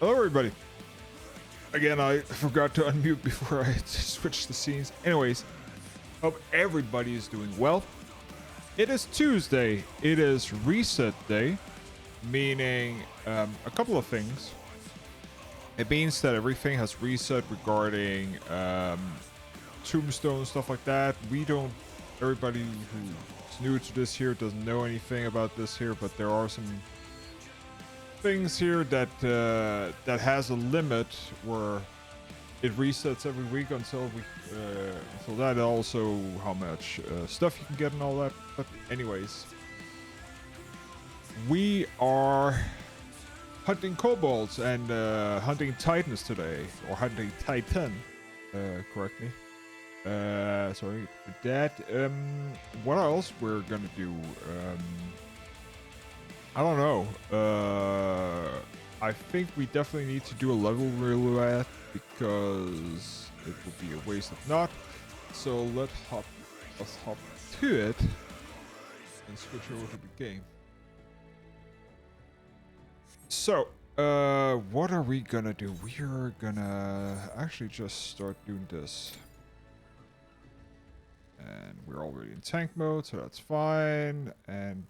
Hello, everybody. Again, I forgot to unmute before I switched the scenes. Anyways, hope everybody is doing well. It is Tuesday. It is reset day, meaning a couple of things. It means that everything has reset regarding tombstone, stuff like that. Everybody who's new to this here doesn't know anything about this here, but there are some things here that that has a limit where it resets every week until that, also how much stuff you can get and all that. But anyways, we are hunting kobolds and hunting titans today, or hunting titan, correct me. Sorry for that. What else we're gonna do? I don't know. I think we definitely need to do a level roulette because it would be a waste if not. So let's hop to it and switch over to the game. So, what are we gonna do? We are gonna actually just start doing this. And we're already in tank mode, so that's fine. And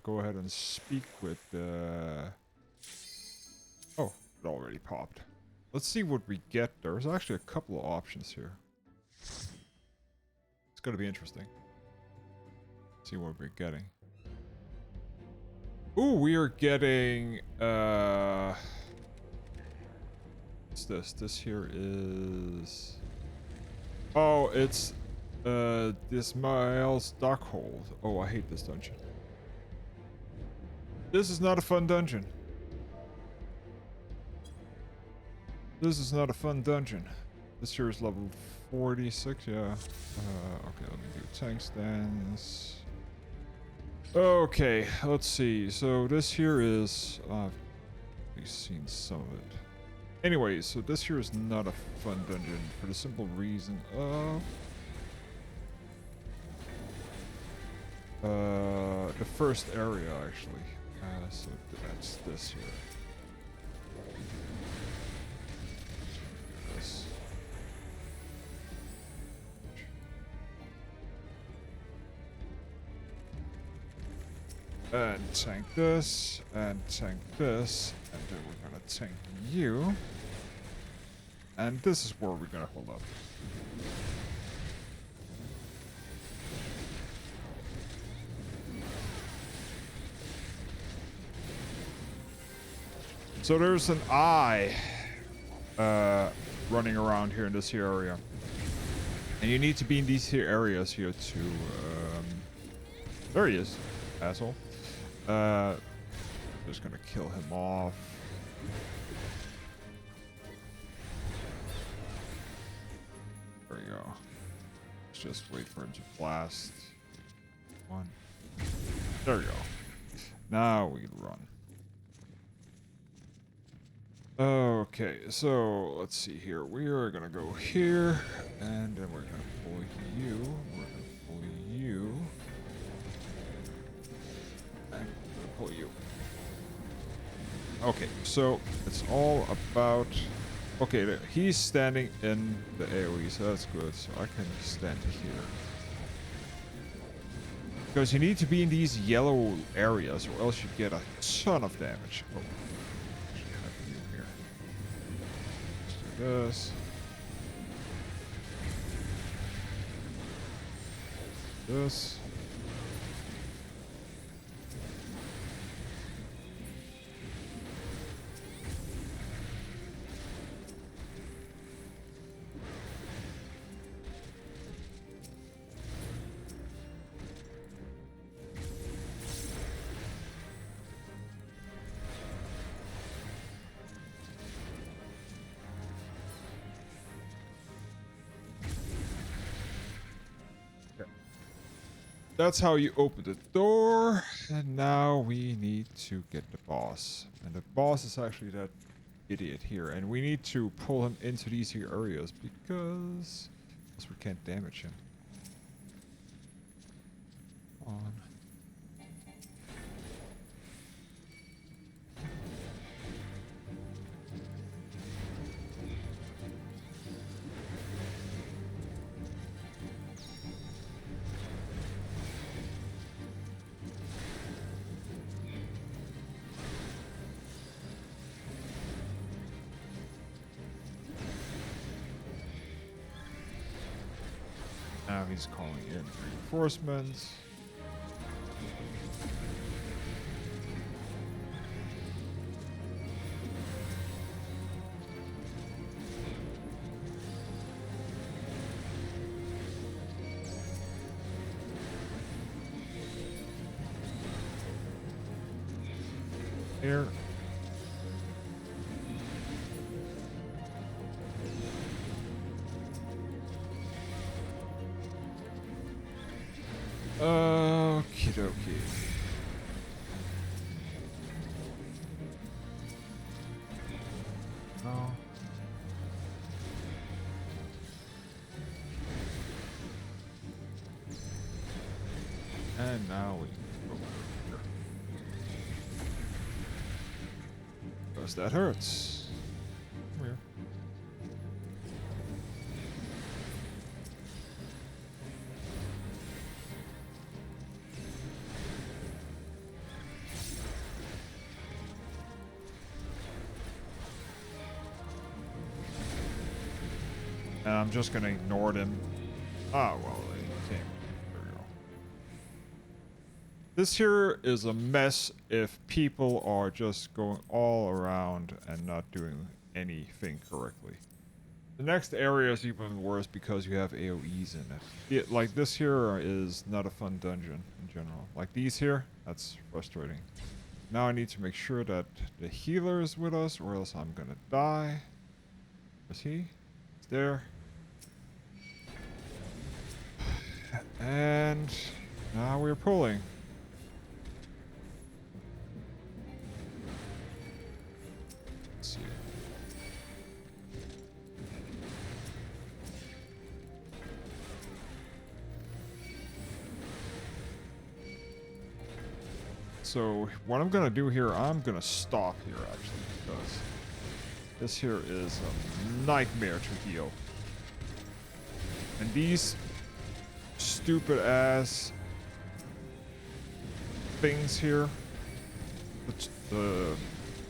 go ahead and speak with oh, it already popped. Let's see what we get. There's actually a couple of options here. It's gonna be interesting. See what we're getting. Ooh, we are getting what's this? This here is, oh, it's this Miles Dockhold. Oh, I hate this dungeon. This is not a fun dungeon. This is not a fun dungeon. This here is level 46, yeah. Okay, let me do tank stance. Okay, let's see. So this here is, we've seen some of it. Anyways, so this here is not a fun dungeon for the simple reason of the first area, actually. So that's this here. This. And tank this, and tank this, and then we're gonna tank you. And this is where we're gonna hold up. So there's an eye running around here in this here area. And you need to be in these here areas here to... there he is, asshole. Just gonna kill him off. There we go. Let's just wait for him to blast. One. There we go. Now we can run. Okay, so let's see here. We are gonna go here, and then we're gonna pull you. We're gonna pull you. And we're gonna pull you. Okay, so it's all about... Okay, he's standing in the AoE, so that's good. So I can stand here. Because you need to be in these yellow areas, or else you get a ton of damage. Oh. This. This. That's how you open the door. And now we need to get the boss. And the boss is actually that idiot here. And we need to pull him into these here areas because we can't damage him. Come on. now he's calling in reinforcements. Here. Okie dokie. Oh. And now we can go over here. Because that hurts. Come here. And I'm just gonna ignore them. Ah, well, they came. There we go. This here is a mess if people are just going all around and not doing anything correctly. The next area is even worse because you have AoEs in it. Like this here is not a fun dungeon in general. Like these here, that's frustrating. Now I need to make sure that the healer is with us or else I'm gonna die. Is he? He's there. And now we're pulling. Let's see. So what I'm gonna do here, I'm gonna stop here actually because this here is a nightmare to heal. And these stupid ass things here, the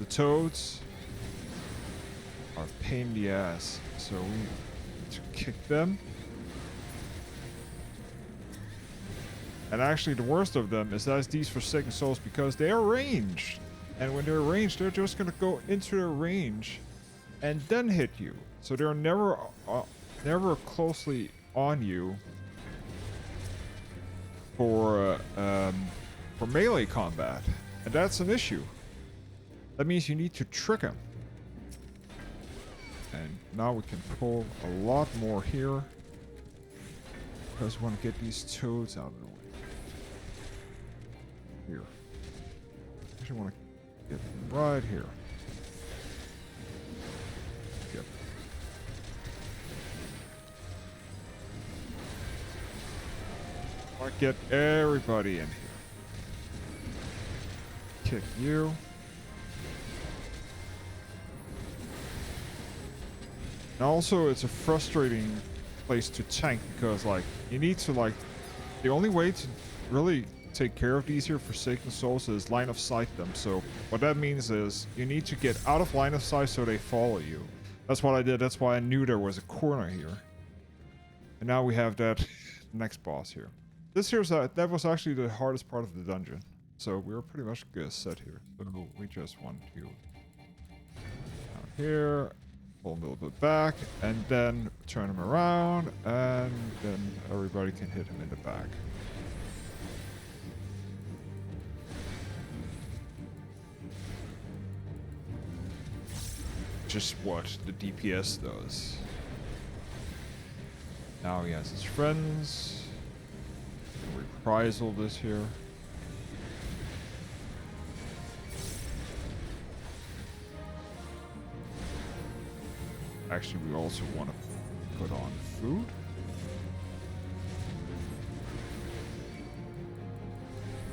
toads are a pain in the ass, so we need to kick them. And actually the worst of them is that these Forsaken Souls because they are ranged, and when they're ranged they're just gonna go into their range and then hit you, so they're never closely on you for melee combat, and that's an issue. That means you need to trick them. And now we can pull a lot more here because we want to get these toads out of the way. Here, I actually want to get them right here. Yep. Get everybody in here. Kick you. And also, it's a frustrating place to tank because, like, you need to, like, the only way to really take care of these here Forsaken Souls is line of sight them. So what that means is you need to get out of line of sight so they follow you. That's what I did. That's why I knew there was a corner here. And now we have that next boss here. This here's that was actually the hardest part of the dungeon, so we were pretty much good set here. So we just want to down here, pull a little bit back, and then turn him around, and then everybody can hit him in the back. Just what the DPS does. Now he has his friends. Reprisal this here. Actually, we also want to put on food.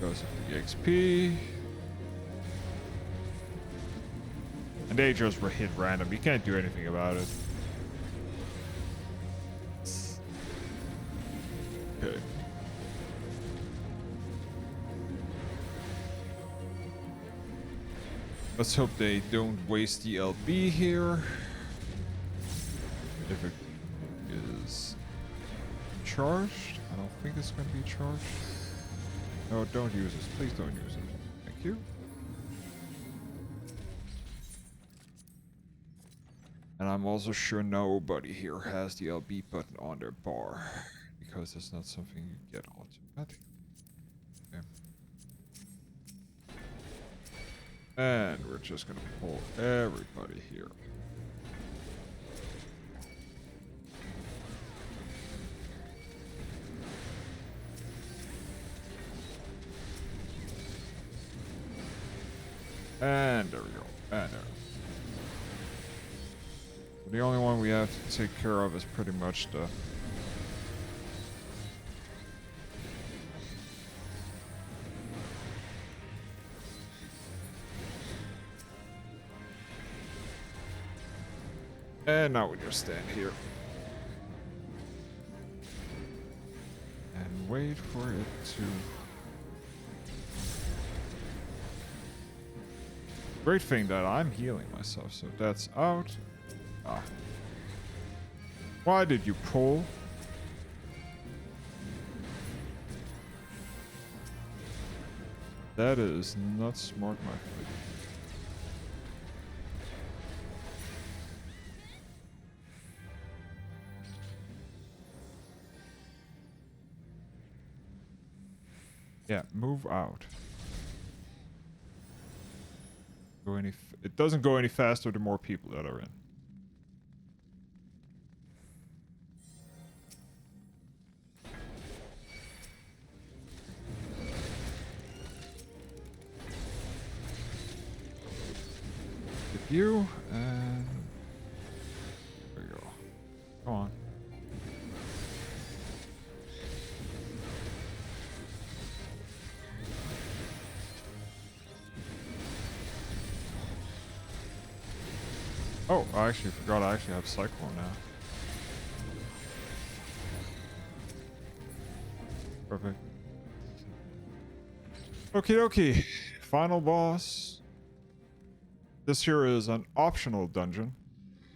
Goes up the XP. And they just were hit random. You can't do anything about it. Okay. Let's hope they don't waste the LB here. If it is charged. I don't think it's going to be charged. No, don't use this. Please don't use it. Thank you. And I'm also sure nobody here has the LB button on their bar, because it's not something you get automatically. Okay. And we're just gonna pull everybody here. And there we go. And there. The only one we have to take care of is pretty much the... And now we just stand here. And wait for it to... Great thing that I'm healing myself, so that's out. Ah. Why did you pull? That is not smart, my friend. Yeah, move out. Go any? It doesn't go any faster the more people that are in. Get you and there you go. Come on. Oh, I actually forgot I actually have Cyclone now. Perfect. Okie dokie. Final boss. This here is an optional dungeon.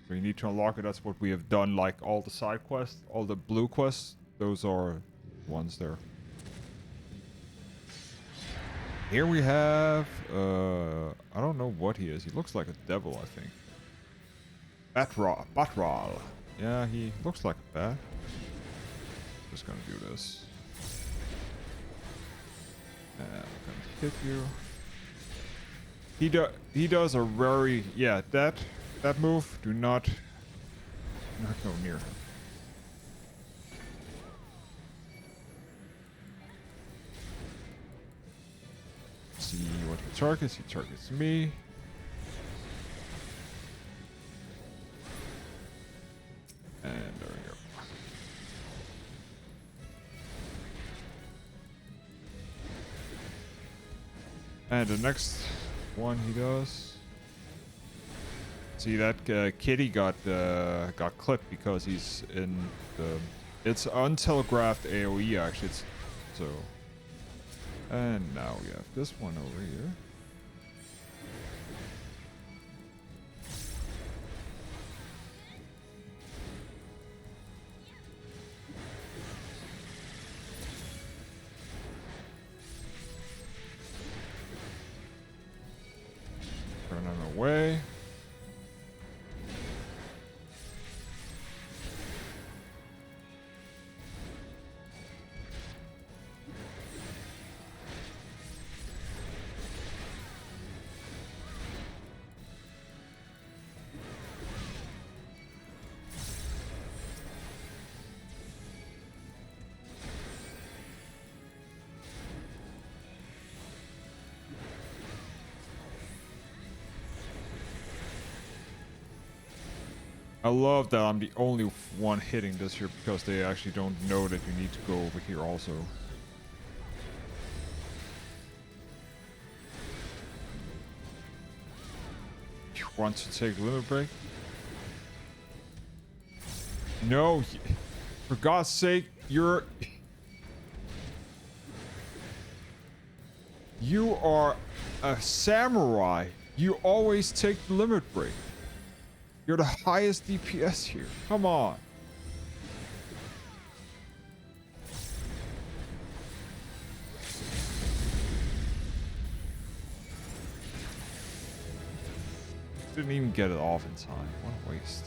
So you need to unlock it. That's what we have done, like all the side quests, all the blue quests. Those are ones there. Here we have, I don't know what he is. He looks like a devil, I think. Batral. Yeah, he looks like a bat. Just gonna do this. And I'm gonna hit you. He does a very, yeah, that move, do not go near him. See what he targets. He targets me. And there we go. And the next one he does. See that kitty got clipped because he's in the. It's untelegraphed AOE actually. So. And now we have this one over here. Turn him away. I love that I'm the only one hitting this here because they actually don't know that you need to go over here also. Want to take limit break? No, for God's sake, you are a samurai. You always take the limit break. You're the highest DPS here. Come on. Didn't even get it off in time. What a waste.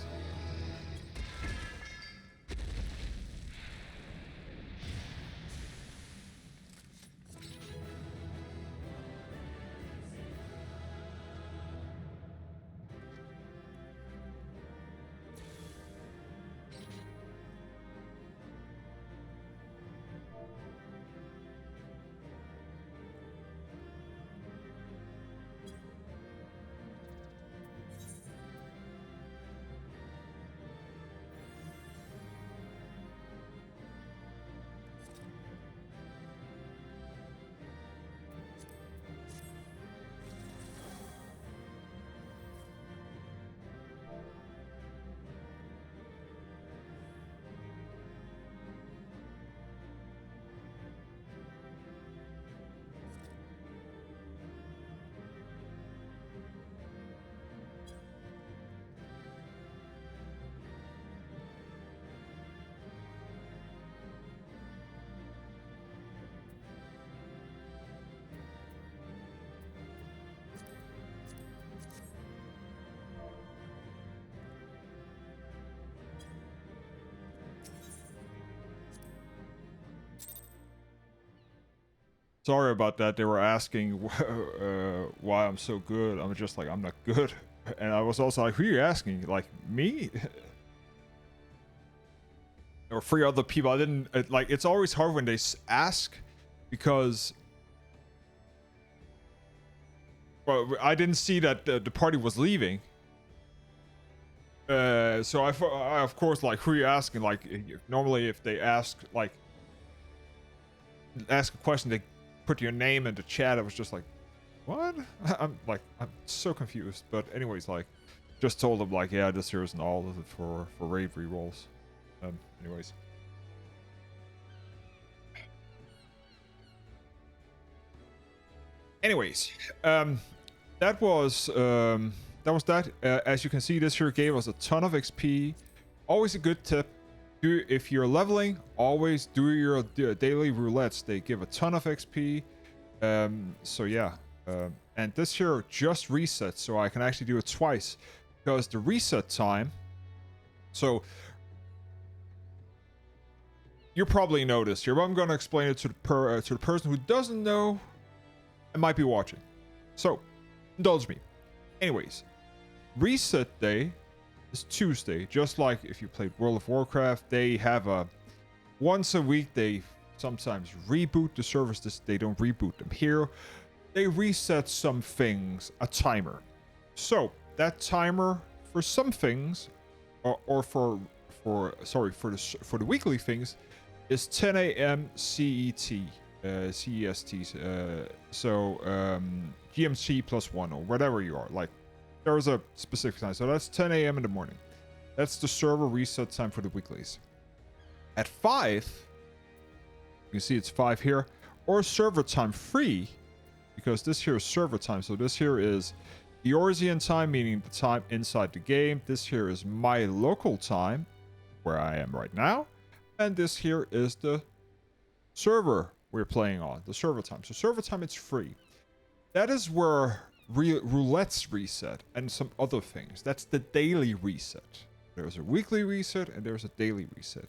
Sorry about that. They were asking why I'm so good. I'm just like, I'm not good. And I was also like, who are you asking? Like, me? Or 3 other people. I didn't... like, it's always hard when they ask because... Well, I didn't see that the party was leaving. So I, of course, like, who are you asking? Like, normally if they ask, like... Ask a question, they put your name in the chat. I was just like, what? I'm so confused. But anyways, like, just told them like, yeah, this here isn't all of it for raid rerolls. Anyways. That was that. As you can see, this here gave us a ton of XP. Always a good tip. If you're leveling, always do your daily roulettes. They give a ton of XP. So yeah. And this here just resets, so I can actually do it twice. Because the reset time... So... You probably know this here, but I'm going to explain it to the person who doesn't know and might be watching. So, indulge me. Anyways, reset day is Tuesday. Just like if you played World of Warcraft, they have a... Once a week, they sometimes reboot the servers. They don't reboot them here. They reset some things, a timer. So, that timer for some things, or for the weekly things, is 10 a.m. CET, CEST, GMT +1 or whatever you are. Like, there's a specific time. So that's 10 a.m. in the morning. That's the server reset time for the weeklies. At 5, you can see it's 5 here, or server time free, because this here is server time. So this here is the Eorzean time, meaning the time inside the game. This here is my local time, where I am right now. And this here is the server we're playing on, the server time. So server time, it's free. That is where roulettes reset and some other things. That's the daily reset. There's a weekly reset and there's a daily reset.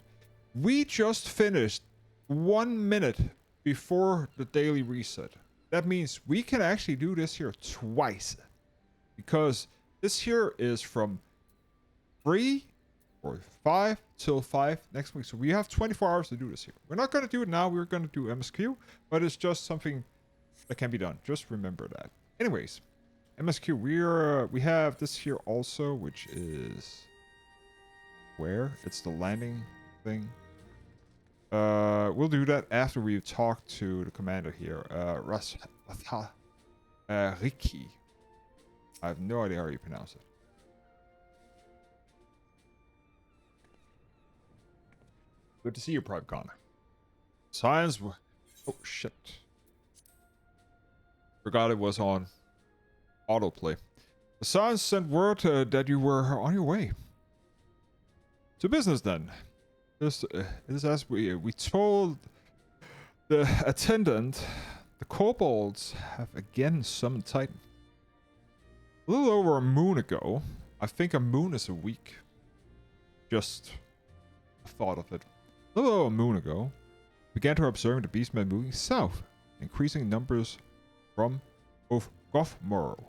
We just finished 1 minute before the daily reset. That means we can actually do this here twice. Because this here is from 3 or 5 till 5 next week. So we have 24 hours to do this here. We're not going to do it now. We're going to do MSQ, but it's just something that can be done. Just remember that. Anyways, MSQ, we have this here also, which is where it's the landing thing. We'll do that after we've talked to the commander here, Ricky. I have no idea how you pronounce it. Good to see you, Private Connor. Science... Oh, shit. Forgot it was on autoplay. The Science sent word that you were on your way. To business, then. This is as we told the attendant, the kobolds have again summoned Titan. A little over a moon ago, I think a moon is a week. Just a thought of it. A little over a moon ago, began to observe the beastmen moving south, increasing numbers from both Gothmorrow.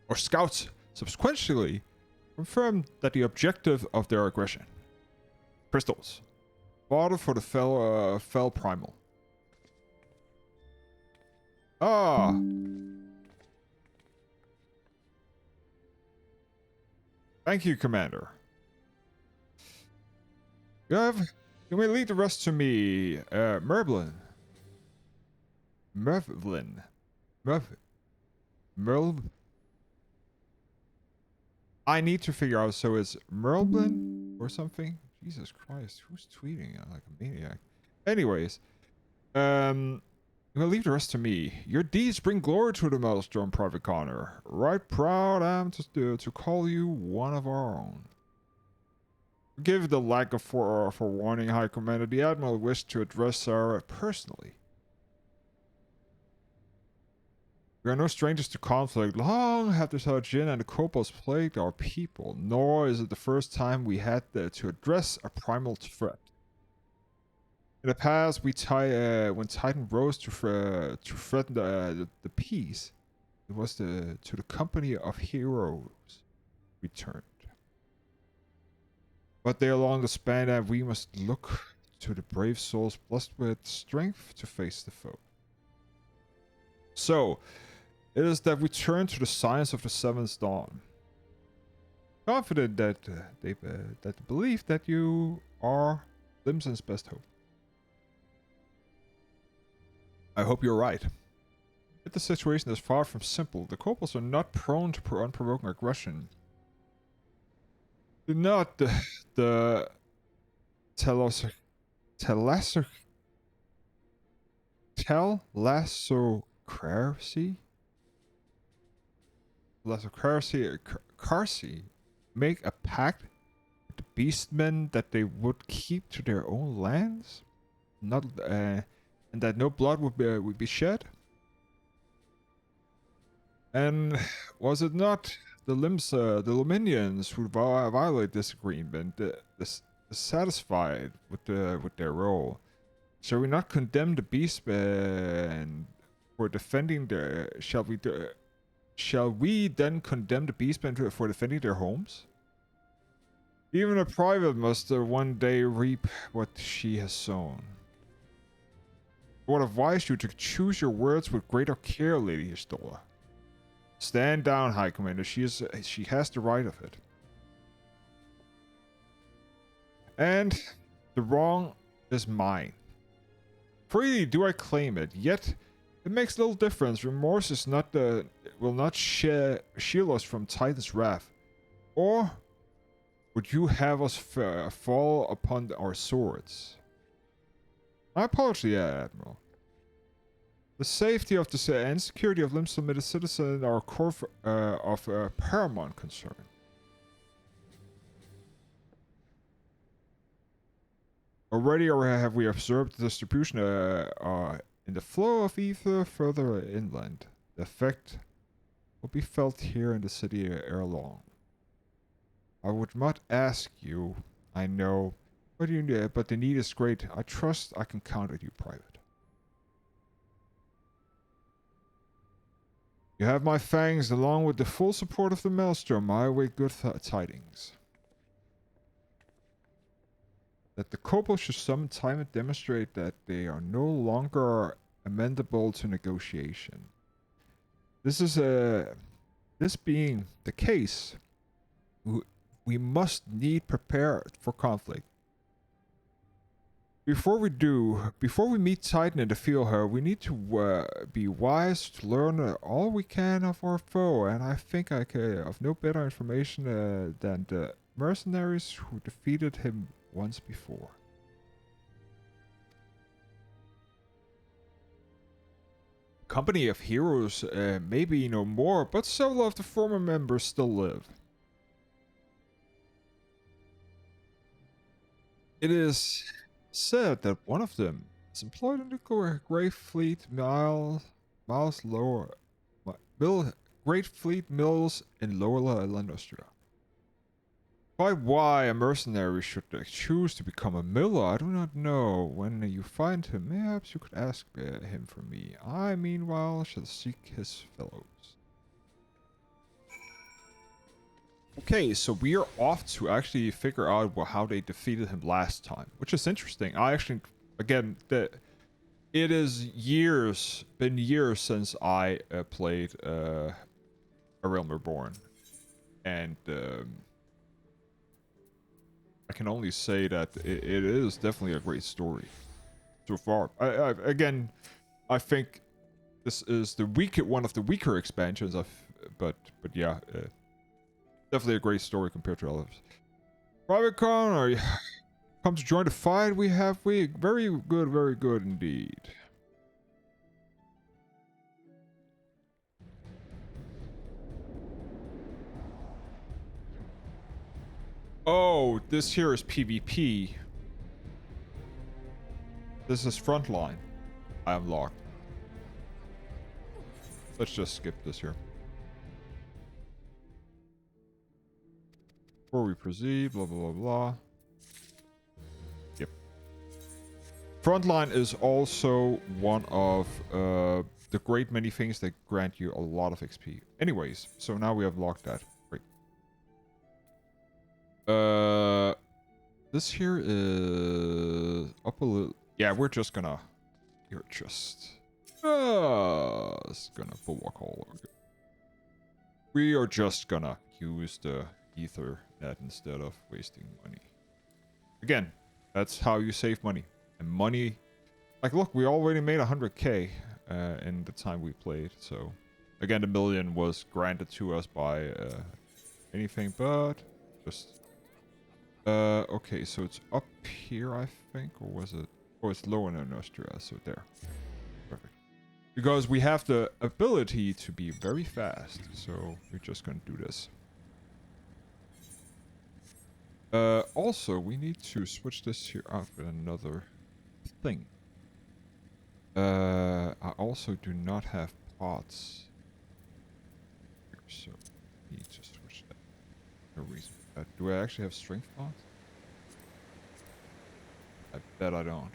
Our scouts subsequently confirmed that the objective of their aggression. Crystals. Fodder for the fell primal. Ah! Thank you, Commander. You may lead the rest to me, Mervlin. I need to figure out, so it's Merlin or something? Jesus Christ, who's tweeting like a maniac? Anyways, you may leave the rest to me. Your deeds bring glory to the Maelstrom, Private Connor. Right proud I am to call you one of our own. Forgive the lack of forewarning, High Commander. The Admiral wished to address Sarah personally. We are no strangers to conflict. Long have the Sarjin and the kobolds plagued our people, nor is it the first time we had to address a primal threat. In the past, when Titan rose to threaten the peace, it was to the company of heroes returned. But they along the span that we must look to the brave souls blessed with strength to face the foe. So, it is that we turn to the science of the Seventh Dawn. Confident that they believe that you are Limson's best hope. I hope you're right. Yet the situation is far from simple. The kobolds are not prone to unprovoked aggression. Do not the thalassocracy make a pact with the beastmen that they would keep to their own lands, not and that no blood would be shed. And was it not the Luminians who violate this agreement, dissatisfied with their role? Shall we not condemn the beastmen for defending their? Shall we then condemn the beastmen for defending their homes? Even a private must one day reap what she has sown. I would advise you to choose your words with greater care, Lady Histola. Stand down, High Commander. She has the right of it. And the wrong is mine. Freely do I claim it, yet it makes little difference. Remorse is will not shield us from Titan's wrath. Or would you have us fall upon our swords? My apology, Admiral. The safety of the and security of Limston citizens are of paramount concern. Already have we observed the distribution in the flow of ether further inland. The effect will be felt here in the city ere long. I would not ask you, I know, but the need is great. I trust I can count on you, Private. You have my fangs, along with the full support of the Maelstrom. I await good tidings. That the kobolds should summon time and demonstrate that they are no longer amendable to negotiation. This being the case, we must prepare for conflict. Before we meet Titan in the field, however, we need to be wise to learn all we can of our foe, and I think I can of no better information than the mercenaries who defeated him once before. Company of heroes may be no more, but several of the former members still live. It is said that one of them is employed in the Grey Fleet miles great fleet mills in Lower Landostria. Quite why a mercenary should choose to become a miller, I do not know. When you find him, perhaps you could ask him for me. I, meanwhile, shall seek his fellows. Okay, so we are off to actually figure out how they defeated him last time, which is interesting. I actually, again, it is been years since I played A Realm Reborn, and I can only say that it is definitely a great story so far. Again, I think this is one of the weaker expansions of, but yeah, definitely a great story compared to others. Private Con, are you come to join the fight? We very good indeed. Oh, this here is PvP. This is frontline. I unlocked. Let's just skip this here. Before we proceed, blah blah blah blah. Yep. Frontline is also one of the great many things that grant you a lot of XP. Anyways, so now we have locked that. Great. This here is up a little. Yeah, we're just gonna. You're just gonna bulwark all over. We are just gonna use the ether net instead of wasting money. Again, that's how you save money. And money, like, look, we already made 100k in the time we played. So, again, the million was granted to us by anything but just. Okay, so it's up here, I think, or was it? Oh, it's lower than Nostria, so there. Perfect. Because we have the ability to be very fast, so we're just gonna do this. Also, we need to switch this here out with another thing. I also do not have pots. So, we need to switch that. No reason for that. Do I actually have strength pots? I bet I don't.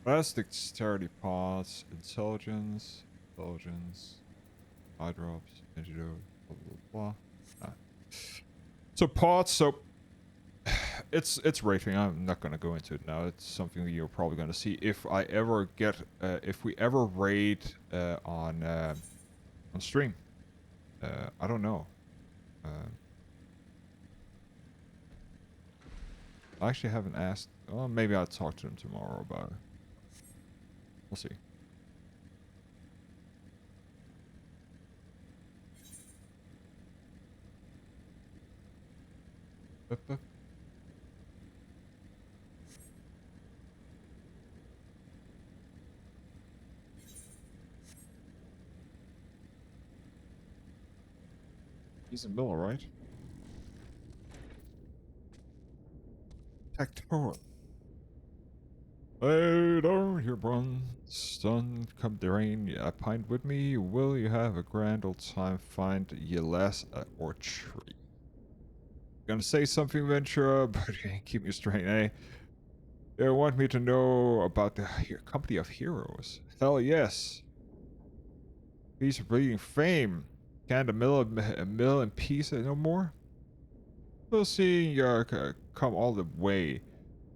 That's dexterity pots, intelligence, eye drops, antidote, blah blah blah. So pots, so it's rating. I'm not gonna go into it now. It's something that you're probably gonna see if I ever get if we ever raid on stream. I don't know. I actually haven't asked. Well, maybe I'll talk to them tomorrow about it. We'll see. He's in middle, right? Tactor. Lay down your bronze, sun come the rain, yeah, pine with me, will you have a grand old time, find ye lass or tree. Gonna say something, Ventura, but you can't keep me straight, eh? They want me to know about the company of heroes. Hell yes. Piece of bleeding fame. Can't a mill in peace no more? We'll see you come all the way.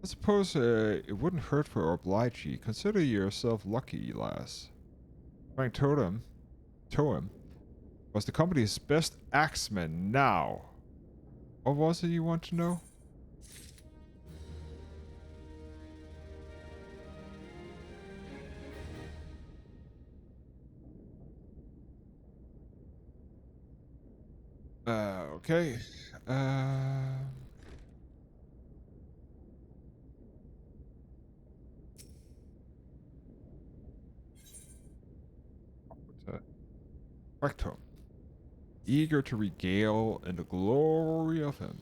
I suppose it wouldn't hurt for oblige ye. Consider yourself lucky, lass. Frank Totem was the company's best axeman now. What was it you want to know? Okay. What's that? Rectum. Eager to regale in the glory of him.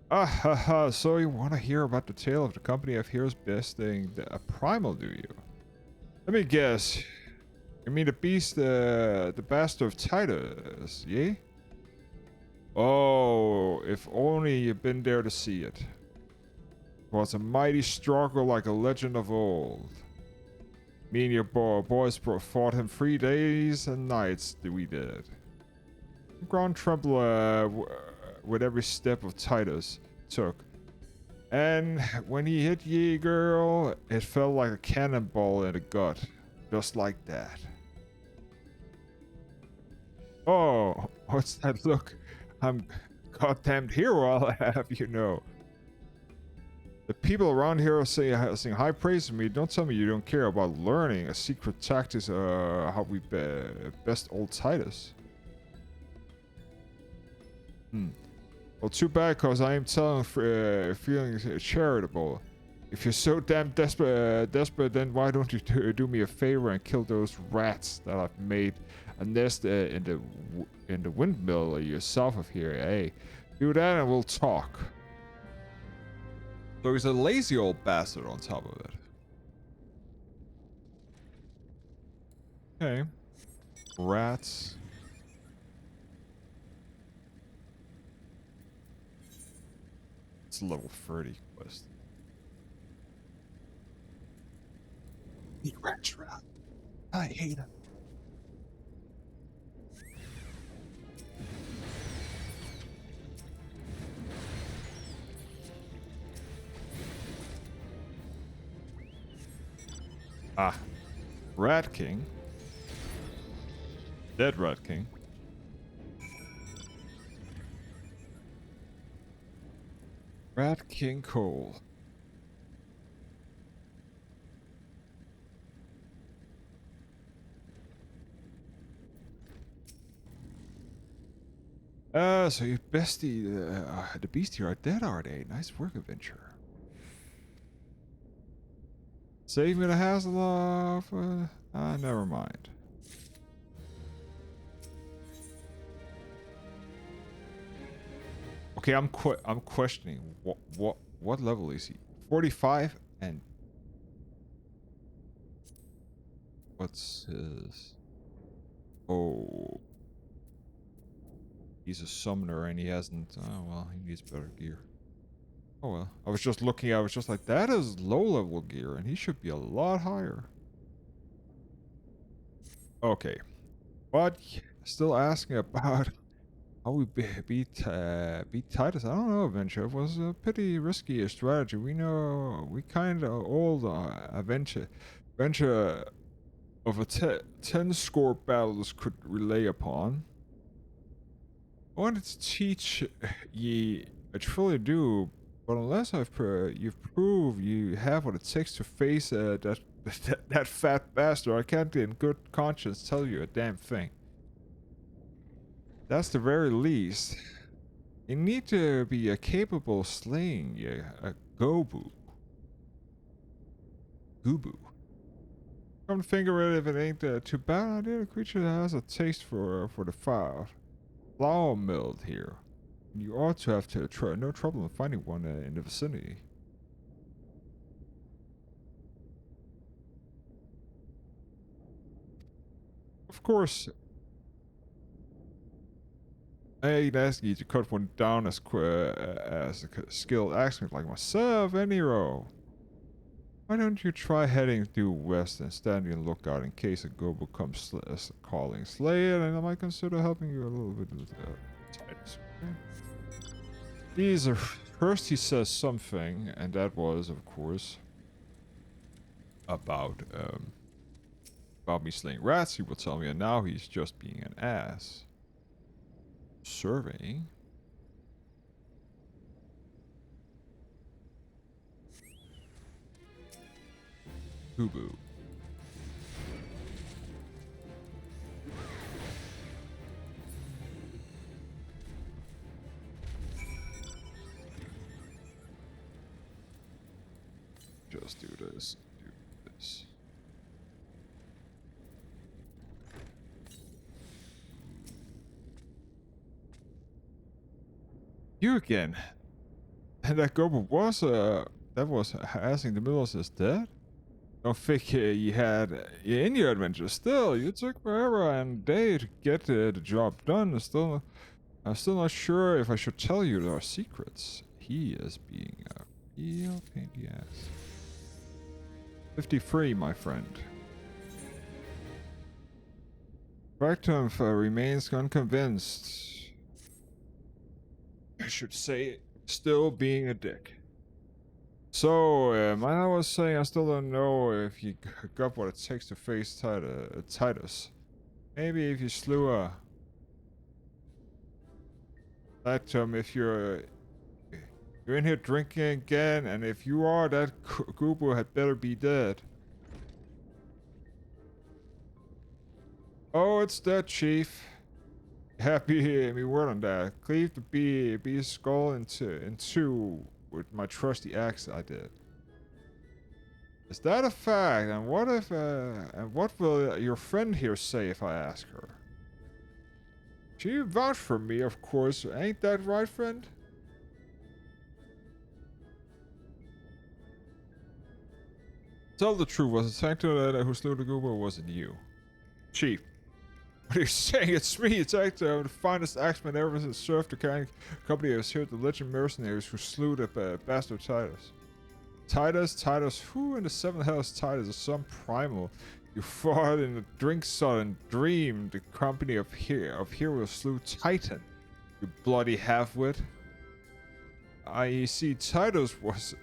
Ah ha ha, so you want to hear about the tale of the company of heroes besting a primal, do you? Let me guess. You mean the beast, the bastard of Titus, yeah? Oh, if only you'd been there to see it. It was a mighty struggle like a legend of old. Me and your boys fought him 3 days and nights, we did. The ground trembled with every step of Titus took. And when he hit ye, girl, it felt like a cannonball in the gut. Just like that. Oh, what's that look? I'm goddamned hero, I'll have you know. The people around here sing high praise to me. Don't tell me you don't care about learning a secret tactics, how we best old Titus. Well, too bad, cause I am feeling charitable. If you're so damn desperate, then why don't you do me a favor and kill those rats that I've made a nest in the windmill yourself of here, eh? Do that and we'll talk. So he's a lazy old bastard on top of it. Okay. Rats. It's a level 30 quest. The rat trap. I hate it. Ah. Rat King. Dead Rat King. Rat King Cole. So you bestie, the beast here are dead, are they? Nice work, adventure. Save me the hassle of, never mind. Okay, I'm questioning what level is he? 45 and what's his? Oh, he's a summoner and he hasn't. Oh well, he needs better gear. Oh well, I was just looking. I was just like, that is low level gear, and he should be a lot higher. Okay, but still asking about how we beat Titus. I don't know, Adventure. It was a pretty risky strategy. We know we kind of all Adventure of a 10 score battles could relay upon. I wanted to teach ye, I truly do, but unless you've proved you have what it takes to face that fat bastard, I can't in good conscience tell you a damn thing. That's the very least. You need to be capable of slaying a Gobu. Gubu. Come to think of it, if it ain't too bad idea, a creature that has a taste for the flour milled here. You ought to have no trouble in finding one in the vicinity. Of course, I ain't asking you to cut one down as a skilled axeman like myself, Eniro. Why don't you try heading due west and standing on lookout in case a Gobu comes calling? Slay it, and I might consider helping you a little bit with Titus. Okay? First he says something, and that was, of course, about me slaying rats, he will tell me, and now he's just being an ass. Surveying. Hubu. Just do this. Do this. You again. And that Gobu was asking the Millers is dead? Don't think you had in your adventure. Still, you took forever and a day to get the job done. I'm still not sure if I should tell you our secrets. He is being a real pain in the ass. 53, my friend. Rectum remains unconvinced. I should say, still being a dick. So, I was saying I still don't know if you got what it takes to face Titus. Maybe if you slew a... Rectum, if you're in here drinking again, and if you are, that Goober had better be dead. Oh, it's dead, Chief. Happy me word on that. Cleave the bee's skull in two with my trusty axe I did. Is that a fact? And what will your friend here say if I ask her? She vouched for me, of course. Ain't that right, friend? Tell the truth. Was it Sancto who slew the Goober, or was it you? Chief. What are you saying? It's me, it's Sancto, the finest axeman ever since served the company has here, the legend mercenaries who slew the bastard Titus. Titus, who in the seven hells Titus is some primal? You fought in the drink-sodden dream. The company of heroes slew Titan. You bloody half-wit. I see Titus was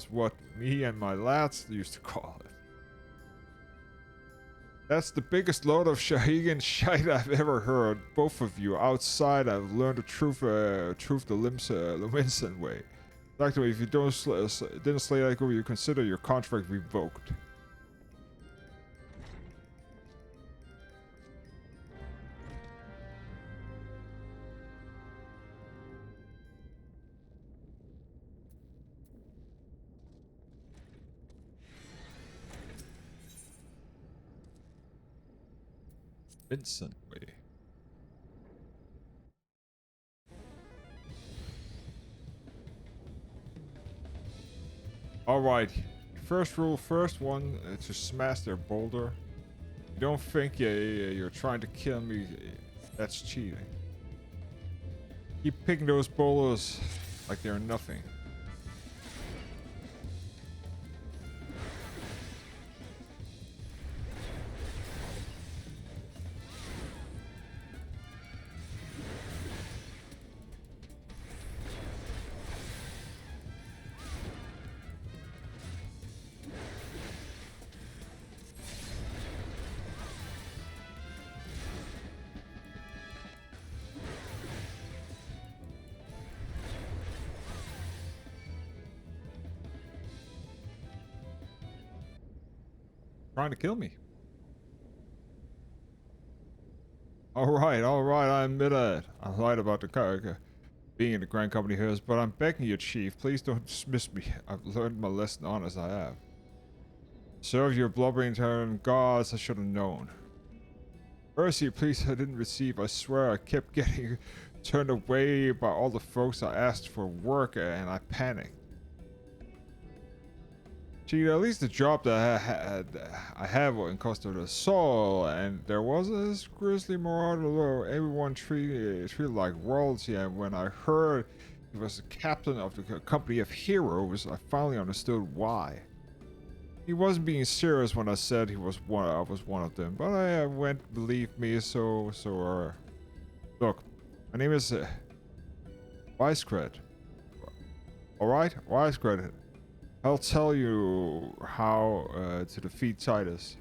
what me and my lads used to call it. That's the biggest load of Shahigan shite I've ever heard. Both of you. Outside, I've learned the truth the Levinson way. Exactly, if you didn't slay that girl, you consider your contract revoked. Vincent way. Alright. First rule, first one, to smash their boulder. You don't think you're trying to kill me, that's cheating. Keep picking those boulders like they're nothing. Trying to kill me. Alright, I admit it. I lied about the being in the Grand Company Hills, but I'm begging you, Chief, please don't dismiss me. I've learned my lesson on as I have. Serve your blubbering tyrant gods, I should have known. Mercy, please, I didn't receive. I swear I kept getting turned away by all the folks I asked for work, and I panicked. Gee, at least the job that I have in Costa del Sol, and there was this grisly marauder although everyone treated like royalty, and when I heard he was the captain of the company of heroes, I finally understood why. He wasn't being serious when I said I was one of them, but I went, believe me, look, my name is Wisecred. Alright? Wisecred. I'll tell you how to defeat Titus.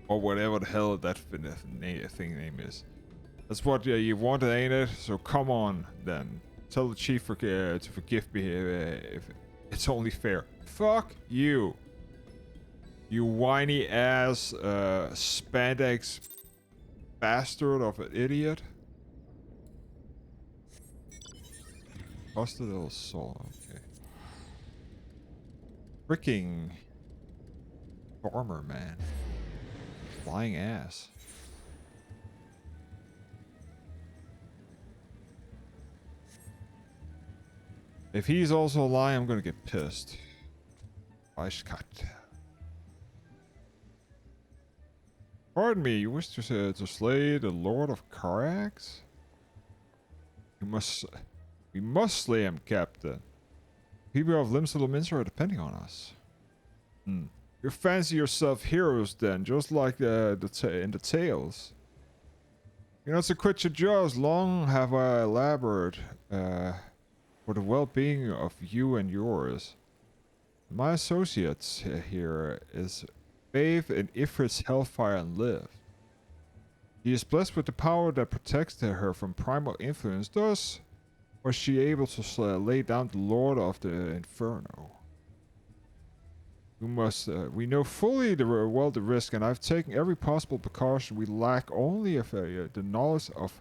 Or whatever the hell that thing name is. That's what you wanted, ain't it? So come on, then. Tell the chief to forgive me if it's only fair. Fuck you. You whiny ass spandex bastard of an idiot. Costa del Sol, okay. Freaking farmer, man. Flying ass. If he's also lying, I'm gonna get pissed. Fleischkat. Pardon me, you wish to slay the Lord of Karax? We must slay him, Captain. People of Limsa are depending on us. You fancy yourself heroes then, just like in the tales. You're not to quit your jaws. Long have I labored for the well-being of you and yours. My associates here is bathe in Ifrit's hellfire and live. She is blessed with the power that protects her from primal influence. Thus was she able to lay down the Lord of the Inferno. We know fully the risk, and I've taken every possible precaution. We lack only the knowledge of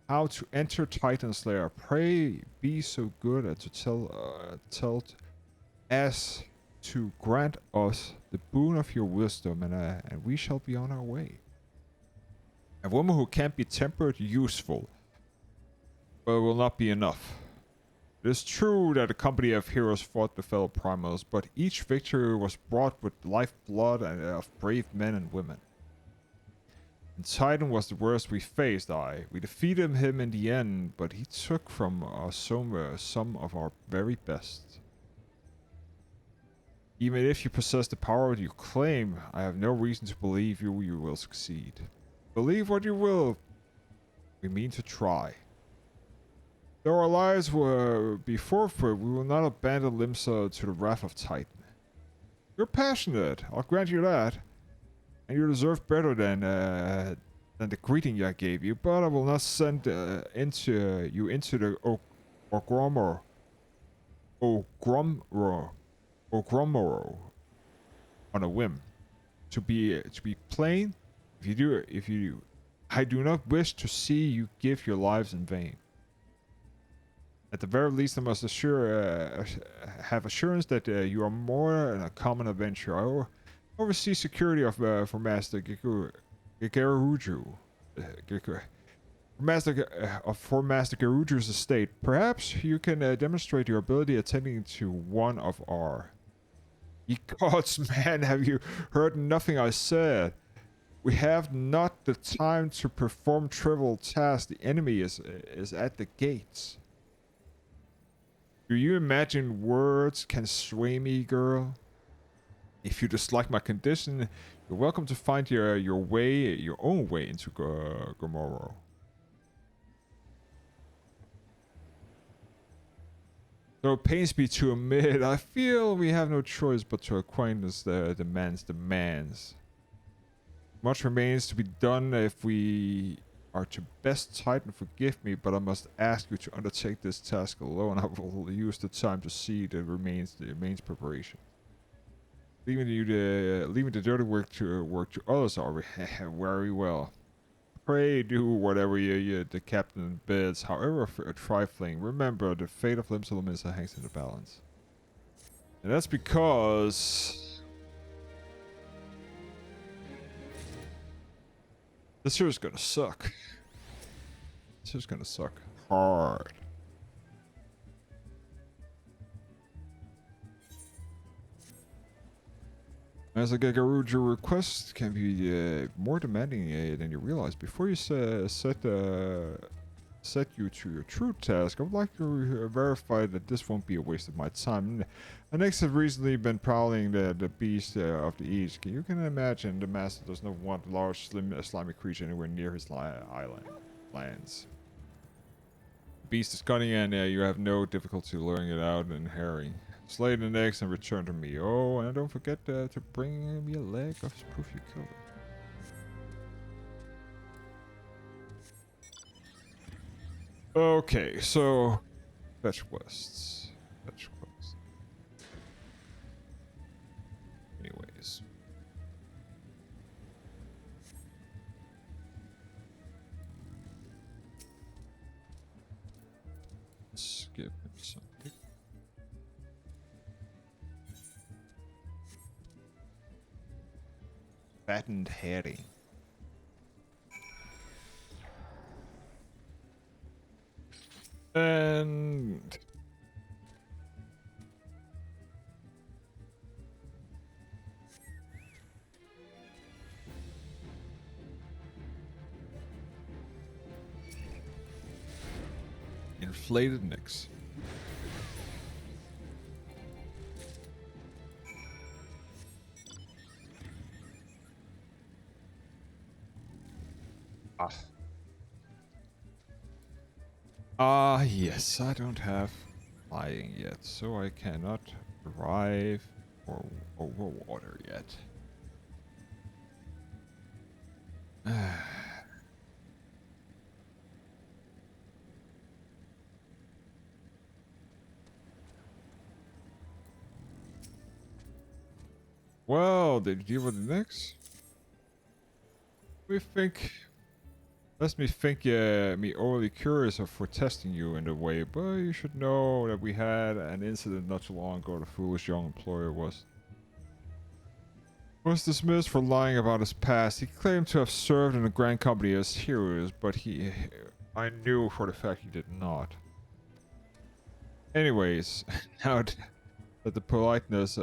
how to enter Titan's lair. Pray be so good as to tell as to grant us the boon of your wisdom, and we shall be on our way. A woman who can't be tempered, useful, but will not be enough. It is true that a company of heroes fought the fellow primals, but each victory was brought with lifeblood of brave men and women. And Titan was the worst we faced, We defeated him in the end, but he took from us some of our very best. Even if you possess the power you claim, I have no reason to believe you will succeed. Believe what you will. We mean to try. Though our lives will be forfeit, we will not abandon Limsa to the wrath of Titan. You're passionate, I'll grant you that. And you deserve better than the greeting I gave you, but I will not send you into the Ogromoro on a whim. To be plain, if you do, I do not wish to see you give your lives in vain. At the very least, I must have assurance that you are more than a common adventurer. I oversee security for Master Geruju. For Master Geruju's estate. Perhaps you can demonstrate your ability attending to one of our. Ye gods, man, have you heard nothing I said? We have not the time to perform trivial tasks. The enemy is at the gates. Do you imagine words can sway me, girl? If you dislike my condition, you're welcome to find your own way into Gomorrah. Though it pains me to admit, I feel we have no choice but to acquaint us the man's demands. Much remains to be done if we are to best Titan. Forgive me, but I must ask you to undertake this task alone. I will use the time to see the remains preparation. Leaving the dirty work to others are very well. Pray do whatever the captain bids, however trifling. Remember, the fate of Limsa hangs in the balance. And that's because this here is gonna suck. This is gonna suck hard. As a Geruju request can be more demanding than you realize. Before you set you to your true task, I would like to verify that this won't be a waste of my time. Next have recently been prowling the beast of the east. You can imagine the master does not want a large, slimy creature anywhere near his lands. The beast is cunning, and you have no difficulty luring it out and harrying. Slay the next and return to me. Oh, and don't forget to bring me a leg of proof you killed it. Okay, so fetch quests. Anyways. Let's give him something. Fattened herring. And inflated necks. Yes, I don't have flying yet, so I cannot drive or over water yet. Well, did you deal with the next? We think. Let me think me overly curious for testing you in a way, but you should know that we had an incident not too long ago. The foolish young employer was dismissed for lying about his past. He claimed to have served in the Grand Company as heroes, but I knew for the fact he did not. Anyways, now that the politeness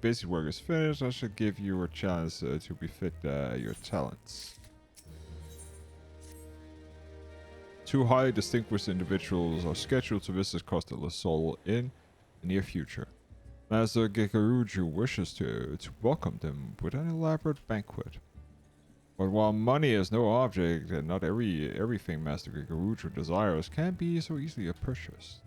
busy work is finished, I should give you a chance to befit your talents. Two highly distinguished individuals are scheduled to visit Costa del Sol in the near future. Master Gekaruju wishes to welcome them with an elaborate banquet. But while money is no object, and not everything Master Gekaruju desires can be so easily purchased.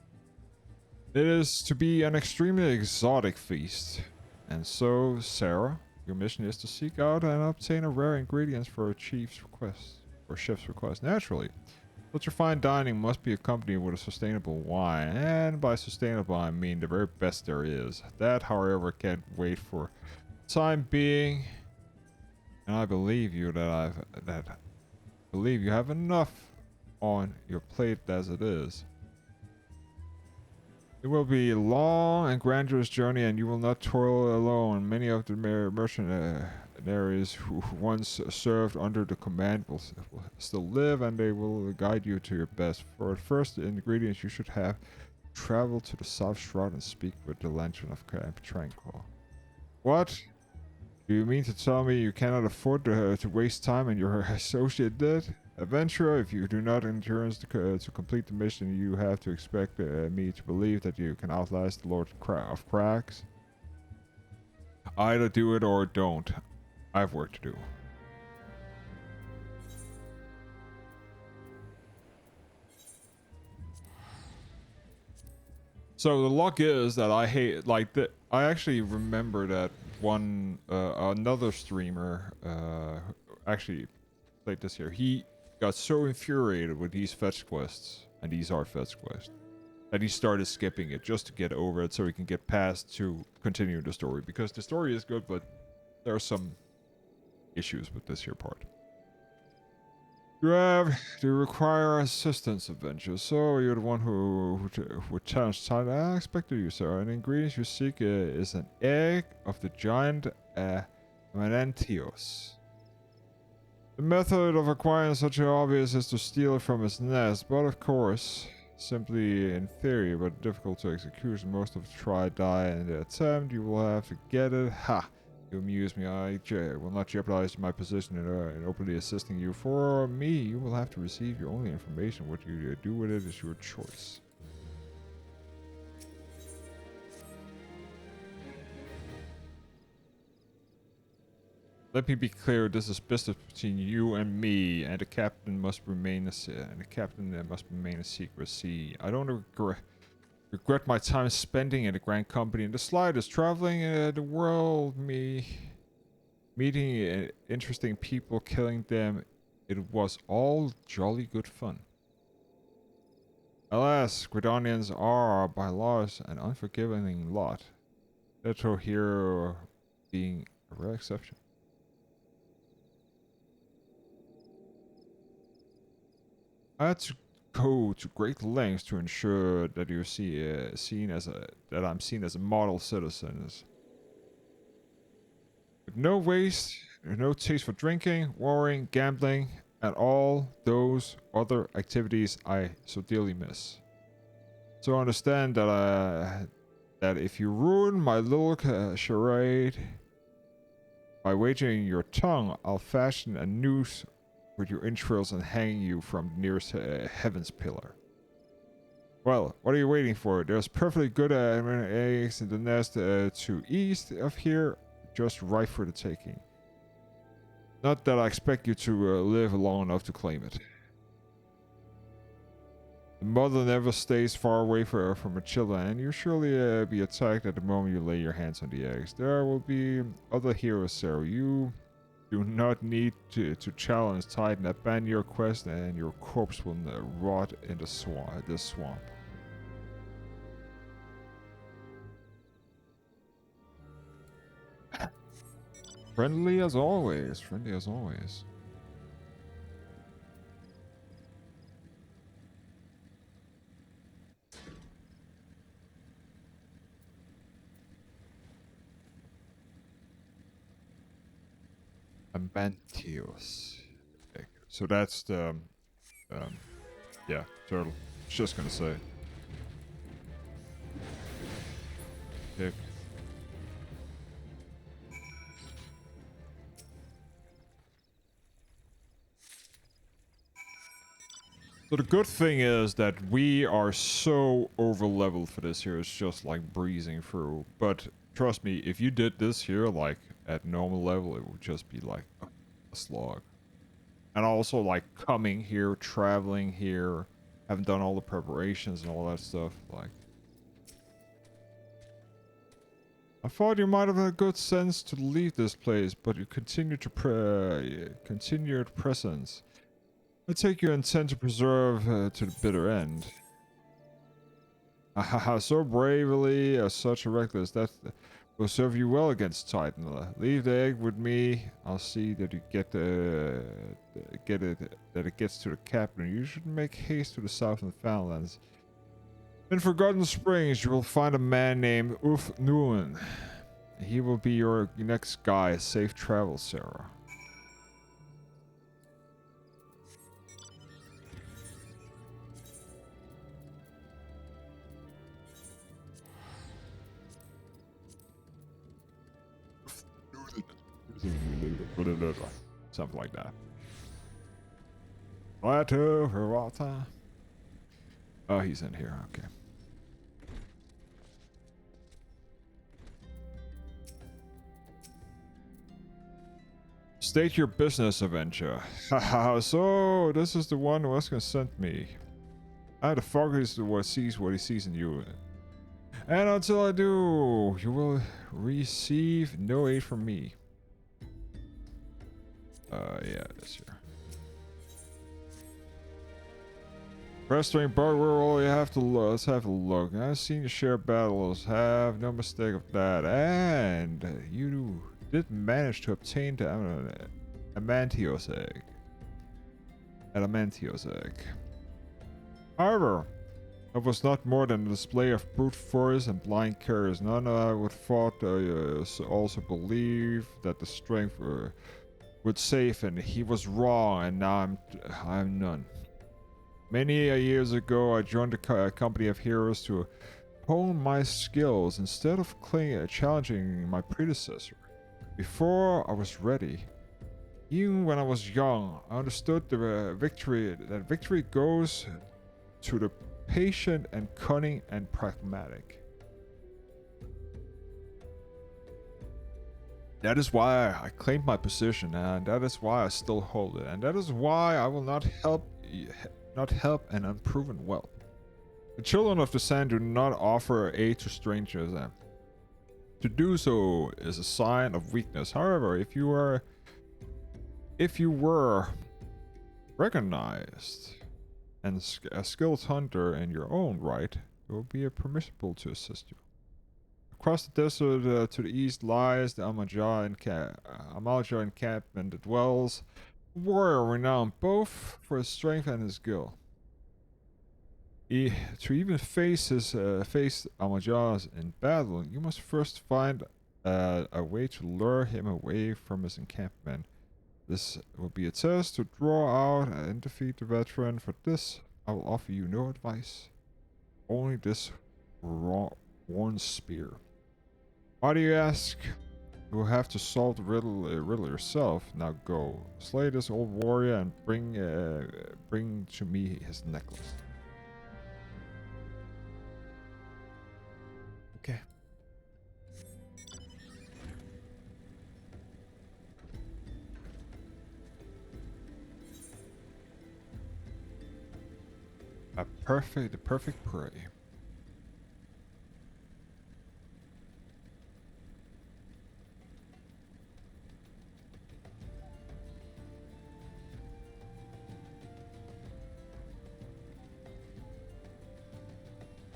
It is to be an extremely exotic feast. And so, Sarah, your mission is to seek out and obtain a rare ingredients for a chef's request. Naturally, such a fine dining must be accompanied with a sustainable wine, and by sustainable I mean the very best there is. That, however, can't wait for the time being, and I believe you believe you have enough on your plate as it is. It will be a long and grandiose journey, and you will not toil alone. Many of the mercenaries who once served under the command will still live, and they will guide you to your best. For first ingredients, you should have travel to the South Shroud and speak with the Lantern of Camp Tranquil. What? Do you mean to tell me you cannot afford to waste time and your associate did? Adventurer, if you do not endurance to complete the mission, you have to expect me to believe that you can outlast the Lord of Cracks. Either do it or don't. I have work to do. So the luck is that I hate I actually remember that one another streamer actually played this here. He got so infuriated with these fetch quests, and these are fetch quests, that he started skipping it just to get over it so he can get past to continue the story, because the story is good, but there are some issues with this here part. You require assistance, adventure. So you're the one who challenged time. I expected you, sir. An ingredient you seek is an egg of the giant Manantios. The method of acquiring such an obvious is to steal it from its nest, but of course, simply in theory, but difficult to execution. Most of the try die in the attempt. You will have to get it. Ha! You amuse me. I will not jeopardize my position in openly assisting you. For me, you will have to receive your only information. What you do with it is your choice. Let me be clear. This is business between you and me, and the captain must remain a secret. See, I don't regret my time spending in the Grand Company in the slightest. Traveling the world, meeting interesting people, killing them, it was all jolly good fun. Alas, Gridonians are, by laws, an unforgiving lot. Fettouhi here being a rare exception. I had to go to great lengths to ensure that you're seen as I'm seen as a model citizen. With no waste, no taste for drinking, warring, gambling, and all those other activities I so dearly miss. So understand that if you ruin my little charade by wagering your tongue, I'll fashion a noose with your entrails and hang you from the nearest heaven's pillar. Well, what are you waiting for? There's perfectly good eggs in the nest to east of here, just right for the taking. Not that I expect you to live long enough to claim it. The mother never stays far away from her children, and you surely be attacked at the moment you lay your hands on the eggs. There will be other heroes, Sarah. You do not need to challenge Titan. Abandon your quest, and your corpse will rot in the swamp. Friendly as always. Friendly as always. Amantios. Okay. So that's the yeah, turtle. Just gonna say. Okay. So the good thing is that we are so over leveled for this here. It's just like breezing through. But trust me, if you did this here like at normal level, it would just be like a slog. And also like coming here, traveling here, haven't done all the preparations and all that stuff. Like, I thought you might have had good sense to leave this place, but you continue to continue your presence. I take you intend to preserve to the bitter end. So bravely, such a reckless, that will serve you well against Titan. Leave the egg with me. I'll see that you get it, that it gets to the captain. You should make haste to the southern Foundlands. In Forgotten Springs, you will find a man named Uf Nguyen. He will be your next guy. Safe travels, Sarah. Something like that. Plateau for all time. Oh, he's in here. Okay. State your business, Avenger. Haha, so this is the one who was gonna send me. The fog is what he sees in you. And until I do, you will receive no aid from me. Yeah, this here. Frustrating part where all you have to look. Let's have a look. I've seen you share battles. Have no mistake of that. And you did manage to obtain the Amantios egg. Adamantios egg. However, it was not more than a display of brute force and blind courage. None would thought also believe that the strength would save him. He was wrong, and now I'm none. Many years ago, I joined a company of heroes to hone my skills instead of challenging my predecessor. Before I was ready, even when I was young, I understood that victory goes to the patient and cunning and pragmatic. That is why I claimed my position, and that is why I still hold it, and that is why I will not help an unproven whelp. The children of the sand do not offer aid to strangers. To do so is a sign of weakness. However, if you were recognized and a skilled hunter in your own right, it will be permissible to assist you. Across the desert to the east lies the Amalja encampment that dwells a warrior renowned both for his strength and his skill. To even face Amaljas in battle, you must first find a way to lure him away from his encampment. This will be a test to draw out and defeat the veteran. For this, I will offer you no advice, only this worn spear. Why do you ask? You will have to solve the riddle yourself. Now go, slay this old warrior and bring to me his necklace. Okay. The perfect prey.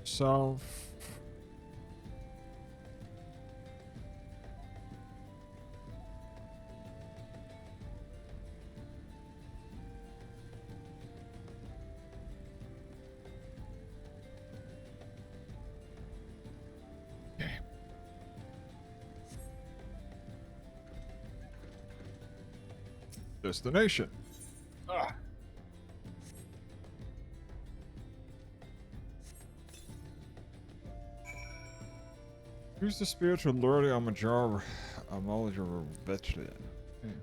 So, okay. Destination. Ah. Use the spear to lure the Amajar veteran. Okay.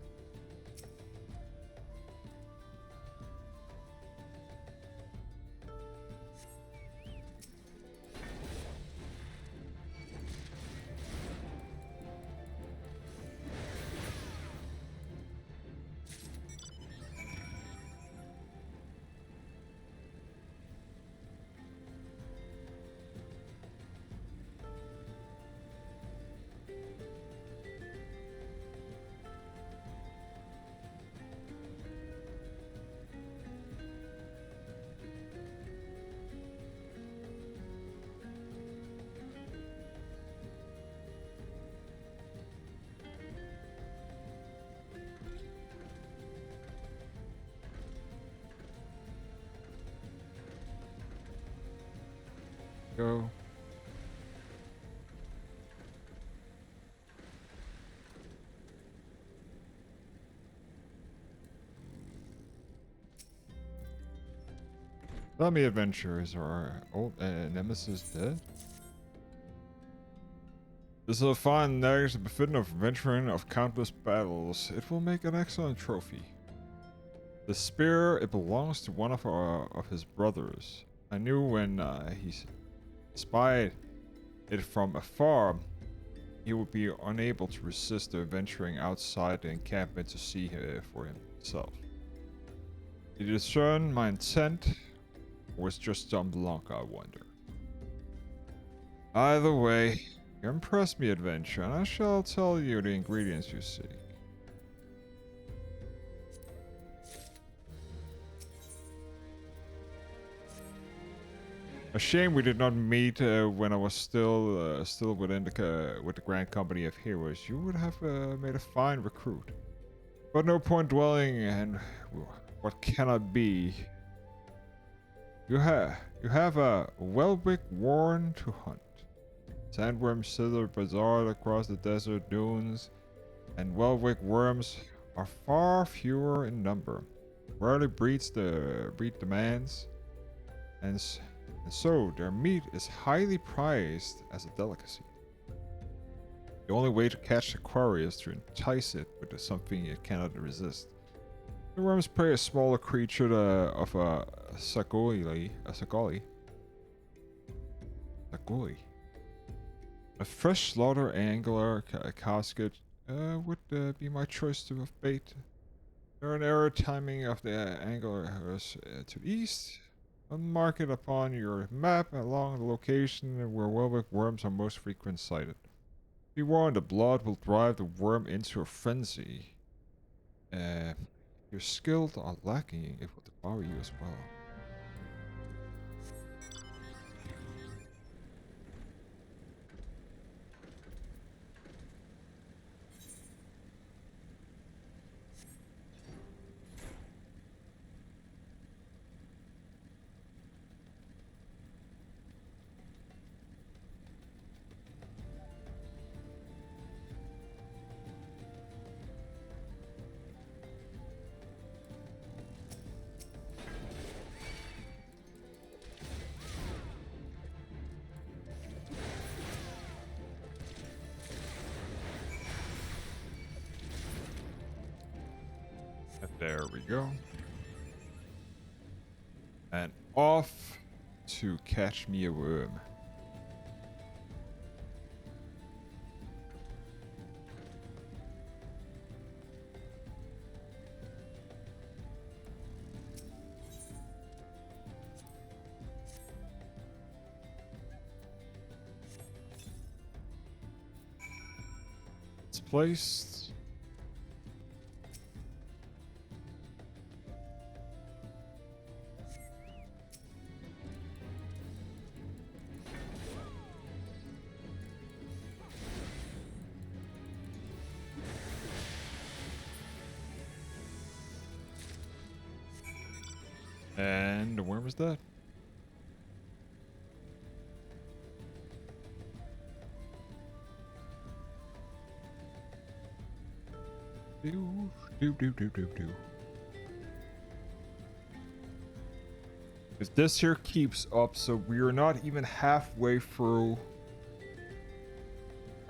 Go. Tell me, adventurers, are our old nemesis dead? This is a fine nag befitting of veteran of countless battles. It will make an excellent trophy. The spear, it belongs to one of his brothers. I knew when he spied it from afar, he would be unable to resist venturing outside the encampment to see for himself. Did you discern my intent, or was just dumb luck, I wonder? Either way, you impressed me, adventure, and I shall tell you the ingredients you seek. A shame we did not meet when I was still within with the Grand Company of Heroes. You would have made a fine recruit. But no point dwelling in what cannot be. You have a Welwick warren to hunt. Sandworms slither bizarre across the desert dunes, and Welwick worms are far fewer in number. Rarely breed demands, and so their meat is highly prized as a delicacy. The only way to catch the quarry is to entice it with something it cannot resist. The worms prey a smaller creature of a sagoli. A fresh slaughter angler casket would be my choice of bait. There an error timing of the angler to the east. Mark it upon your map along the location where Welwick worms are most frequent sighted. Be warned, the blood will drive the worm into a frenzy. Your skills are lacking, it will devour you as well. There we go. And off to catch me a worm. placed. And where was that? Because this here keeps up, so we are not even halfway through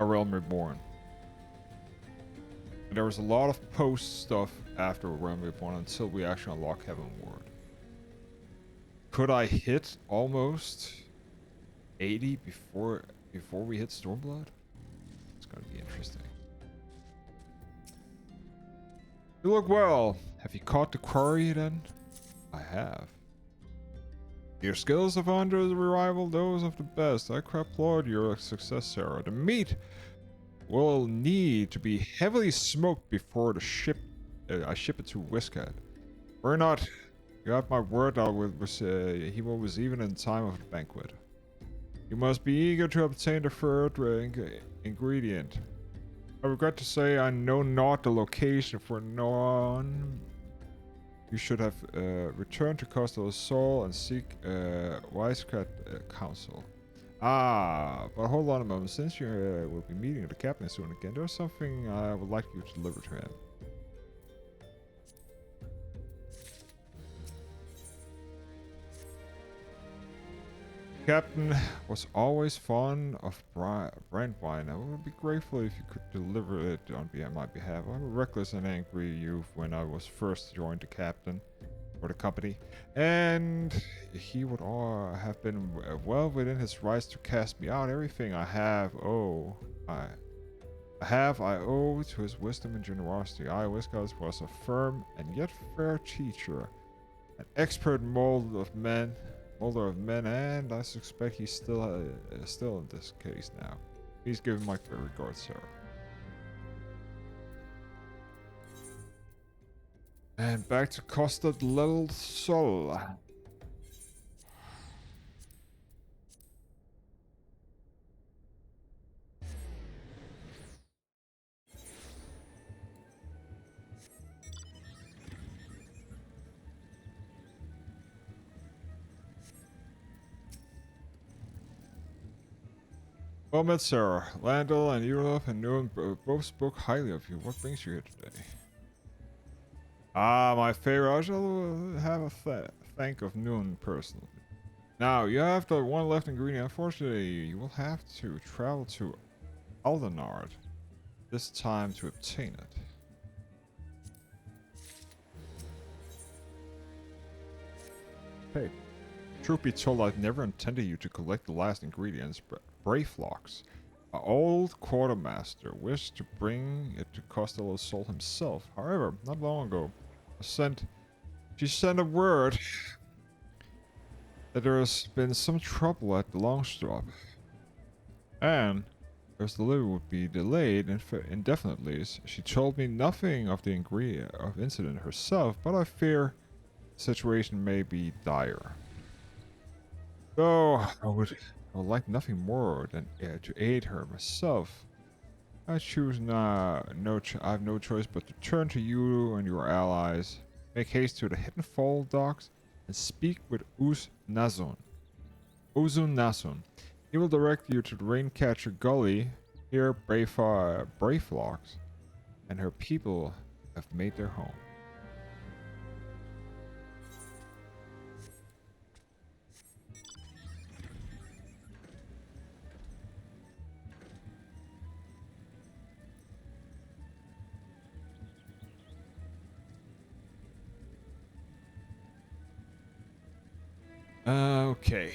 A Realm Reborn. There was a lot of post stuff after A Realm Reborn until we actually unlock Heaven Ward. Could I hit almost 80 before we hit Stormblood? It's gonna be interesting. You look well. Have you caught the quarry then? I have. Your skills have rivaled those of the best. I applaud your success, Sarah. The meat will need to be heavily smoked before I ship it to Whiskat. We're not. You have my word. He was even in time of the banquet. You must be eager to obtain the third ingredient. I regret to say I know not the location for none. You should have returned to Coastal Soul and seek Wisecrat counsel. Ah, but hold on a moment. Since you will be meeting the captain soon again, there's something I would like you to deliver to him. Captain was always fond of brand wine. I would be grateful if you could deliver it on my behalf. I'm a reckless and angry youth when I was first joined the captain or the company, and he would have been well within his rights to cast me out. Everything I have, I owe to his wisdom and generosity. Whiskas was a firm and yet fair teacher, an expert molder of men, and I suspect he's still in this case now. Please give him my fair regards, sir. And back to Costa del Sol. Well met, sir. Landel and Europe and Nguyen both spoke highly of you. What brings you here today? Ah, my favor. I shall have a thank of Nguyen personally. Now, you have the one left ingredient. Unfortunately, you will have to travel to Aldenard this time to obtain it. Hey, truth be told, I've never intended you to collect the last ingredients, but Brayflocks, an old quartermaster, wished to bring it to Costello Sol himself. However, not long ago, she sent a word that there has been some trouble at the Longstrop, and as the delivery would be delayed indefinitely. She told me nothing of the incident herself, but I fear the situation may be dire. Though I would like nothing more than to aid her myself. I choose I have no choice but to turn to you and your allies. Make haste to the Hidden Fall docks and speak with Uzun Nasun. He will direct you to the Raincatcher Gully. Here, Brayflocks and her people have made their home. Okay.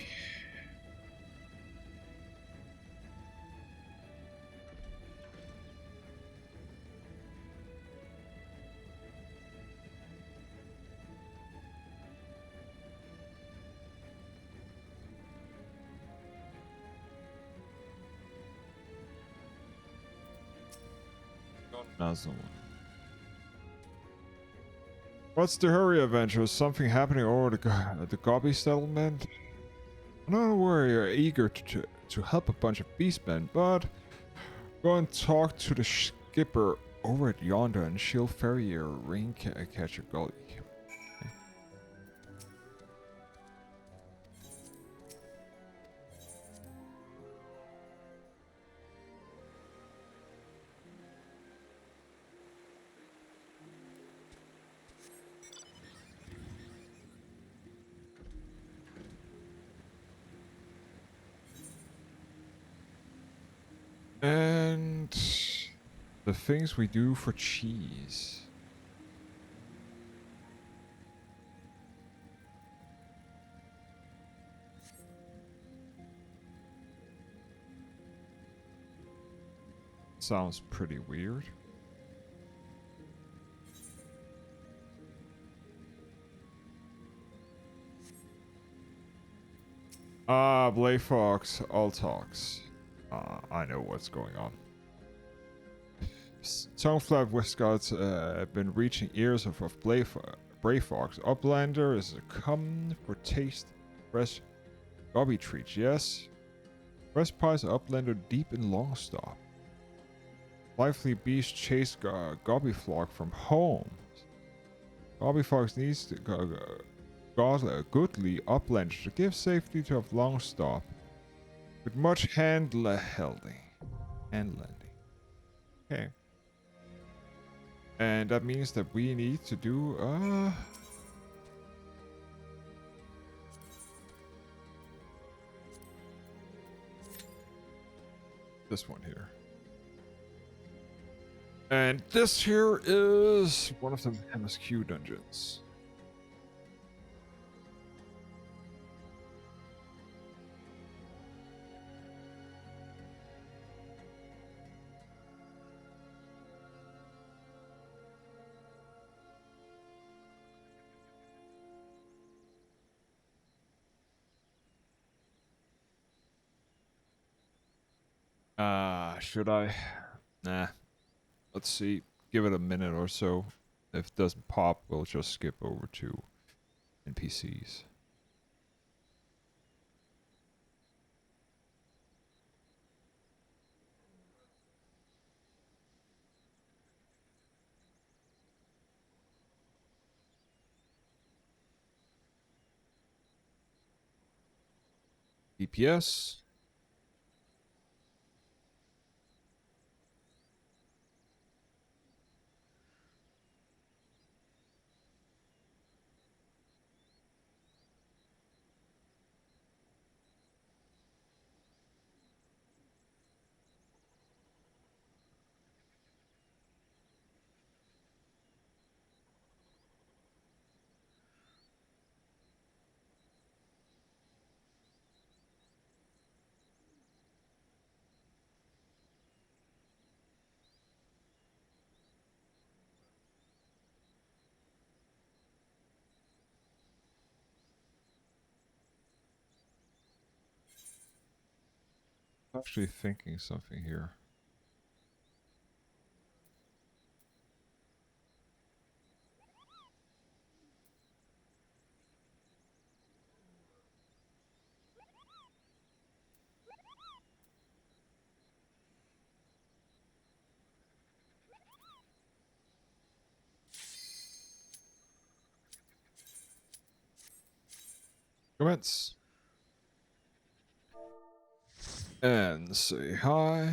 Nozzle. What's the hurry, Avenger? Is something happening over the Gobby settlement? I don't know where you're eager to help a bunch of beastmen, but go and talk to the skipper over at yonder and she'll ferry your rain catcher gully. Okay. And the things we do for cheese. Sounds pretty weird. Ah, Blayfox, all talks. I know what's going on. Tongue-flap Westguards have been reaching ears of Brayfox. Uplander is come for taste fresh gobby treats, yes? Fresh pies Uplander deep in Longstop. Lively beast chase gobby flock from home. Gobby fox needs to goodly Uplander to give safety to have Longstop. With much hand-lending. Okay. And that means that we need to do, this one here. And this here is one of the MSQ dungeons. Should I? Nah. Let's see. Give it a minute or so. If it doesn't pop, we'll just skip over to NPCs. DPS. Actually thinking something here. Commence. And say hi.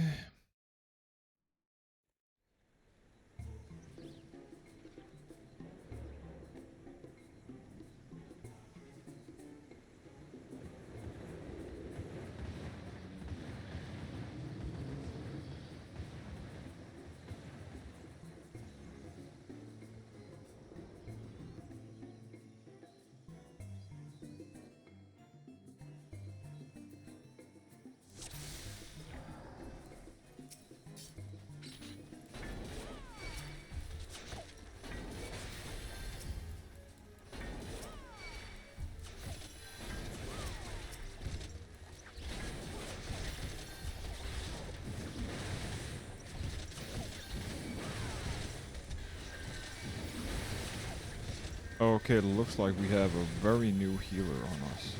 Okay, it looks like we have a very new healer on us.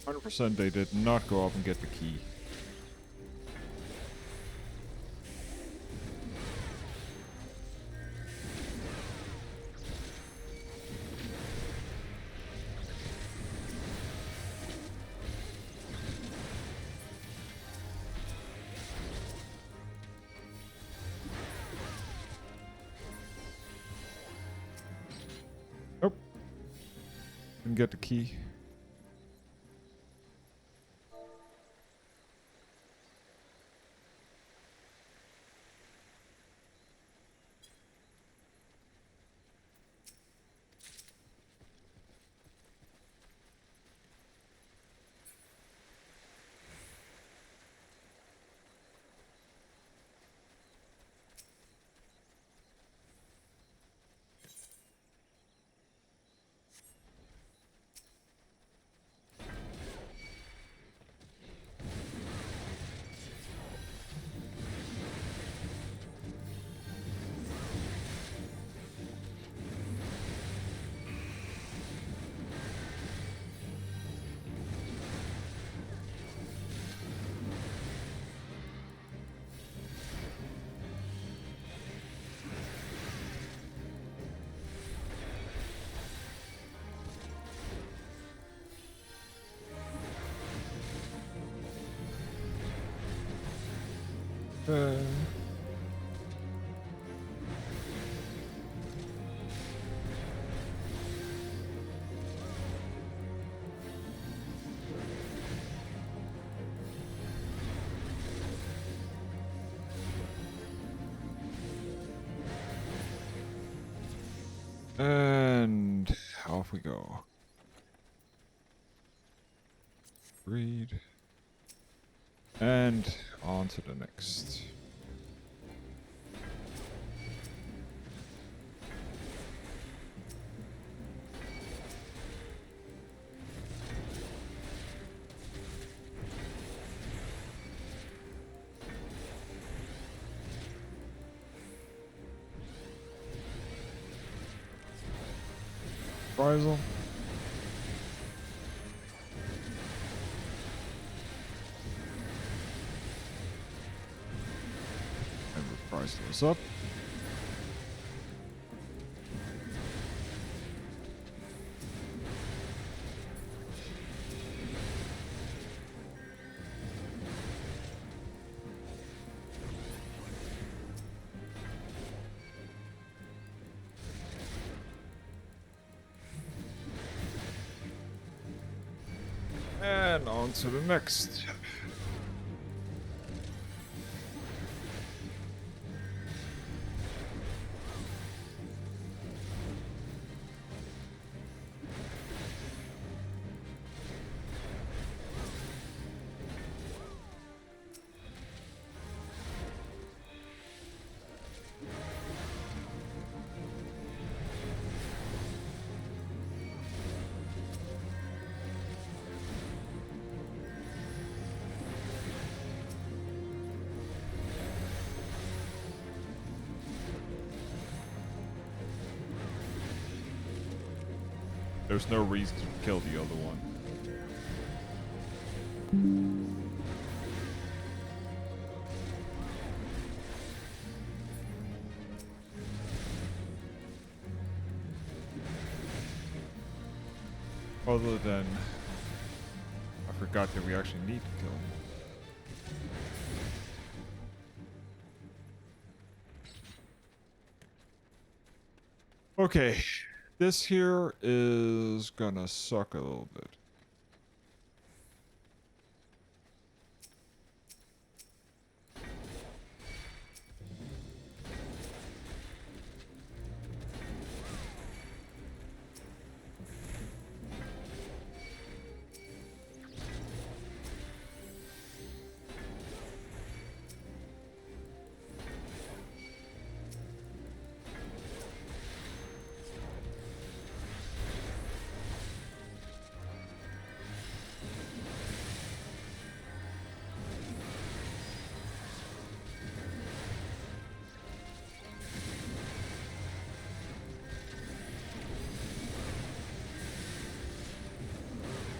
%, they did not go up and get the key. Nope. Didn't get the key. Uh, and off we go. Read. And on to the next. Reprisal. And reprisal is up. And on to the next. There's no reason to kill the other one. Other than, I forgot that we actually need to kill him. Okay, this here is gonna suck a little bit.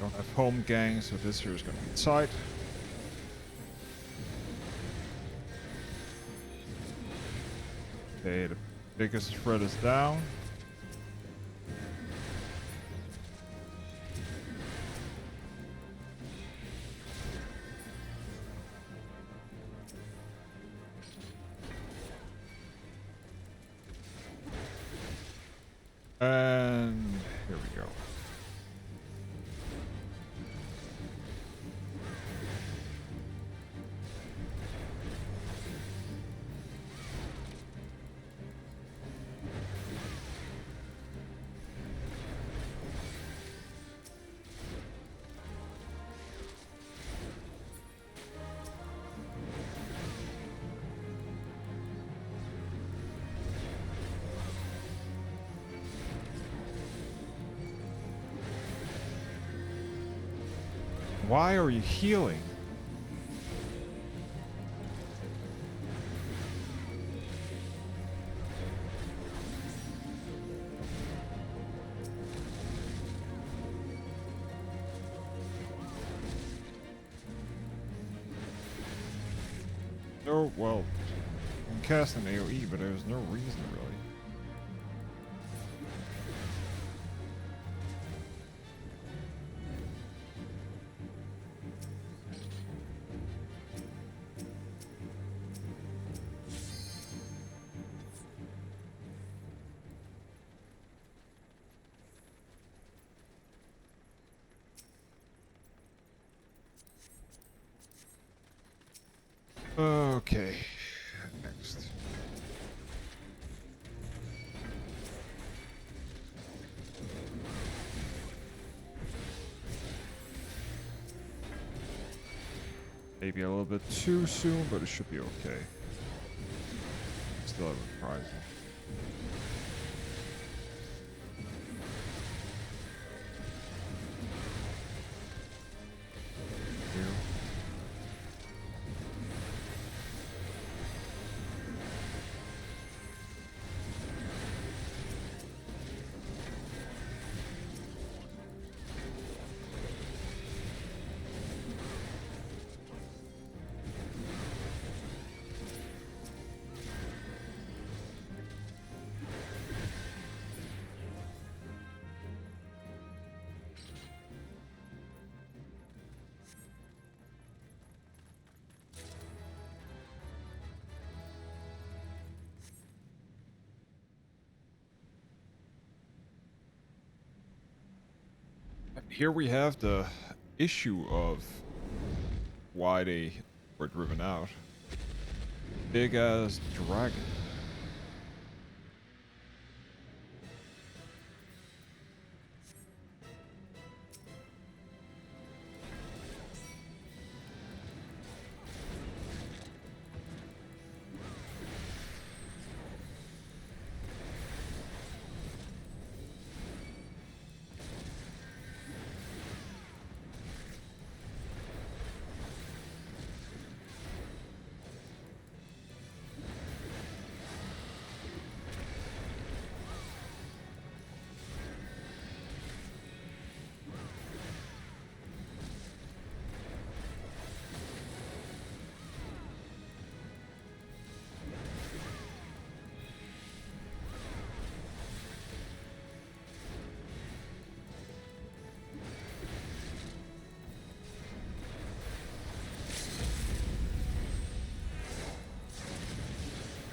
Don't have home gang, so this here is going to be tight. Okay, the biggest threat is down. And here we go. Why are you healing? No, well, I can cast an AoE, but there's no reason really. Okay, next. Maybe a little bit too soon, but it should be okay. Still have a prize. Here we have the issue of why they were driven out. Big ass dragon.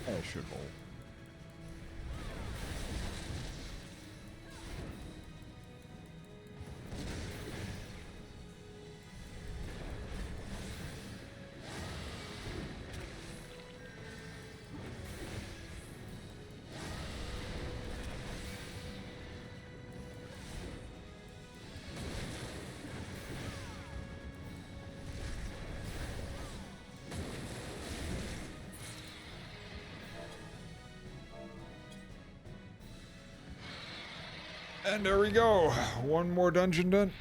I should hold. And there we go. One more dungeon done.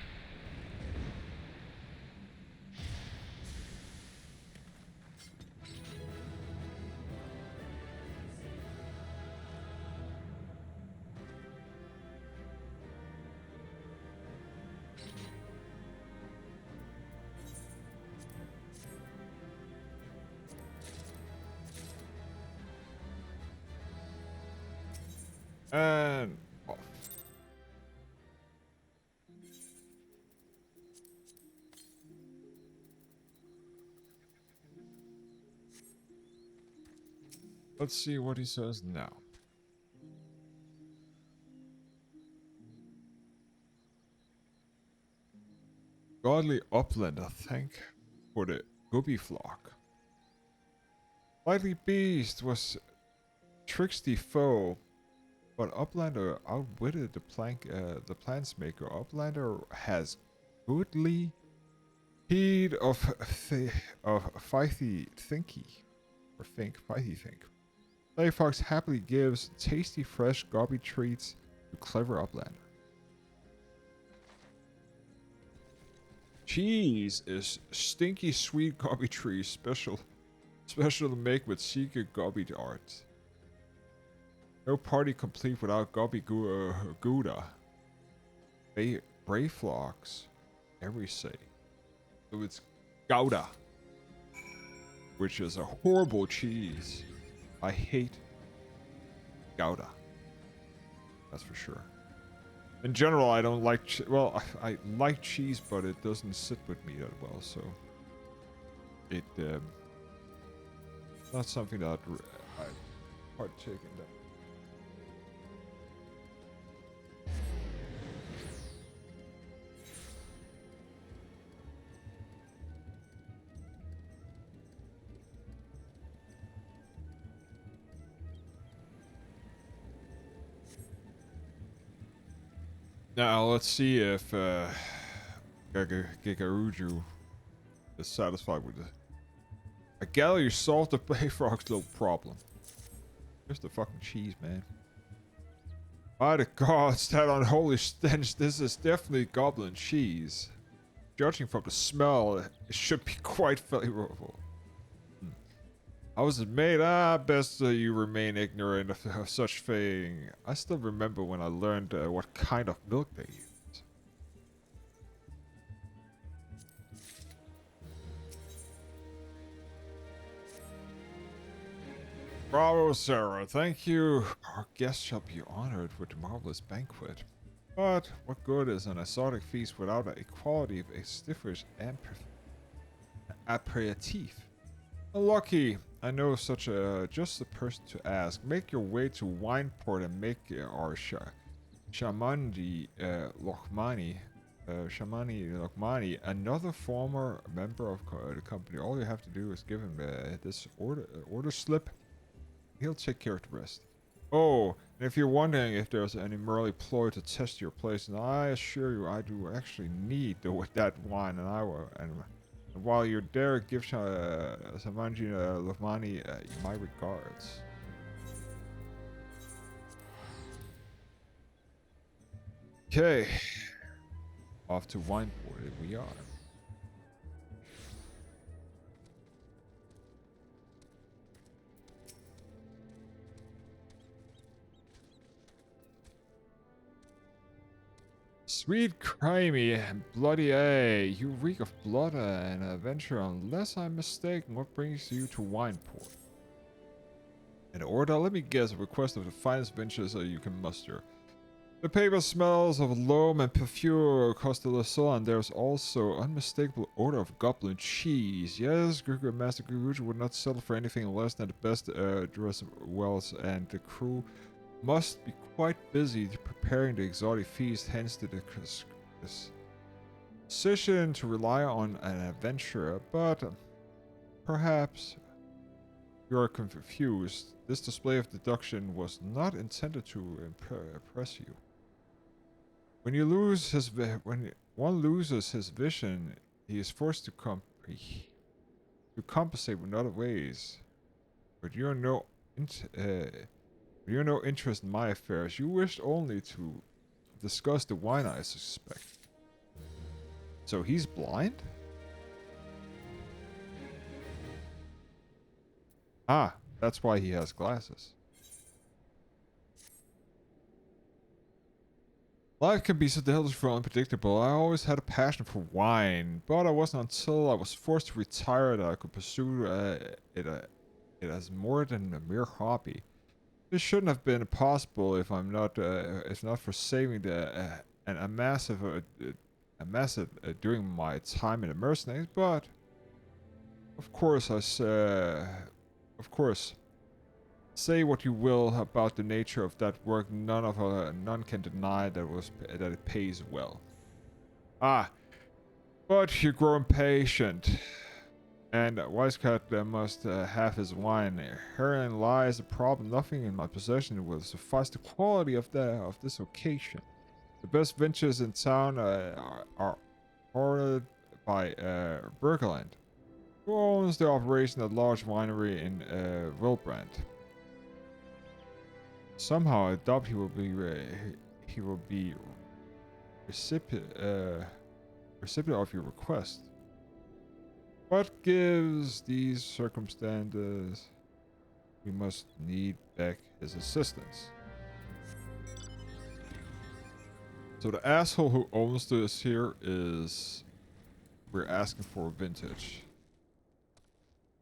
And off. Let's see what he says now. Godly uplander, thank for the guppy flock. Lightly beast was tricksty foe, but uplander outwitted the plants maker. Uplander has goodly heed of Fettouhi thinky, or Fettouhi think. Play Fox happily gives tasty fresh gobby treats to clever uplander. Cheese is stinky sweet gobby tree special to make with secret gobby art. No party complete without gobby gouda. Brave flocks, every say. So it's gouda, which is a horrible cheese. I hate gouda. That's for sure. In general, I don't like well, I like cheese, but it doesn't sit with me that well, so it not something that I partake in that. Now let's see if Gigaruju is satisfied with it. I gather you solved the Bayfrog's little problem. Here's the fucking cheese, man. By the gods, that unholy stench, this is definitely goblin cheese. Judging from the smell, it should be quite flavorful. How was it made? Best you remain ignorant of such thing. I still remember when I learned what kind of milk they used. Bravo, Sarah. Thank you. Our guests shall be honored with a marvelous banquet. But what good is an exotic feast without a quality of a stiffish aperitif? Lucky, I know such a just the person to ask. Make your way to Wineport and make our Shamandi Lokmani, another former member of the company. All you have to do is give him this order slip. He'll take care of the rest. Oh, and if you're wondering if there's any merely ploy to test your place, and I assure you, I do actually need that wine, and while you're there, give Samanji Lohmani my regards. Okay. Off to Wineport we are. Sweet, crimey, and bloody A. You reek of blood and adventure, unless I'm mistaken. What brings you to Wineport? In order, let me guess, a request of the finest ventures you can muster. The paper smells of loam and perfume Costello, and there's also unmistakable odor of goblin cheese. Yes, Master Guruji would not settle for anything less than the best dressed wells, and the crew must be quite busy preparing the exotic feast, hence the decision to rely on an adventurer. But perhaps you are confused. This display of deduction was not intended to impress you. When one loses his vision, he is forced to compensate in other ways. But you're no interest in my affairs. You wished only to discuss the wine, I suspect. So he's blind? Ah, that's why he has glasses. Life can be so delightful and unpredictable. I always had a passion for wine, but it wasn't until I was forced to retire that I could pursue it as more than a mere hobby. This shouldn't have been possible if not for saving a massive during my time in the mercenaries. But of course, of course, say what you will about the nature of that work. None can deny that it pays well. Ah, but you grow impatient. And Wisecat must have his wine. Herein lies the problem. Nothing in my possession will suffice the quality of this occasion. The best ventures in town are ordered by Bergeland, who owns the operation of a large winery in Wilbrand. Somehow, I doubt he will be recipient of your request. What gives these circumstances? We must need back his assistance. So the asshole who owns this here is... We're asking for a vintage.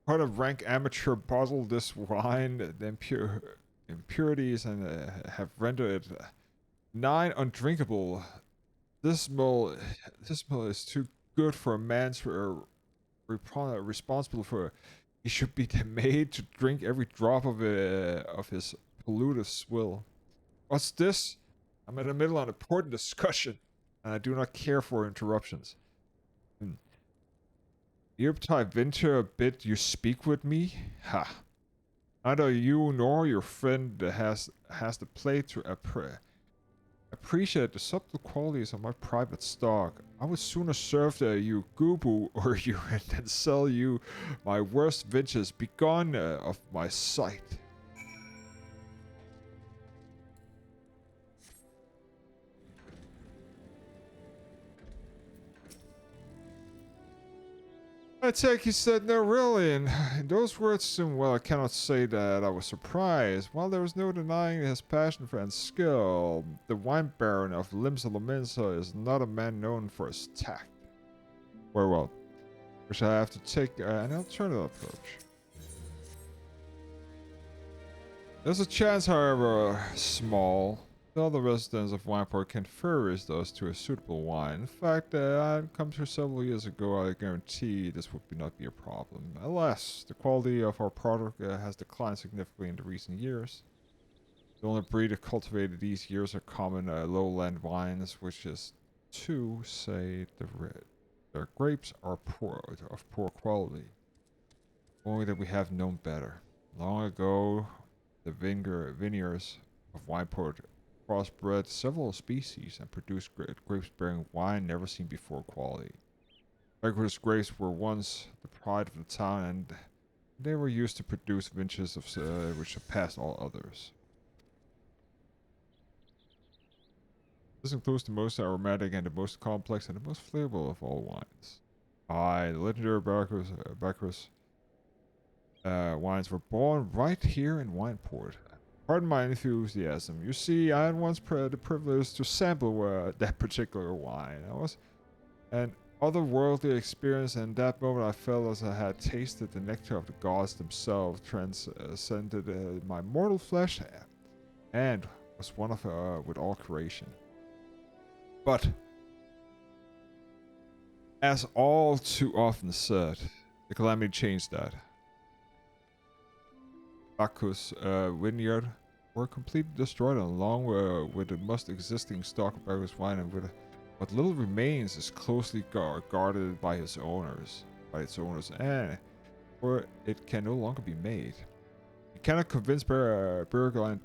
Quite a rank amateur bottled this wine. The impurities and have rendered it 9 undrinkable. This mill is too good for a man's responsible for. He should be made to drink every drop of his polluted swill. What's this? I'm in the middle of an important discussion, and I do not care for interruptions. Nearby venture a bit you speak with me? Ha! Neither you nor your friend has the play to appreciate the subtle qualities of my private stock. I would sooner serve you Gubu or you than sell you my worst vintage. Begone of my sight. I take he said no really, and in those words, well, I cannot say that I was surprised. While there was no denying his passion for and skill, the wine baron of Limsa Lominsa is not a man known for his tact. Very well. Which I have to take an alternative approach. There's a chance, however, small, that all the residents of Wineport can furnish those to a suitable wine. In fact, I had come here several years ago. I guarantee this would not be a problem. Alas, the quality of our product has declined significantly in the recent years. The only breed cultivated these years are common lowland wines, which is to say their grapes are of poor quality. Only that we have known better. Long ago, the vineyards of Wineport crossbred several species and produced grapes bearing wine never seen before quality. Beggar's grapes were once the pride of the town, and they were used to produce vintages which surpassed all others. This includes the most aromatic and the most complex and the most flavorful of all wines. The legendary Bacchus wines were born right here in Wineport. Pardon my enthusiasm. You see, I had once the privilege to sample that particular wine. I was an otherworldly experience, and in that moment I felt as I had tasted the nectar of the gods themselves, transcended my mortal flesh, and was one of with all creation. But, as all too often said, the calamity changed that. Bacchus vineyard were completely destroyed along with the most existing stock of Bacchus wine, and with what little remains is closely guarded by its owners, and for it can no longer be made. You cannot convince Bergeland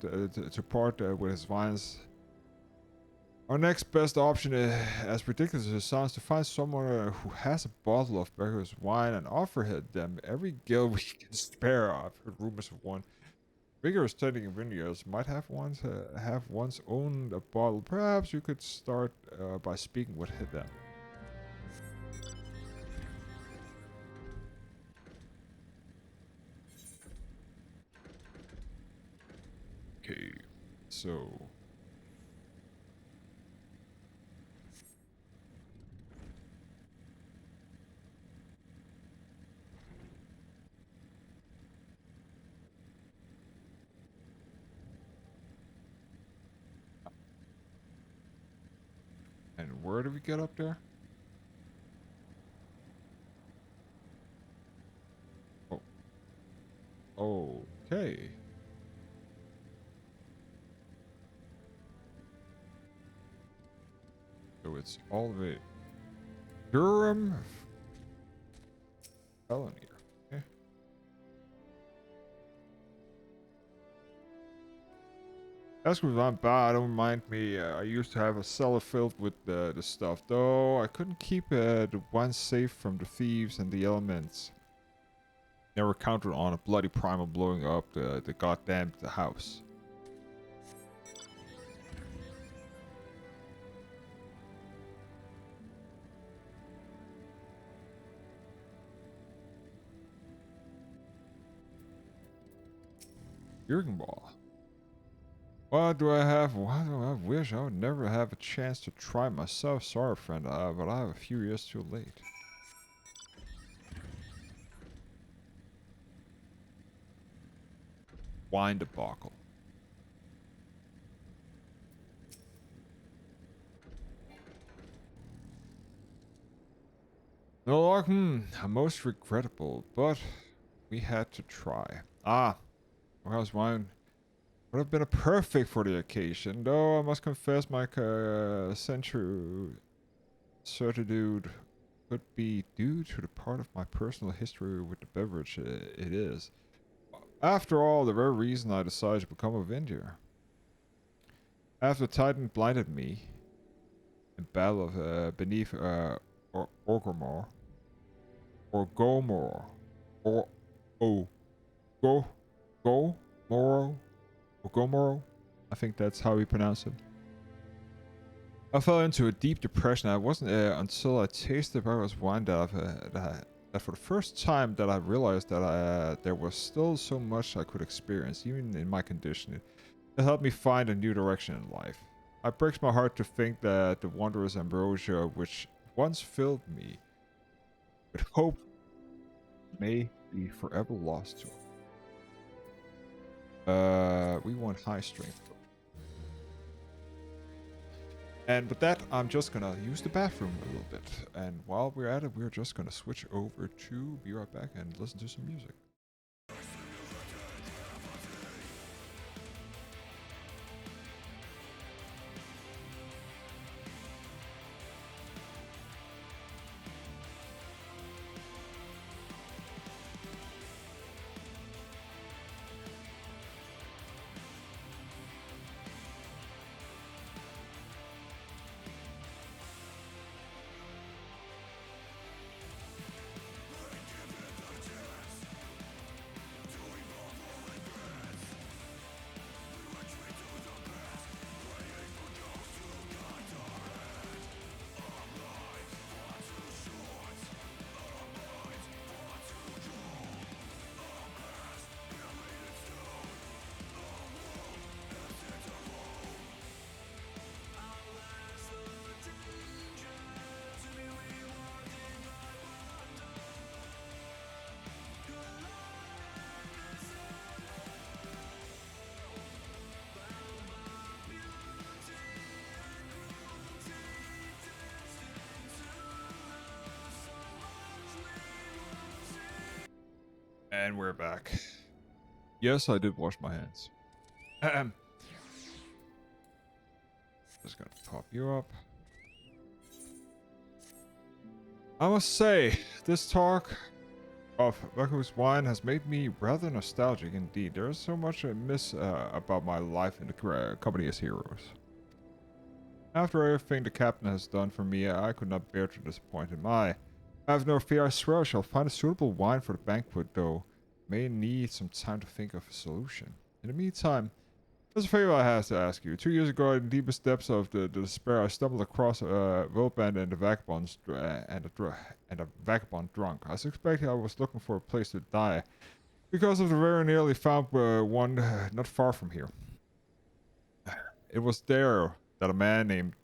to part with his wines. Our next best option, as ridiculous as it sounds, to find someone who has a bottle of Bacchus wine and offer them every gil we can spare. I've heard rumors of one. Vigorous tending vineyards might have once owned a bottle. Perhaps you could start by speaking with them. Okay, so... Where did we get up there? Oh. Okay. So it's all of it. Durham felony. Okay. Ask me if I'm bad. Don't mind me. I used to have a cellar filled with the stuff, though I couldn't keep the one safe from the thieves and the elements. Never counted on a bloody primal blowing up the goddamn house. Jurgen Ball. What do I have? Why do I wish I would never have a chance to try myself? Sorry, friend, but I have a few years too late. Wine debacle. No luck, most regrettable, but we had to try. Warehouse wine would have been a perfect for the occasion, though I must confess my certitude could be due to the part of my personal history with the beverage it is. After all, the very reason I decided to become a vendor. After Titan blinded me in battle of beneath Orgrimmar, or Gomor, or Gomoro, or Gomoro, I think that's how we pronounce it. I fell into a deep depression. It wasn't until I tasted Barrow's wine that for the first time that I realized that there was still so much I could experience, even in my condition. It helped me find a new direction in life. It breaks my heart to think that the wondrous ambrosia which once filled me with hope may be forever lost to it. We want high strength. And with that, I'm just gonna use the bathroom a little bit. And while we're at it, we're just gonna switch over to be right back and listen to some music. And we're back. Yes, I did wash my hands. Just gonna pop you up. I must say, this talk of Fettouhi's wine has made me rather nostalgic indeed. There is so much I miss about my life in the company as heroes. After everything the captain has done for me, I could not bear to disappoint him. I have no fear, I swear I shall find a suitable wine for the banquet, though may need some time to think of a solution. In the meantime, there's a favor I have to ask you. 2 years ago, in the deepest depths of the despair, I stumbled across a Wilband and a vagabond drunk. I suspected I was looking for a place to die, because of the very nearly found one not far from here. It was there that a man named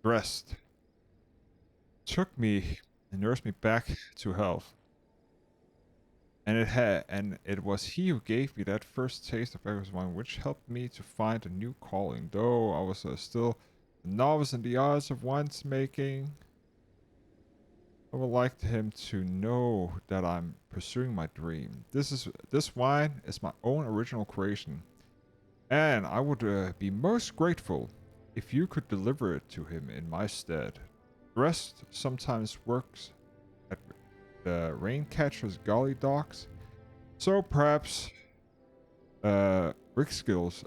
Drest took me and nursed me back to health. And it was he who gave me that first taste of Fettouhi's wine, which helped me to find a new calling. Though I was still A novice in the arts of winemaking. I would like him to know that I'm pursuing my dream. This wine is my own original creation, and I would be most grateful if you could deliver it to him in my stead. The rest sometimes works at the Raincatcher's galley docks, so perhaps Rick Skills,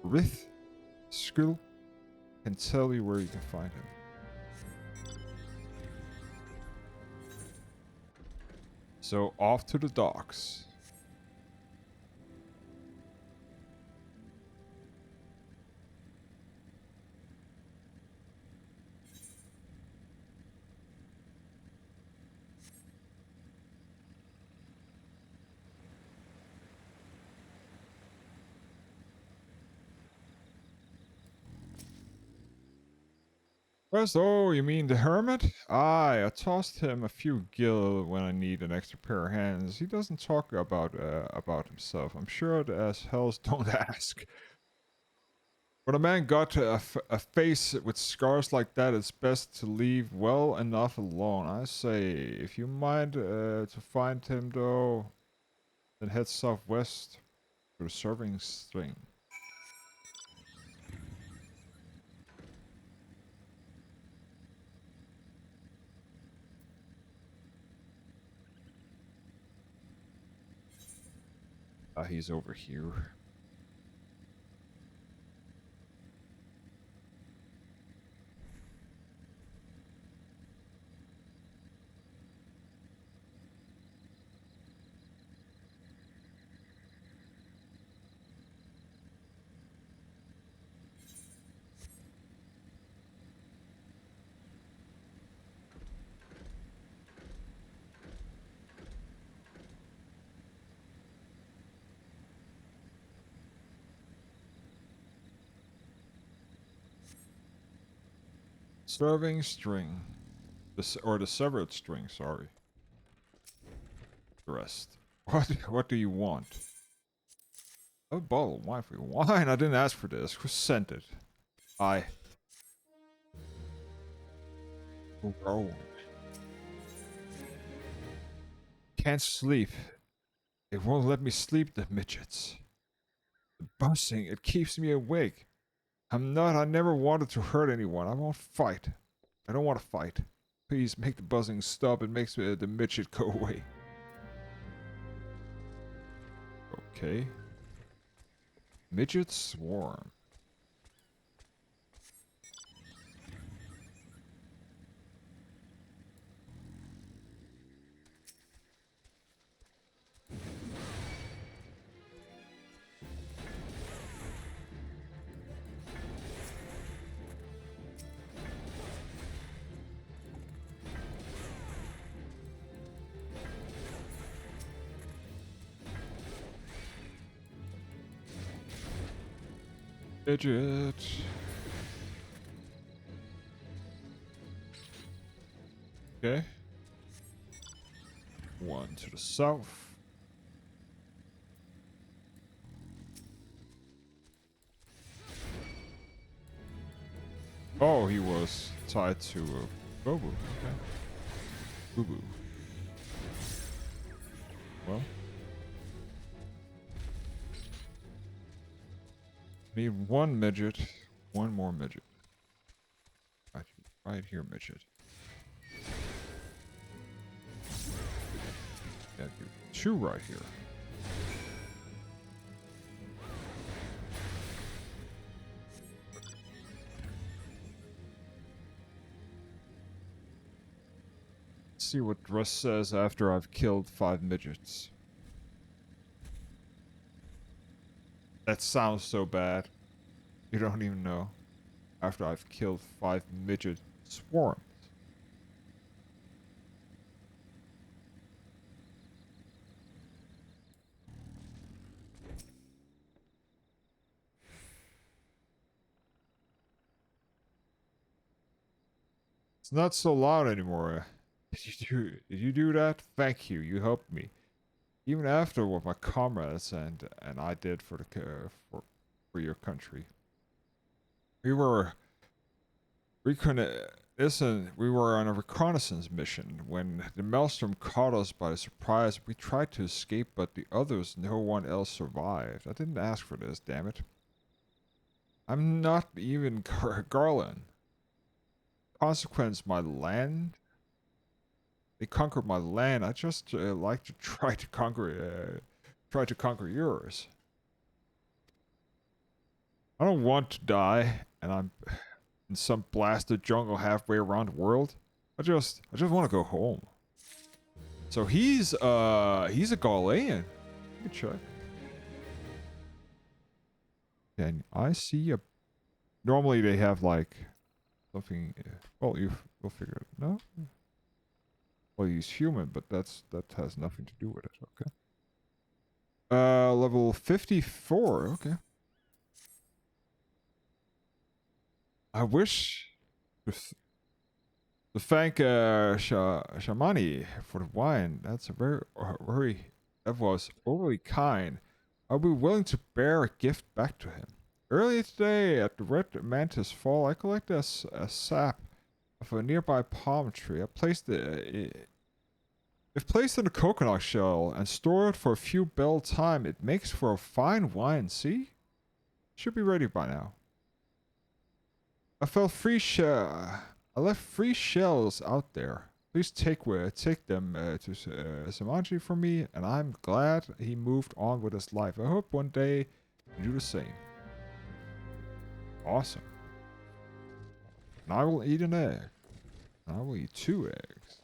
Rith Skill can tell you where you can find him. So off to the docks. First, oh, you mean the hermit? Aye, I tossed him a few gil when I need an extra pair of hands. He doesn't talk about himself. I'm sure the as hells don't ask. When a man got a face with scars like that, it's best to leave well enough alone. I say, if you mind to find him though, then head southwest to the serving string. He's over here. Serving string. Or the severed string, sorry. The rest. What do you want? A bottle of wine for you. Wine? I didn't ask for this. Who sent it? I. Oh. Can't sleep. It won't let me sleep, the midgets. The buzzing, it keeps me awake. I never wanted to hurt anyone. I won't fight. I don't want to fight. Please make the buzzing stop. It makes the midget go away. Okay. Midget swarm. Midget. Okay. One to the south. Oh, he was tied to a kobold. Okay. Boo-boo. Well. Need one midget. One more midget. Right here, midget. Yeah, two right here. Let's see what Russ says after I've killed 5 midgets. That sounds so bad. You don't even know. After I've killed 5 midget swarms. It's not so loud anymore. Did you do that? Thank you. You helped me. Even after what my comrades and I did for for your country. We were we were on a reconnaissance mission when the maelstrom caught us by surprise. We tried to escape, but the others, no one else survived. I didn't ask for this, damn it. I'm not even Garland. Consequence, my land. They conquered my land. I just like to try to conquer yours. I don't want to die, and I'm in some blasted jungle halfway around the world. I just want to go home. So he's a Gaulean. You can check. And I see a. Normally they have like something. Well, you'll figure it. No. Well, he's human, but that has nothing to do with it. Okay. Level 54. Okay. I wish to thank Shamani for the wine. That's a that was overly kind. I'll be willing to bear a gift back to him. Earlier today, at the Red Mantis Fall, I collected a sap of a nearby palm tree. I placed it. If placed in a coconut shell and stored for a few bell time, it makes for a fine wine. See, should be ready by now. I left free shells out there. Please take them to Samanji for me, and I'm glad he moved on with his life. I hope one day you do the same. Awesome. And I will eat an egg. I will eat 2 eggs.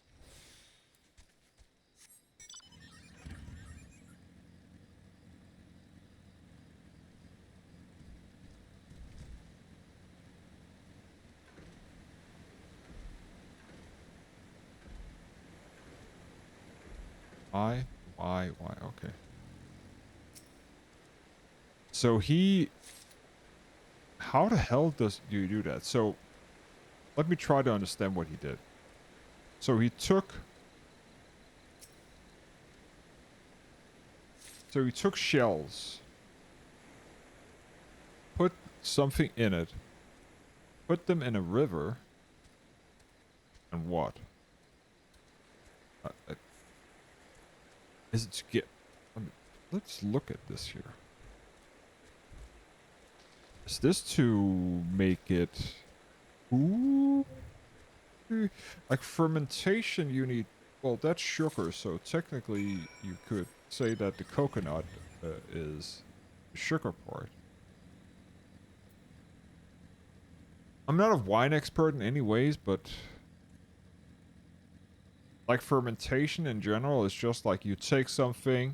Why? Okay. So how the hell do you do that? So, let me try to understand what he did. So he took shells, put something in it, put them in a river, and what? Is it to get... let's look at this here. Is this to make it... Ooh... Like fermentation you need... Well, that's sugar, so technically you could say that the coconut is the sugar part. I'm not a wine expert in any ways, but... like fermentation in general is just like you take something,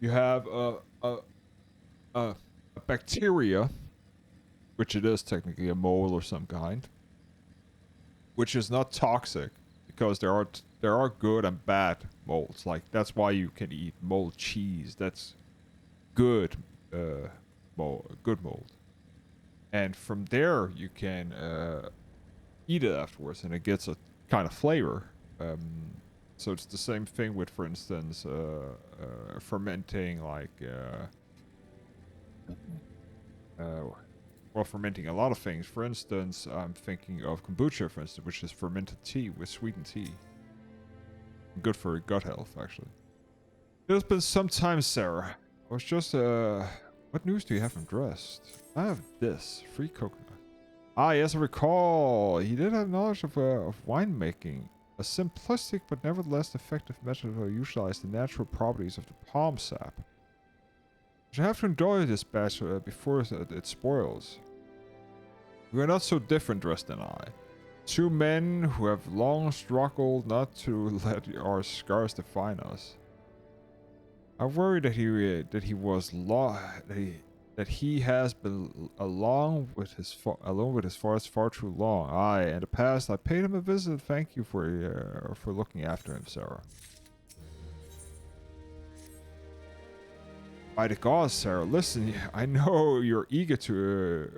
you have a bacteria, which it is technically a mold or some kind, which is not toxic because there are good and bad molds. Like that's why you can eat mold cheese. That's good mold, and from there you can eat it afterwards, and it gets a kind of flavor. So it's the same thing with, for instance, fermenting, like, well, fermenting a lot of things. For instance, I'm thinking of kombucha, for instance, which is fermented tea with sweetened tea. Good for gut health, actually. It's been some time, Sarah. I was just, what news do you have from Dressed? I have this, free coconut. Ah, yes, I recall. He did have knowledge of winemaking. A simplistic but nevertheless effective method to utilize the natural properties of the palm sap. You have to enjoy this batch before it spoils. We are not so different, Dressed and I. 2 men who have long struggled not to let our scars define us. I worry that he has been alone with his forest far too long. In the past, I paid him a visit. Thank you for looking after him, Sarah. By the gods, Sarah, listen, I know you're eager to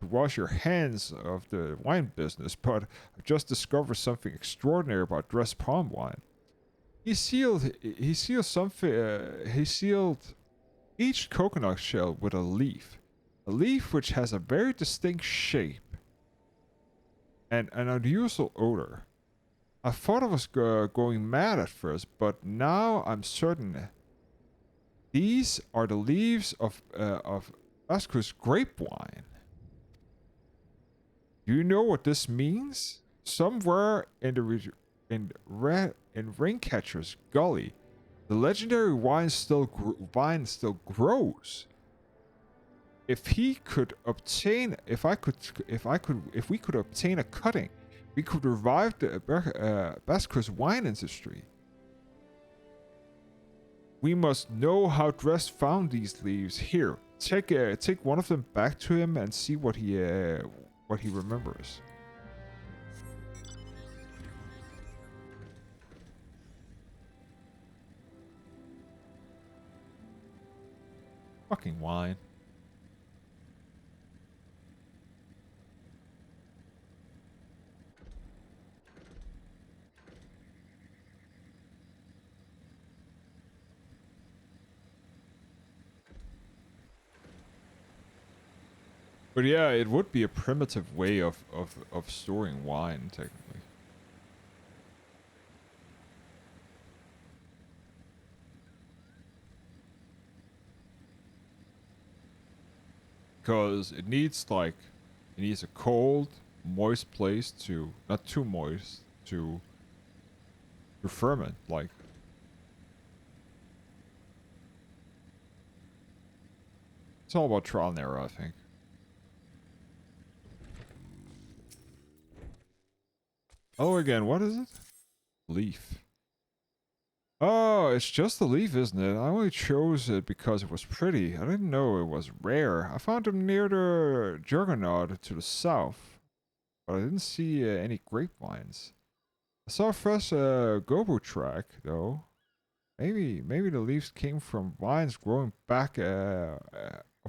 wash your hands of the wine business, but I've just discovered something extraordinary about Dressed palm wine. He sealed each coconut shell with a leaf. A leaf which has a very distinct shape and an unusual odor. I thought I was going mad at first, but now I'm certain. These are the leaves of Vasquez grape wine. Do you know what this means? Somewhere in the in Raincatcher's Gully, the legendary wine still grows. If we could obtain a cutting, we could revive the Vasquez wine industry. We must know how Dress found these leaves. Here, take one of them back to him and see what he remembers. Fucking wine. But yeah, it would be a primitive way of storing wine, technically. Because it needs a cold, moist place to, not too moist, to ferment, like. It's all about trial and error, I think. Oh, again, what is it? Leaf. Oh, it's just the leaf, isn't it? I only chose it because it was pretty. I didn't know it was rare. I found them near the Juggernaut to the south, but I didn't see any grapevines. I saw a fresh gobo track, though. Maybe the leaves came from vines growing back of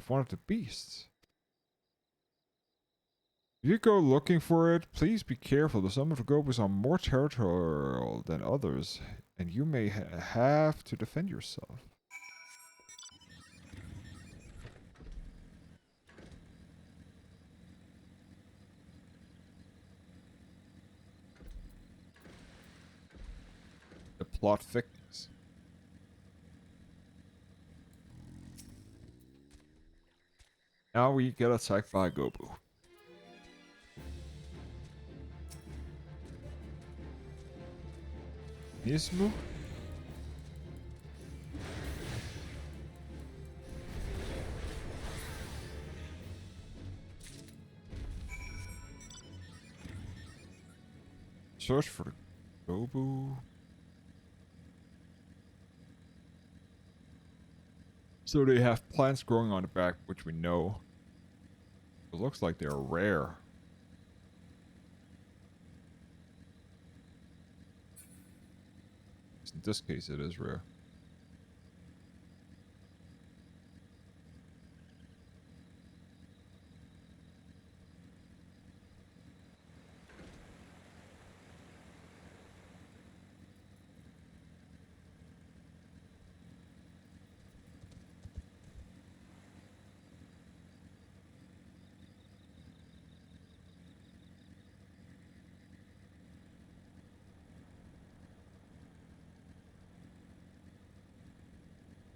one of the beasts. If you go looking for it, please be careful. Some of the gobos are more territorial than others, and you may have to defend yourself. The plot thickens. Now we get attacked by a gobo. Nismo? Search for the gobo. So they have plants growing on the back, which we know. It looks like they're rare. In this case, it is rare.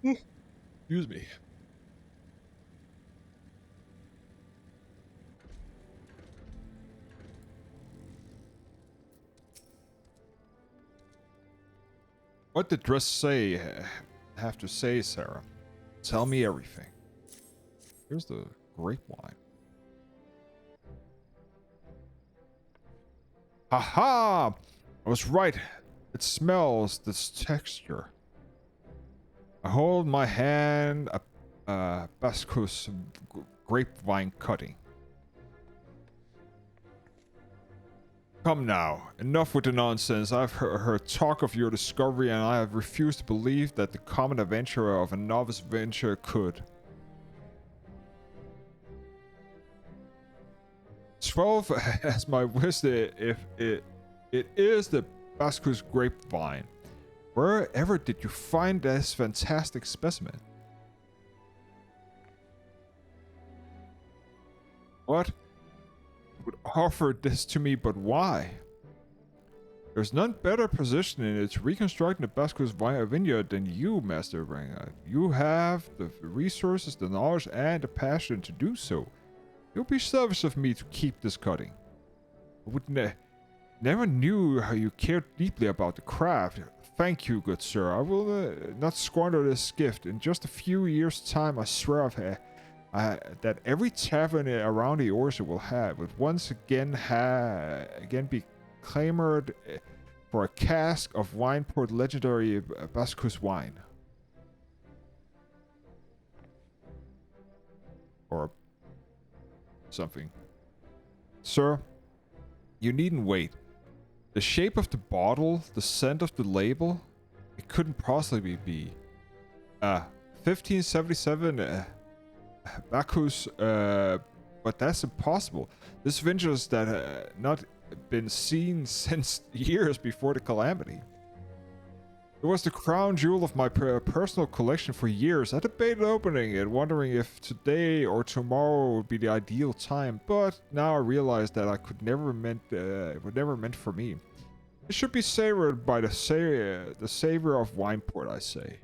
Excuse me. What did Dress have to say, Sarah? Tell me everything. Here's the grape wine. Haha! I was right. It smells this texture. I hold my hand a Bascus grapevine cutting. Come now, enough with the nonsense. I've heard talk of your discovery and I have refused to believe that the common adventurer of a novice venture could. 12 as my wish if it is the Bascus grapevine. Wherever did you find this fantastic specimen? What? Would offer this to me, but why? There's none better positioned in it to reconstruct Nabasco's vineyard than you, Master Ranga. You have the resources, the knowledge, and the passion to do so. It would be selfish of me to keep this cutting. I would never knew how you cared deeply about the craft. Thank you, good sir. I will not squander this gift. In just a few years' time, I swear that every tavern around the Orsa would once again be clamored for a cask of wine poured legendary Bascus wine. Or something. Sir, you needn't wait. The shape of the bottle, the scent of the label, it couldn't possibly be. 1577 Bacchus, but that's impossible. This vintage that not been seen since years before the calamity. It was the crown jewel of my personal collection for years. I debated opening it, wondering if today or tomorrow would be the ideal time, but now I realize that it was never meant for me. It should be savored by the savor of wine port, I say.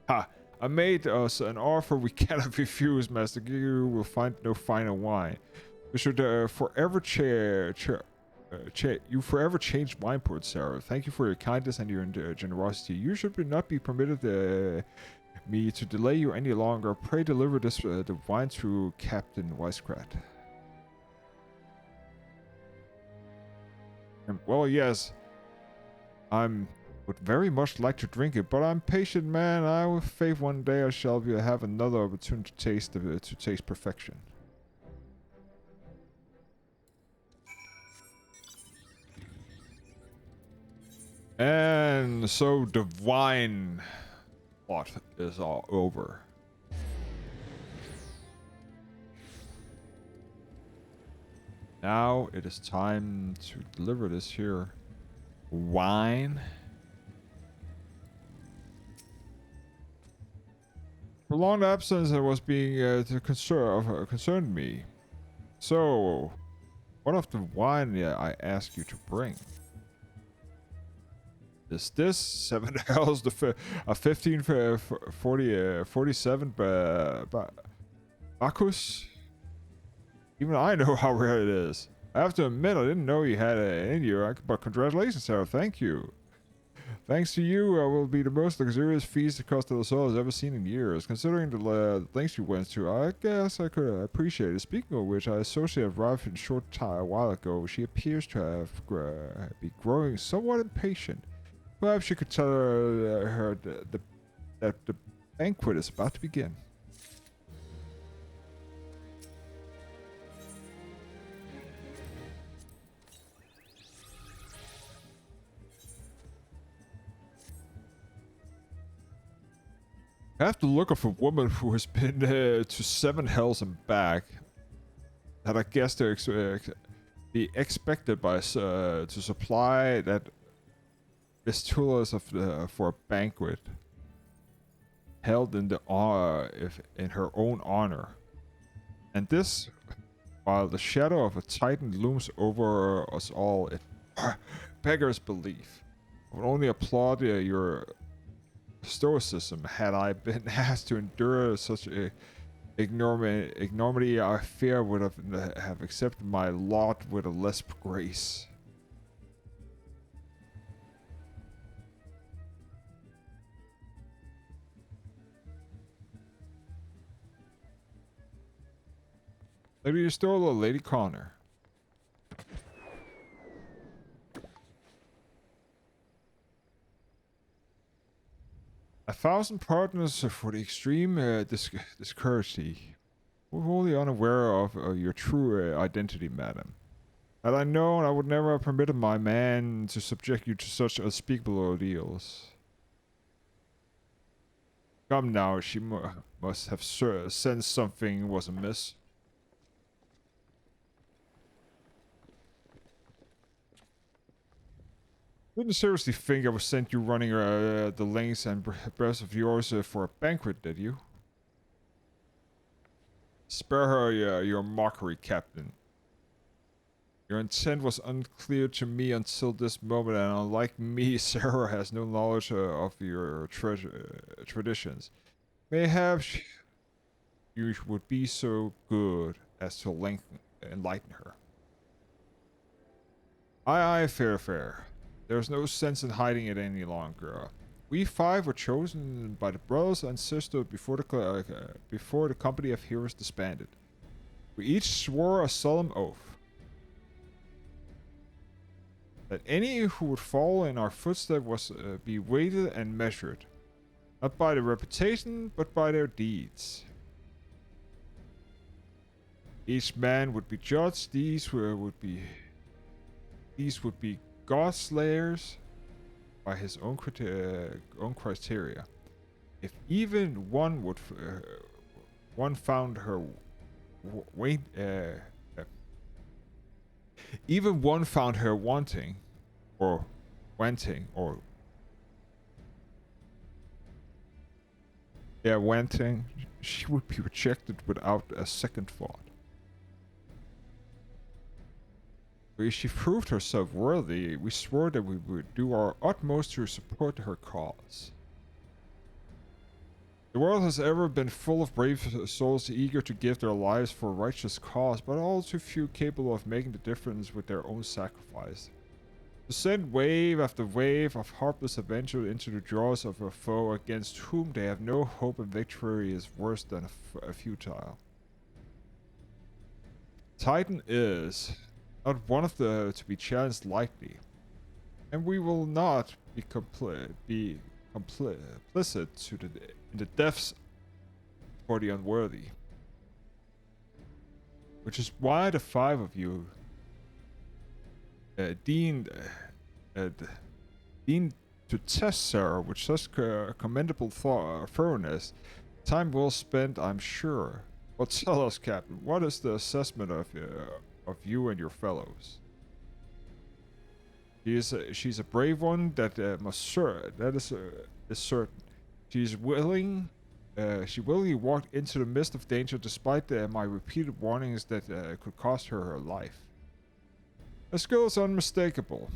Ha! I made us an offer we cannot refuse, Master. You will find no finer wine. We should forever you forever changed wine port, Sarah. Thank you for your kindness and your generosity. You should not be permitted me to delay you any longer. Pray deliver this the wine to Captain Wisecrat. Well, yes, would very much like to drink it, but I'm patient, man. I have faith one day I shall have another opportunity to taste perfection. And so the wine plot is all over. Now it is time to deliver this here wine. Prolonged absence was being concerned me. So, what of the wine I ask you to bring? Is this 7 hells the 1547 Bacchus? Even I know how rare it is. I have to admit, I didn't know you had it in you, but congratulations, Sarah. Thank you. Thanks to you, I will be the most luxurious feast the Costa del Sol has ever seen in years. Considering the lengths you went to, I guess I could appreciate it. Speaking of which, I associated Rife a short time a while ago. She appears to have be growing somewhat impatient. Perhaps you could tell her that the banquet is about to begin. I have the look of a woman who has been to 7 hells and back. That I guess to be expected by to supply that Vistulus for a banquet held in in her own honor, and this while the shadow of a titan looms over us all. It beggars belief. I would only applaud your stoicism. Had I been asked to endure such a ignominy, I fear I would have accepted my lot with a less grace. Lady Estola, Lady Connor. A thousand pardons for the extreme discourtesy. We're wholly unaware of your true identity, madam. Had I known, I would never have permitted my man to subject you to such unspeakable ordeals. Come now, she must have sensed something was amiss. Didn't seriously think I would send you running the lengths and breadth of yours for a banquet, did you? Spare her your mockery, Captain. Your intent was unclear to me until this moment, and unlike me, Sarah has no knowledge of your traditions. Mayhap you would be so good as to enlighten her. Aye, fair. There's no sense in hiding it any longer. We five were chosen by the brothers and sisters before the company of heroes disbanded. We each swore a solemn oath that any who would follow in our footsteps was be weighted and measured, not by their reputation, but by their deeds. Each man would be judged. These would be God slayers by his own criteria. If even one found her even one found her wanting, or wanting, she would be rejected without a second thought. If she proved herself worthy, we swore that we would do our utmost to support her cause. The world has ever been full of brave souls eager to give their lives for a righteous cause, but all too few capable of making the difference with their own sacrifice. To send wave after wave of heartless adventure into the jaws of a foe against whom they have no hope of victory is worse than a futile. Titan is not one of the to be challenged lightly, and we will not be complicit to the deaths for the unworthy. Which is why the five of you deemed to test Sarah with such commendable thoroughness. Time well spent, I'm sure. But tell us, Captain, what is the assessment of you and your fellows? She's a brave one. That is certain. She willingly walked into the midst of danger despite my repeated warnings that could cost her life. Her skill is unmistakable,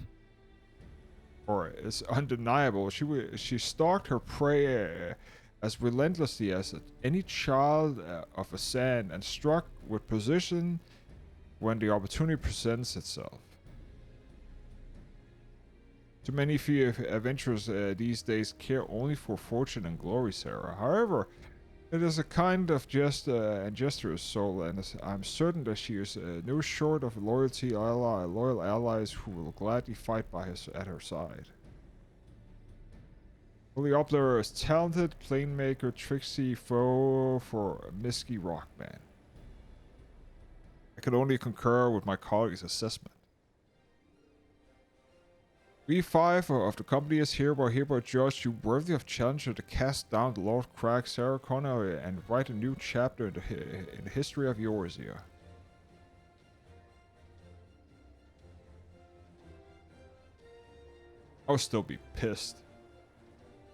or is undeniable. She stalked her prey as relentlessly as any child of a sand, and struck with precision when the opportunity presents itself. Too many few adventurers these days care only for fortune and glory, Sarah. However, it is a kind of just and generous soul, and I'm certain that she is no short of loyal allies who will gladly fight at her side. Holy Opler is talented, planemaker, tricksy foe for a misky rockman. I can only concur with my colleague's assessment. We five of the company is hereby judge you worthy of challenger to cast down the Lord Crag, Sarah Connor, and write a new chapter in the history of Eorzea. I'll still be pissed.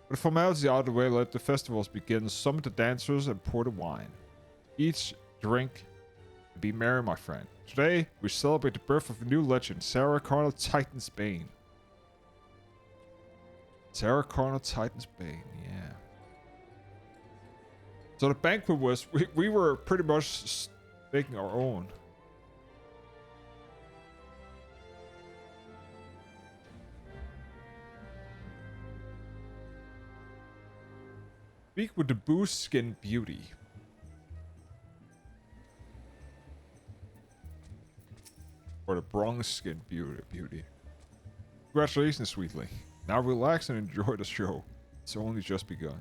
But the formalities out of the way, let the festivals begin. Summon the dancers and pour the wine. Each drink and be merry, my friend. Today, we celebrate the birth of a new legend, Sarah Connor Titan's Bane. Sarah Connor Titan's Bane, yeah. So the banquet was, we were pretty much making our own. Speak with the boost skin beauty. Or the bronze skin beauty. Congratulations, sweetly. Now relax and enjoy the show. It's only just begun.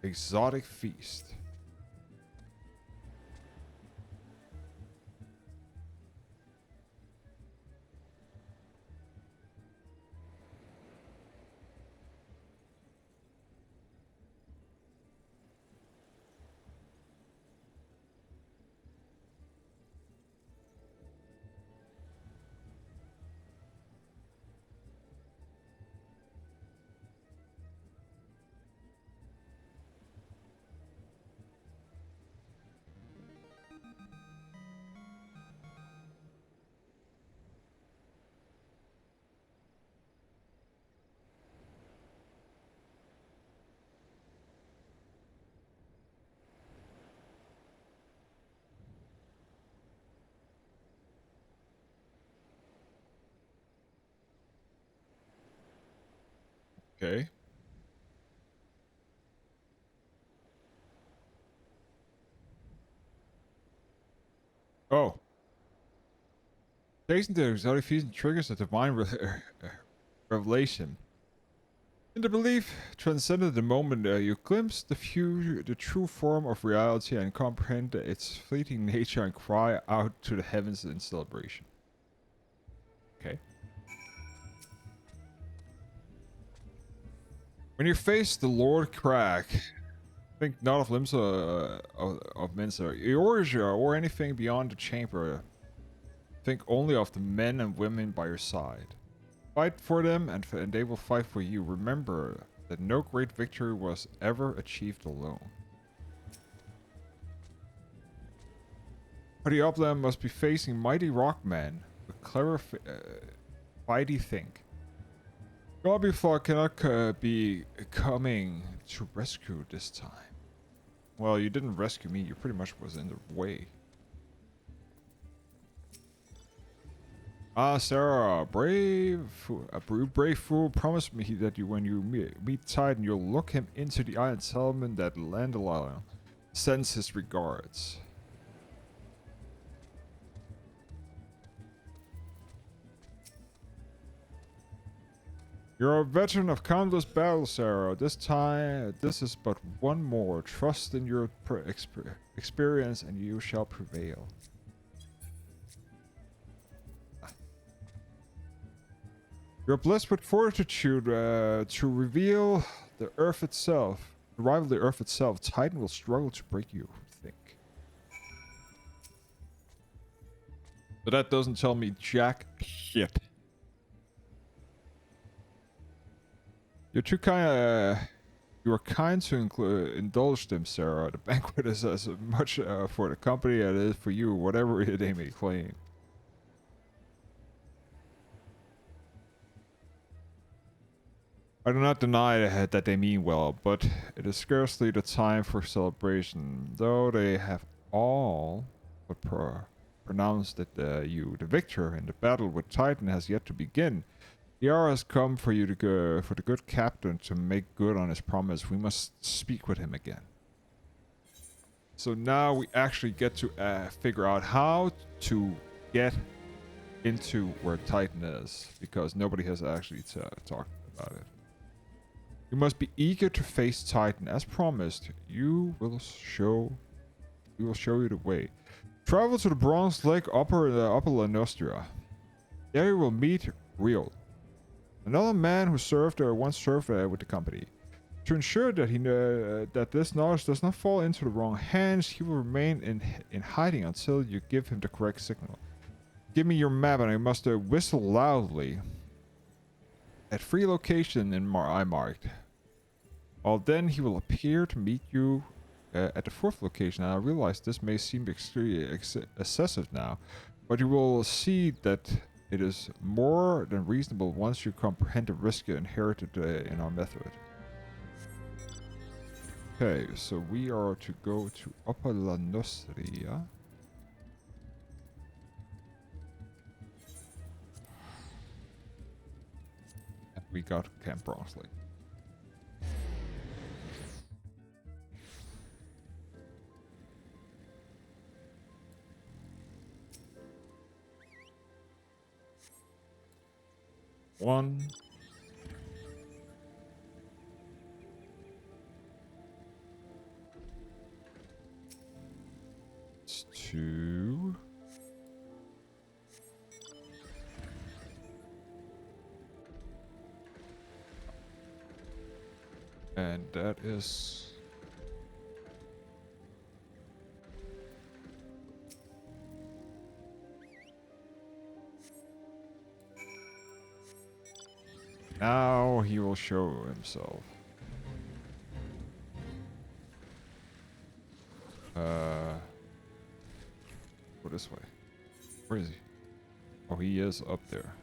Exotic feast. Okay. Oh. Chasing the exotic feast triggers a divine revelation. In the belief transcended the moment you glimpse the true form of reality and comprehend its fleeting nature and cry out to the heavens in celebration. Okay. When you face the Lord Crag, think not of limbs of Minster, Eorzea, or anything beyond the chamber. Think only of the men and women by your side. Fight for them, and they will fight for you. Remember that no great victory was ever achieved alone. The upland must be facing mighty rockmen with clever fighty think. Goblifog cannot be coming to rescue this time. Well, you didn't rescue me. You pretty much was in the way. Ah, Sarah, a brave fool promised me that when you meet Titan, you'll look him into the eye and tell him that Landelion sends his regards. You're a veteran of countless battles, Sarah. This time, this is but one more. Trust in your experience and you shall prevail. You're blessed with fortitude to reveal the earth itself. To rival the earth itself, Titan will struggle to break you, think. But that doesn't tell me jack shit. You're too kind. You are kind to indulge them, Sarah. The banquet is as much for the company as it is for you, whatever they may claim. I do not deny that they mean well, but it is scarcely the time for celebration, though they have all but pronounced that you, the victor, and the battle with Titan has yet to begin. The hour has come for you to go, for the good captain to make good on his promise. We must speak with him again. So now we actually get to figure out how to get into where Titan is, because nobody has actually talked about it. You must be eager to face Titan. As promised, we will show you the way. Travel to the Bronze Lake Upper Lanostria. There you will meet Real, another man who once served with the company. To ensure that that this knowledge does not fall into the wrong hands, he will remain in hiding until you give him the correct signal. Give me your map and I must whistle loudly at 3 locations I marked. Well, then he will appear to meet you at the 4th location. And I realize this may seem excessive now, but you will see that it is more than reasonable once you comprehend the risk inherited in our method. Okay, so we are to go to Upper Lanostria. And we got Camp Bronsley. One. It's 2. And that is... Now he will show himself. Go this way. Where is he? Oh, he is up there.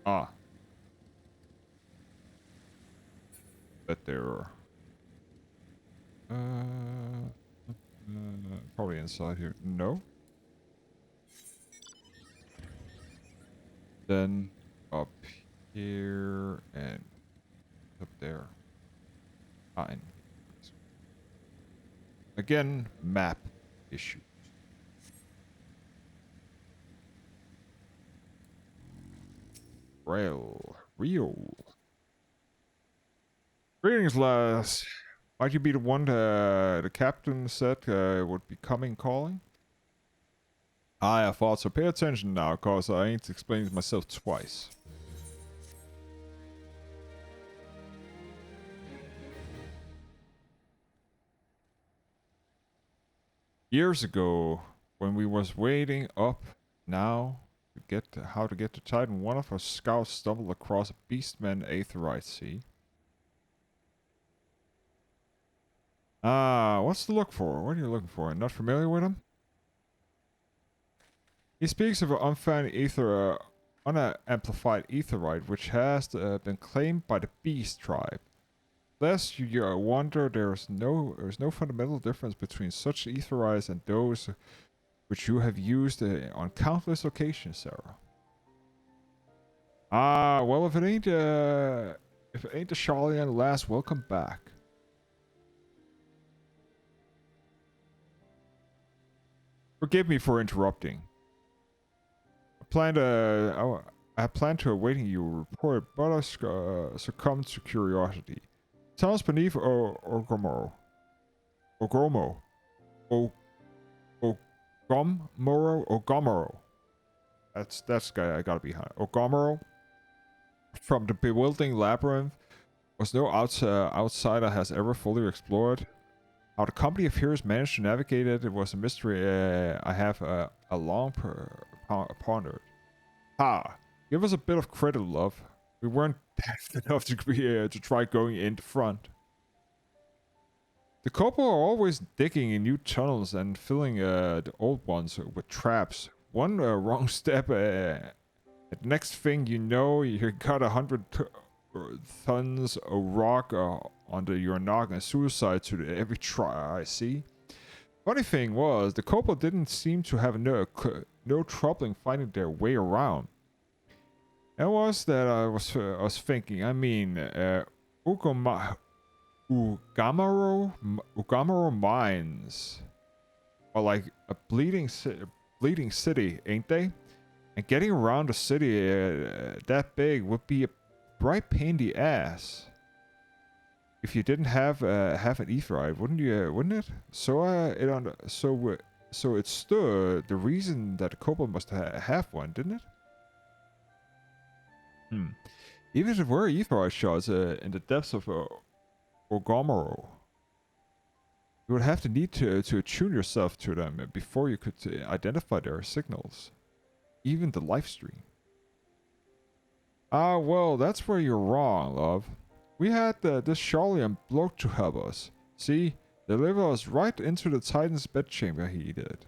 Ah. But there are... Probably inside here. No. Then up here and up there. Fine. Again, map issue. Real. Greetings, lads. Might you be the one the captain said would be coming calling? I thought so. Pay attention now, cause I ain't explaining myself twice. Years ago, when we was waiting up now to get how to get to Titan, one of our scouts stumbled across a beastman aetheryte sea. What's to look for? What are you looking for? Not familiar with him? He speaks of an unfound unamplified aetheryte which has been claimed by the beast tribe. Lest you wonder, there's no fundamental difference between such aetherites and those which you have used on countless occasions, Sarah. Well, if it ain't the Charlian, lass, welcome back. Forgive me for interrupting. I planned to awaiting your report, but I succumbed to curiosity. Towns beneath Ogomoro. That's the guy I gotta be behind. Ogomoro, from the bewildering labyrinth, was no outsider has ever fully explored. How the company of heroes managed to navigate it was a mystery I have a long pondered. Give us a bit of credit, love. We weren't daft enough to try going in the front. The kobolds are always digging in new tunnels and filling the old ones with traps. One wrong step, the next thing you know, you got 100 tons of rock under your noggin and suicide to every try. I see. Funny thing was, the kobold didn't seem to have no trouble in finding their way around. It was that I was thinking. I mean, Ugamaro mines are like a bleeding city, ain't they? And getting around a city that big would be a bright pain in the ass. If you didn't have an aetheryte, wouldn't you? Wouldn't it? So it stood the reason that the kobold must have one, didn't it? Even if it were aetheryte shards in the depths of Ogomoro, you would have to need to attune yourself to them before you could identify their signals, even the life stream. Well, that's where you're wrong, love. We had this Charlian bloke to help us. See, deliver us right into the Titan's bedchamber, he did.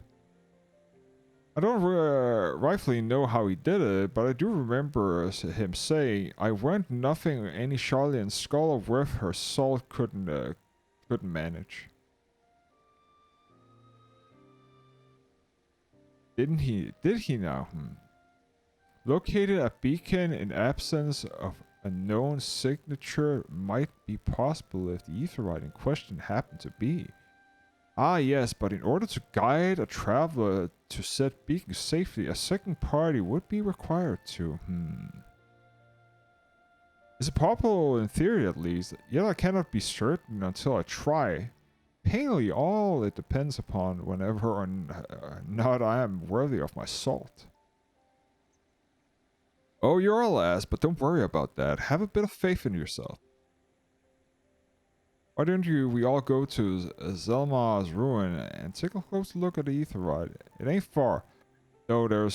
I don't rightfully know how he did it, but I do remember him saying, "I want nothing any Charlian scholar worth her salt couldn't manage." Didn't he? Did he now? Located a beacon in absence of a known signature might be possible if the aetheryte in question happened to be. Yes, but in order to guide a traveler to said beacon safely, a second party would be required to. It's possible in theory at least, yet I cannot be certain until I try. Plainly, all it depends upon whenever or not I am worthy of my salt. Oh, you're a lass, but don't worry about that. Have a bit of faith in yourself. Why don't we all go to Zelma's ruin and take a close look at the aetheryte? It ain't far, though there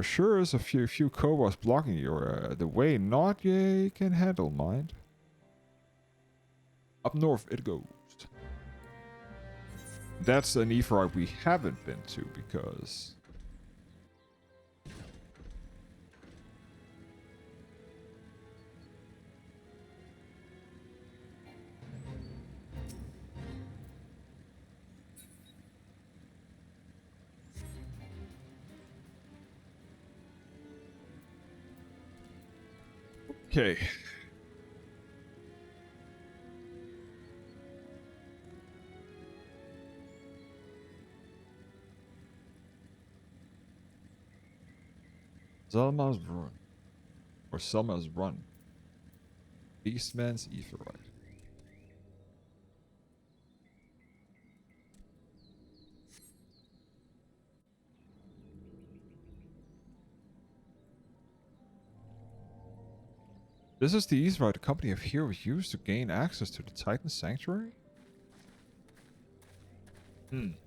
sure is a few kobolds blocking your the way. Not you can handle, mind. Up north it goes. That's an aetheryte we haven't been to because. Okay. Selma's Run. Or Selma's Run. Beastman's Aetheryte. This is the Aetheryte the company of heroes used to gain access to the Titan Sanctuary? It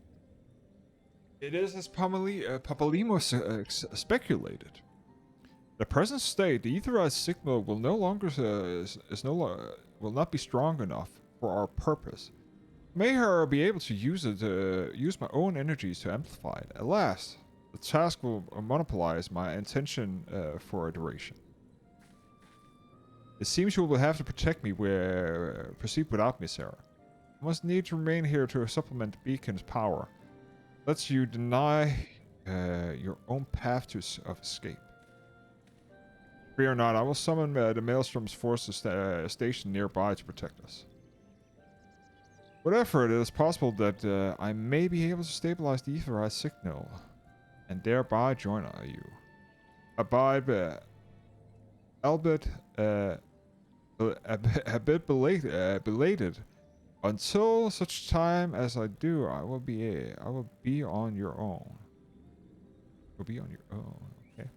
is as Papalimos speculated. The present state, the Aetheryte signal will no longer will not be strong enough for our purpose. May her be able to use it use my own energies to amplify it. Alas, the task will monopolize my intention for a duration. It seems you will have to protect me proceed without me, Sarah. I must need to remain here to supplement the beacon's power. Lets you deny your own path of escape. Fear not, I will summon the Maelstrom's forces stationed nearby to protect us. Whatever, it is possible that I may be able to stabilize the Aetheryte signal, and thereby join you. Abide, albeit a bit belated. Until such time as I do, I will be on your own. Will be on your own. Okay.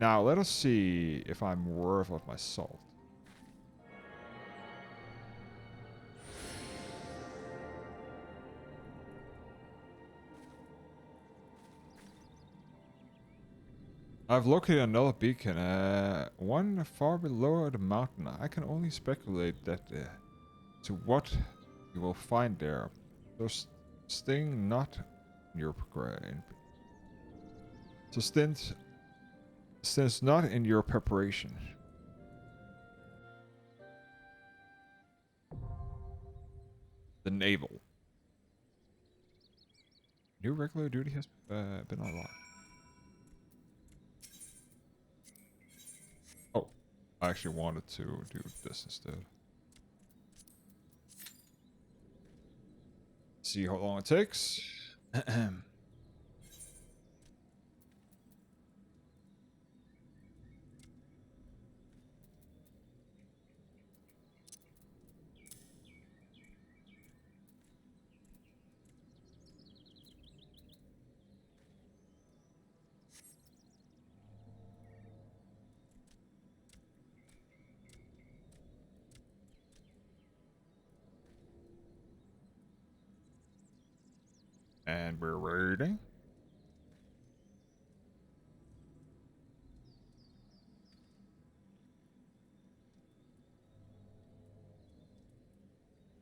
Now let us see if I'm worth of my salt. I've located another beacon, one far below the mountain. I can only speculate that to what you will find there. Those sting not in your since not in your preparation. The naval. New regular duty has been unlocked. Oh, I actually wanted to do this instead. See how long it takes. And we're waiting.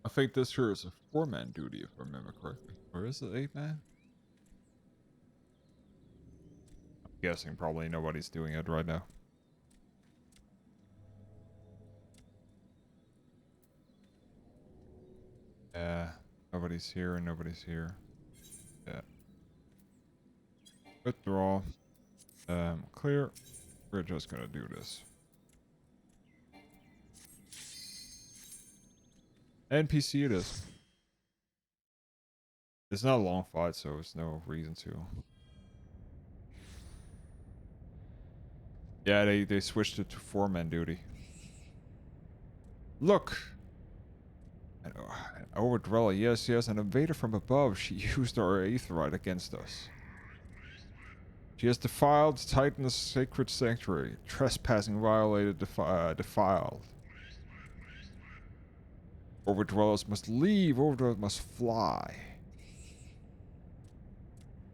I think this here is a 4-man duty, if I remember correctly. Or is it 8-man? I'm guessing probably nobody's doing it right now. Yeah, nobody's here and nobody's here. Yeah. Withdraw. Clear. We're just gonna do this. NPC it is. It's not a long fight, so it's no reason to. Yeah, they switched it to 4-man duty. Look! An overdweller, yes, an invader from above. She used our Aetheryte against us. She has defiled Titan's sacred sanctuary. Trespassing violated defiled. Overdwellers must leave. Overdwellers must fly.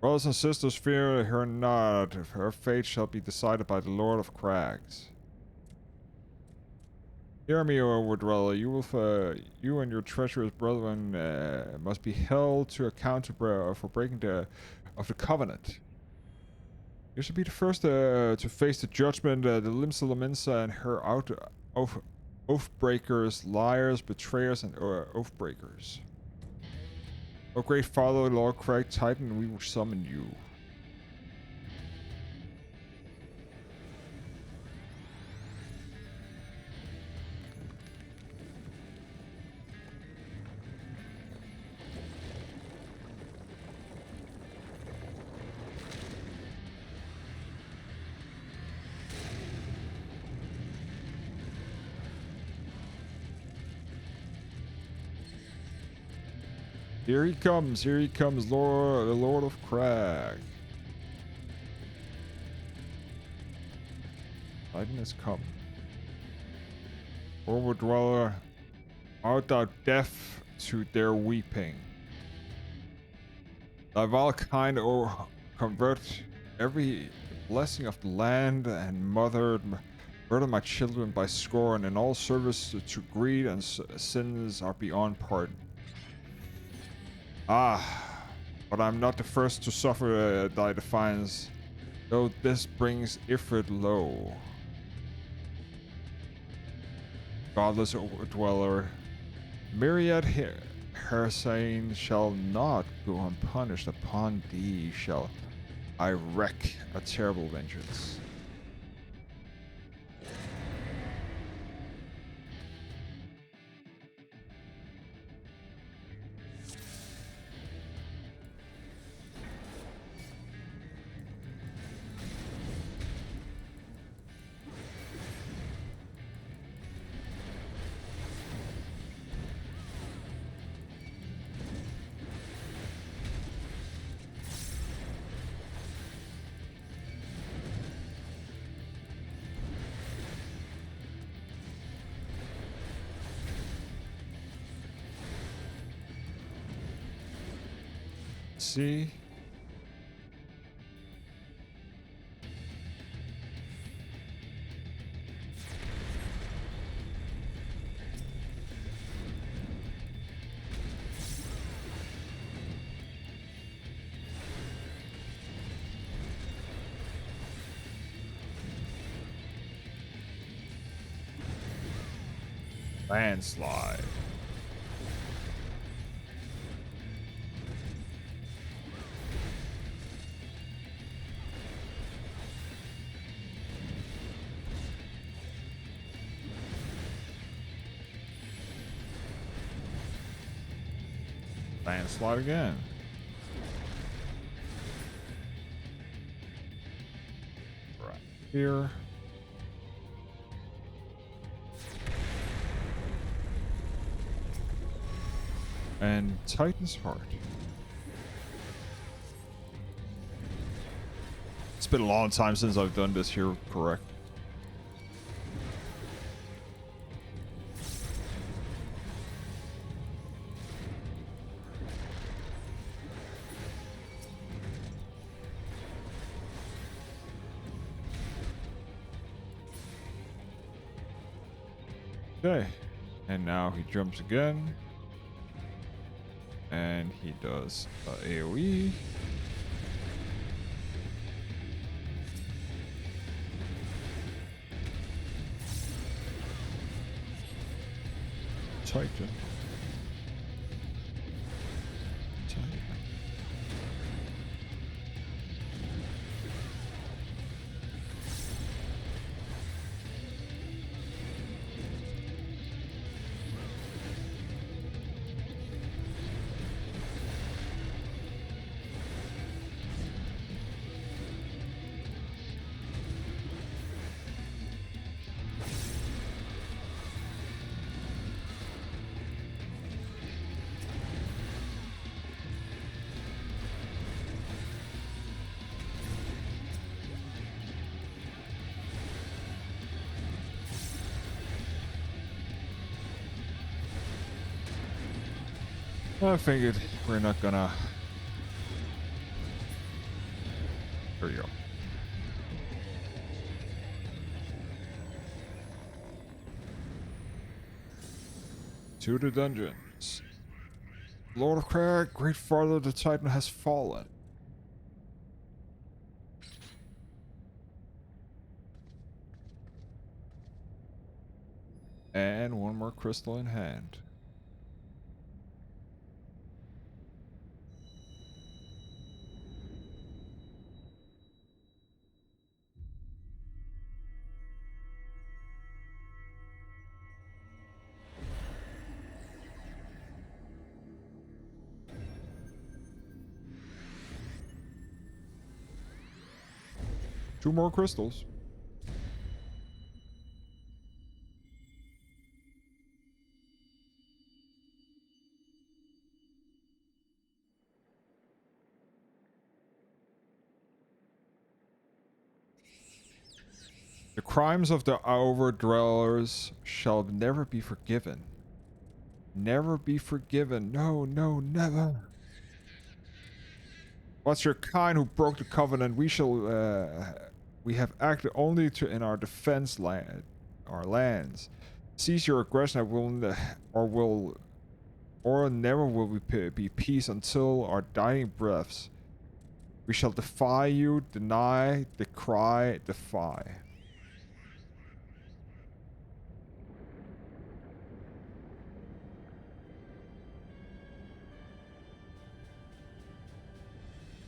Brothers and sisters, fear her not. Her fate shall be decided by the Lord of Crags. Hear me, O Overdweller. You and your treacherous brethren must be held to account for breaking the covenant. You should be the first to face the judgment. The Limsa and her oath-breakers, liars, betrayers, and oath-breakers. O great father, Lord Craig Titan, we will summon you. Here he comes, Lord, the Lord of Crag. Titan has come. Overdweller, art thou deaf to their weeping? Thy vile kind, O convert every blessing of the land and murder my children by scorn, and all service to greed and sins are beyond pardon. Ah, but I'm not the first to suffer thy defiance, though this brings Ifrit low. Godless overdweller, myriad Herasain shall not go unpunished. Upon thee shall I wreak a terrible vengeance. See? Landslide. Landslide again. Right here. And Titan's Heart. It's been a long time since I've done this here correct. Okay, and now he jumps again. And he does AoE. Titan. I figured we're not gonna. There you go. To the dungeons. Lord of Crag, great father, the Titan has fallen. And one more crystal in hand. Two more crystals. The crimes of the overdwellers shall never be forgiven. Never be forgiven. No, no, never. What's your kind who broke the covenant? We have acted only to in our defense land, our lands. Cease your aggression, or never will we be peace until our dying breaths. We shall defy you, deny, decry, defy.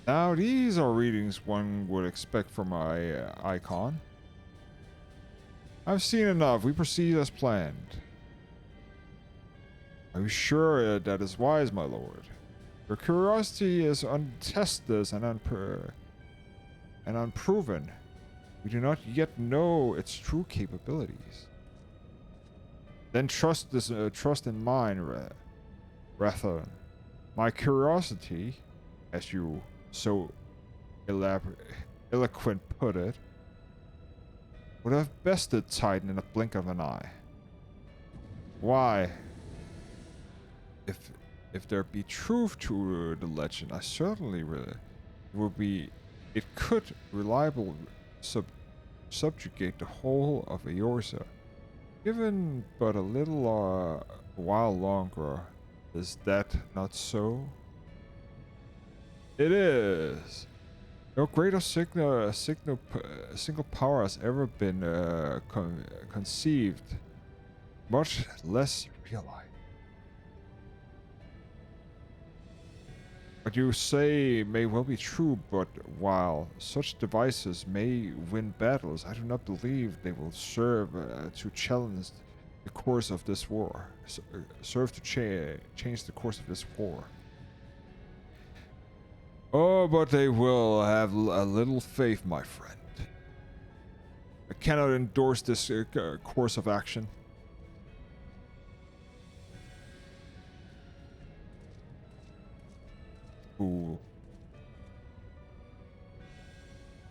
Now these are readings one would expect from my icon. I've seen enough. We proceed as planned. Are you sure that is wise, my lord? Your curiosity is untested and unproven. We do not yet know its true capabilities. Then trust in mine, rather. My curiosity, as you so eloquent put it, would have bested Titan in a blink of an eye. Why? If there be truth to the legend, I certainly it could reliably subjugate the whole of Eorza. Given but a little while longer, is that not so? It is. No greater single power has ever been conceived, much less realized. What you say may well be true, but while such devices may win battles, I do not believe they will serve to challenge the course of this war. Serve to change the course of this war. Oh, but they will have a little faith, my friend. I cannot endorse this course of action. Ooh.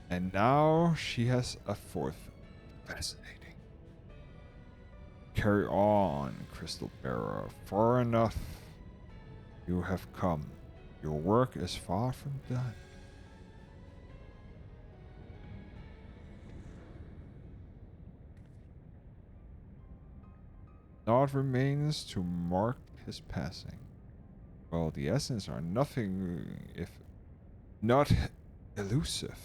And now she has a fourth. Fascinating. Carry on, Crystal Bearer. Far enough you have come. Your work is far from done. Naught remains to mark his passing. Well, the essence are nothing if not elusive.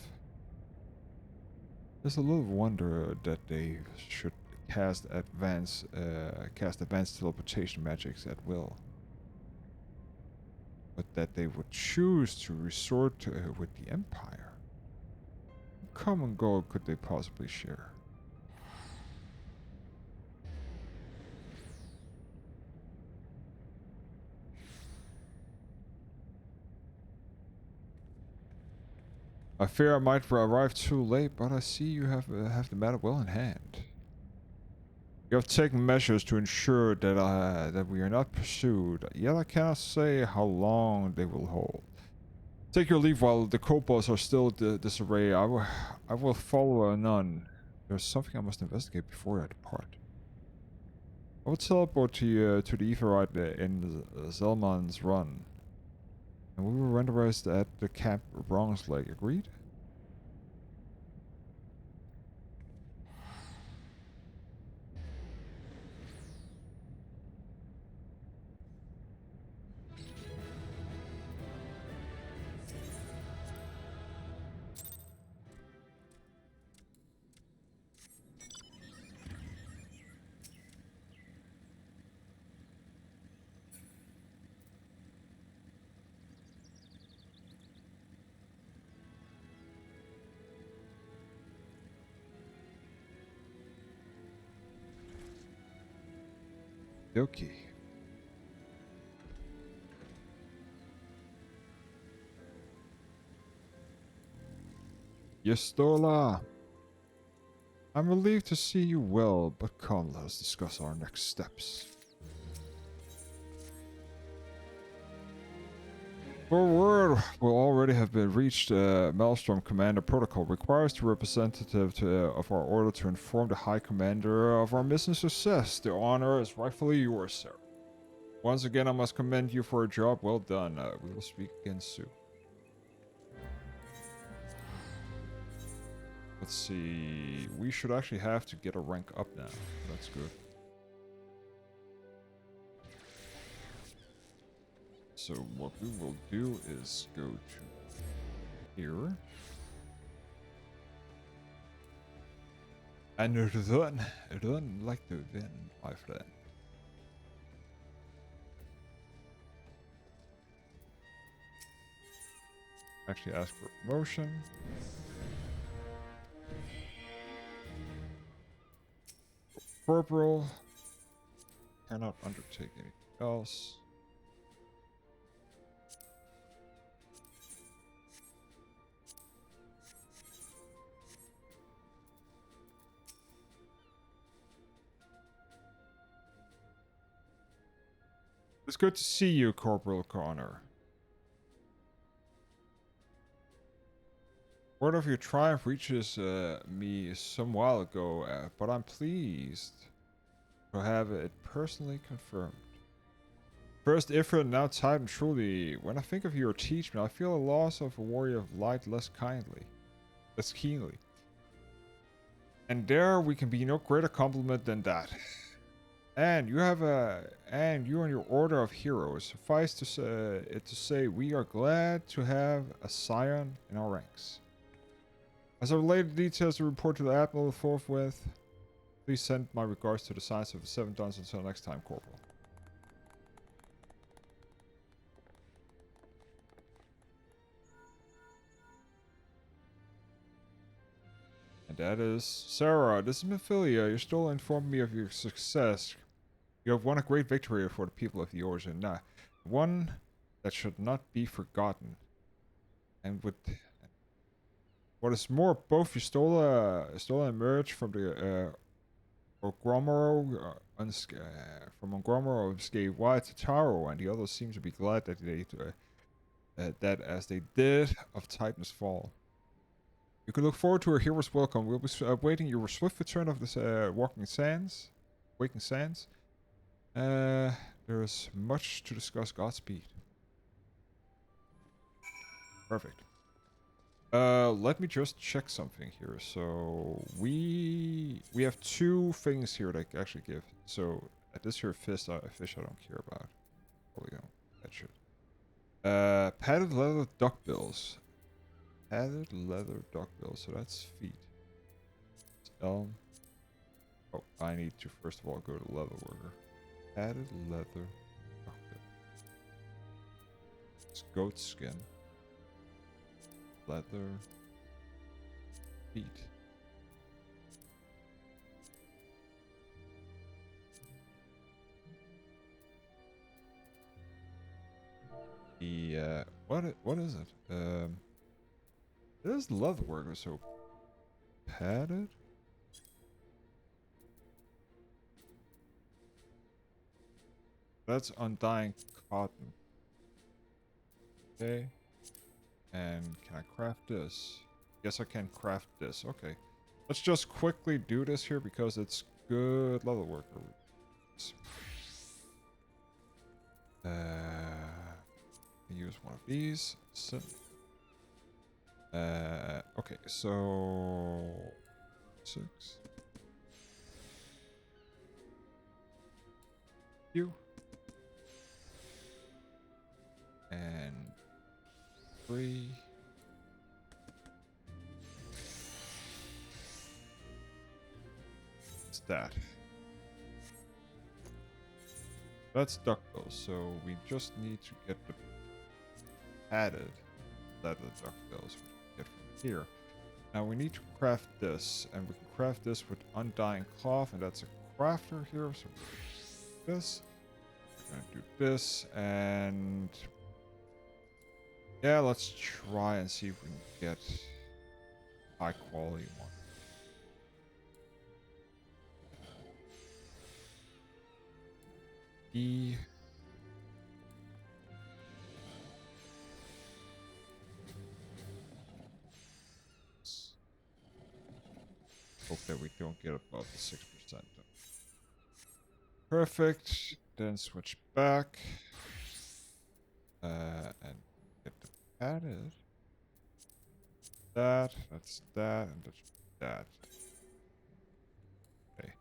There's a little wonder that they should cast advanced teleportation magics at will. But that they would choose to resort to it with the Empire. What common goal could they possibly share? I fear I might arrive too late, but I see you have the matter well in hand. You have taken measures to ensure that we are not pursued, yet I cannot say how long they will hold. Take your leave while the kobolds are still disarray. I will follow anon. There's something I must investigate before I depart. I will teleport to the Aetheryte in Zelman's Run, and we will rendezvous at the camp Bronze Lake. Agreed? Okay. Yestola! I'm relieved to see you well, but come, let us discuss our next steps. Word will already have been reached. Maelstrom Commander Protocol requires the representative of our order to inform the High Commander of our mission success. The honor is rightfully yours, sir. Once again, I must commend you for a job well done. We will speak again soon. Let's see. We should actually have to get a rank up now. That's good. So what we will do is go to here. And run like the wind, my friend. Actually ask for promotion. Corporal. Cannot undertake anything else. It's good to see you, Corporal Connor. Word of your triumph reaches me some while ago, but I'm pleased to have it personally confirmed. First Ifrit, now Titan, truly. When I think of your teachment, I feel a loss of a warrior of light less keenly. And there we can be no greater compliment than that. And you and your order of heroes. Suffice to say, we are glad to have a scion in our ranks. As I relay the details to report to the Admiral forthwith, please send my regards to the Science of the Seven Dons until next time, Corporal. And that is Sarah. This is Mephilia. You still informed me of your success. You have won a great victory for the people of the Origin. One that should not be forgotten. And with what is more, both you stole and emerged from the Ogromoro from Ogromoro unscathed wide to Taro, and the others seem to be glad that that as they did of Titan's fall. You can look forward to a hero's welcome. We'll be awaiting your swift return of this Waking Sands. There is much to discuss. Godspeed. Perfect. Let me just check something here. So we have two things here that I actually give. So this here fish I don't care about. Probably don't. That should. Padded leather duckbills. Padded leather duckbills. So that's feet. Oh, I need to first of all go to leather worker. Padded leather duckbill. It's goat skin. Leather. Feet. The what is it? It is leather worker, so padded. That's undying cotton. Okay. And can I craft this? Yes, I can craft this. Okay. Let's just quickly do this here because it's good leather worker. Use one of these. Okay, so 6. You. And 3. What's that? That's duckbills, so we just need to get the padded leather duckbills, which we get from here. Now we need to craft this, and we can craft this with undying cloth, and that's a crafter here. So this, we're gonna do this, and yeah, let's try and see if we can get high quality one. Hope that we don't get above the 6%. Perfect. Then switch back. And get the added. That's that, and that's that. Okay.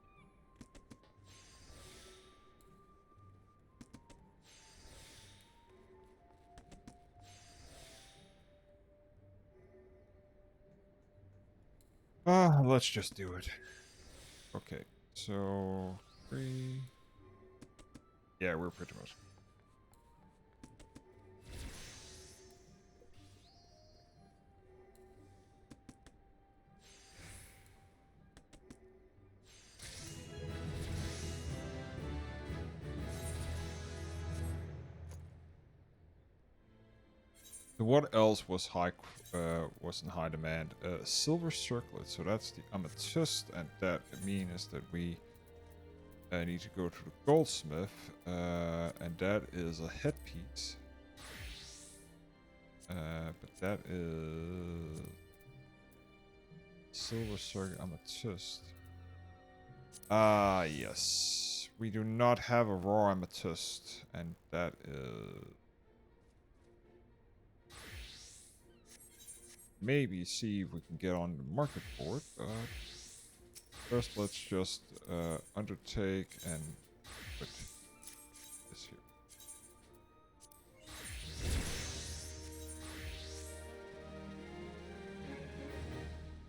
Let's just do it. Okay, so 3. Yeah, we're pretty much. So what else was was in high demand? Silver circlet. So that's the amethyst, and that means that we need to go to the goldsmith, and that is a headpiece. But that is silver circlet amethyst. Yes. We do not have a raw amethyst, and that is... Maybe see if we can get on the market board, but first let's just undertake and put this here.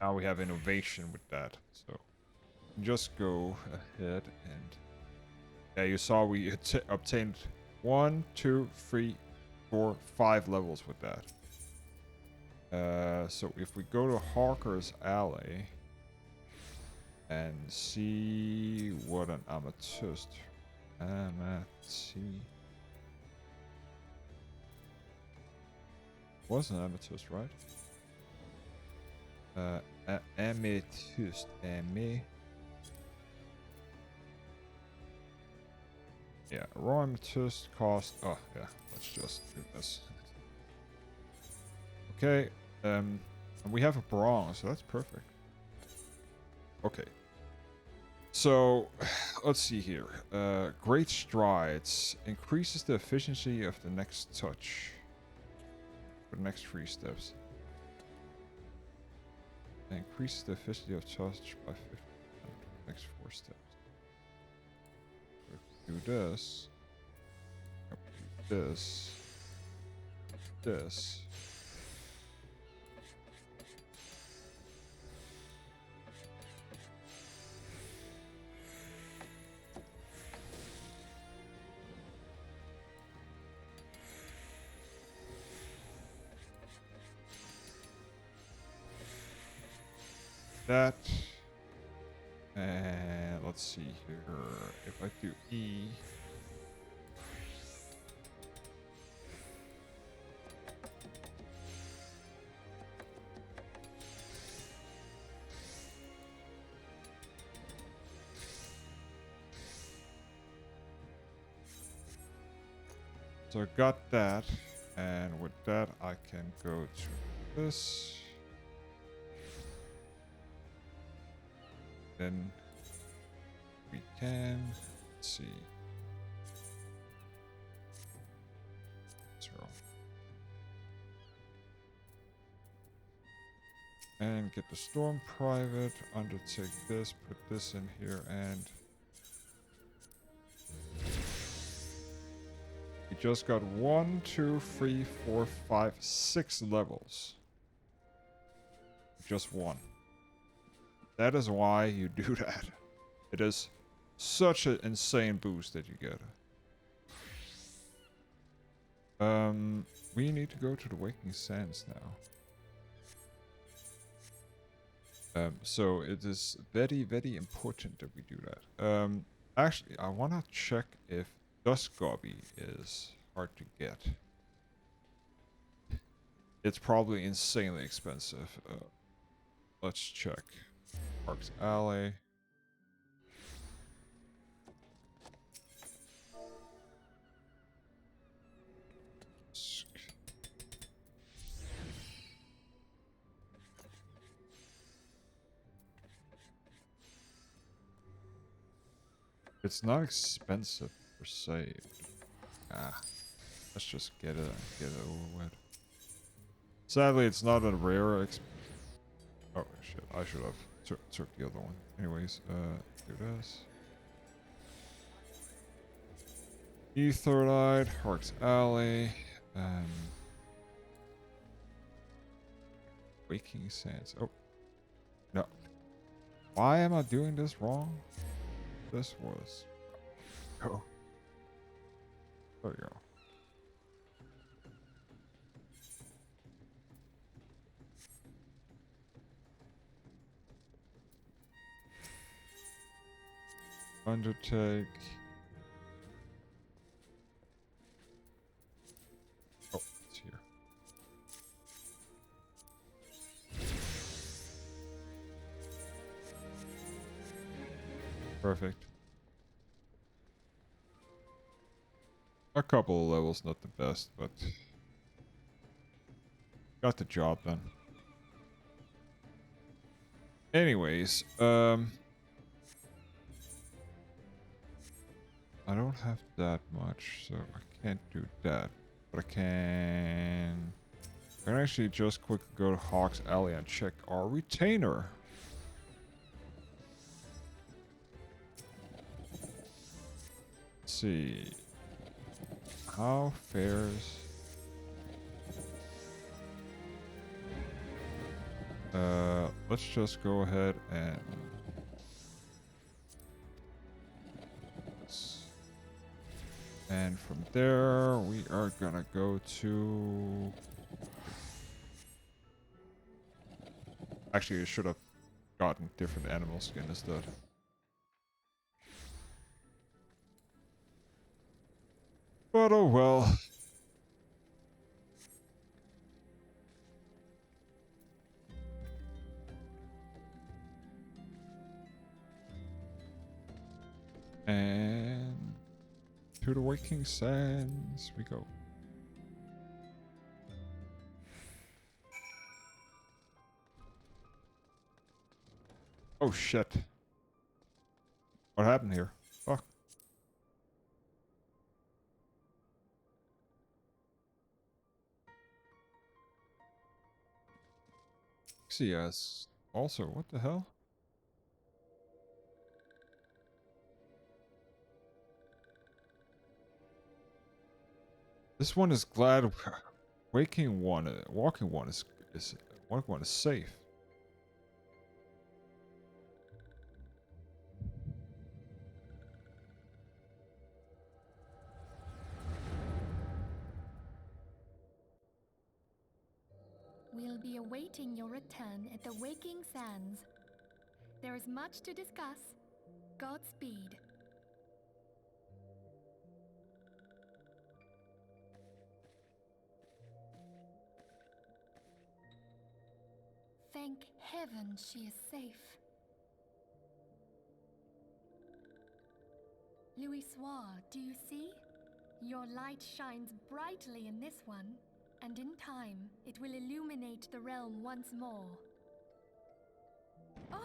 Now we have innovation with that, so just go ahead and... Yeah, you saw we obtained 1, 2, 3, 4, 5 levels with that. So if we go to Hawker's Alley and see what an amethyst... Was an amethyst, right? Amethyst, Yeah, raw amethyst cost... Oh, yeah, let's just do this. Okay, and we have a bronze, so that's perfect. Okay. So, let's see here. Great strides. Increases the efficiency of the next touch. For the next 3 steps. Increases the efficiency of touch by 50% for the next 4 steps. So if we do this. This. This. That, and let's see here. If I do E, so I got that, and with that I can go to this. Then we can, let's see, 0. And get the storm private, undertake this, put this in here, and we just got 1, 2, 3, 4, 5, 6 levels. Just 1. That is why you do that. It is such an insane boost that you get. We need to go to the Waking Sands now. So it is very, very important that we do that. Actually, I want to check if Dusk Gobby is hard to get. It's probably insanely expensive. Let's check. Parks Alley. It's not expensive per se. Ah, let's just get it over with. Sadly, it's not a rare oh shit! I should have took the other one. Anyways, do this. Etherite, Hark's Alley, Waking Sands. Oh no! Why am I doing this wrong? This was. Oh, there you go. Undertake. Oh, it's here. Perfect. A couple of levels, not the best, but got the job done. Anyways, I don't have that much, so I can't do that. But I can actually just quickly go to Hawk's Alley and check our retainer. Let's see. How fares... let's just go ahead and... And from there, we are gonna go to... Actually, I should have gotten different animal skin instead. But oh well. And to the Waking Sands we go. Oh shit. What happened here? Fuck. See, yes. Also, what the hell? This one is glad. Waking one, walking one is walking one is safe. We'll be awaiting your return at the Waking Sands. There is much to discuss. Godspeed. Thank heaven she is safe. Louis Soir, do you see? Your light shines brightly in this one, and in time, it will illuminate the realm once more. Oh!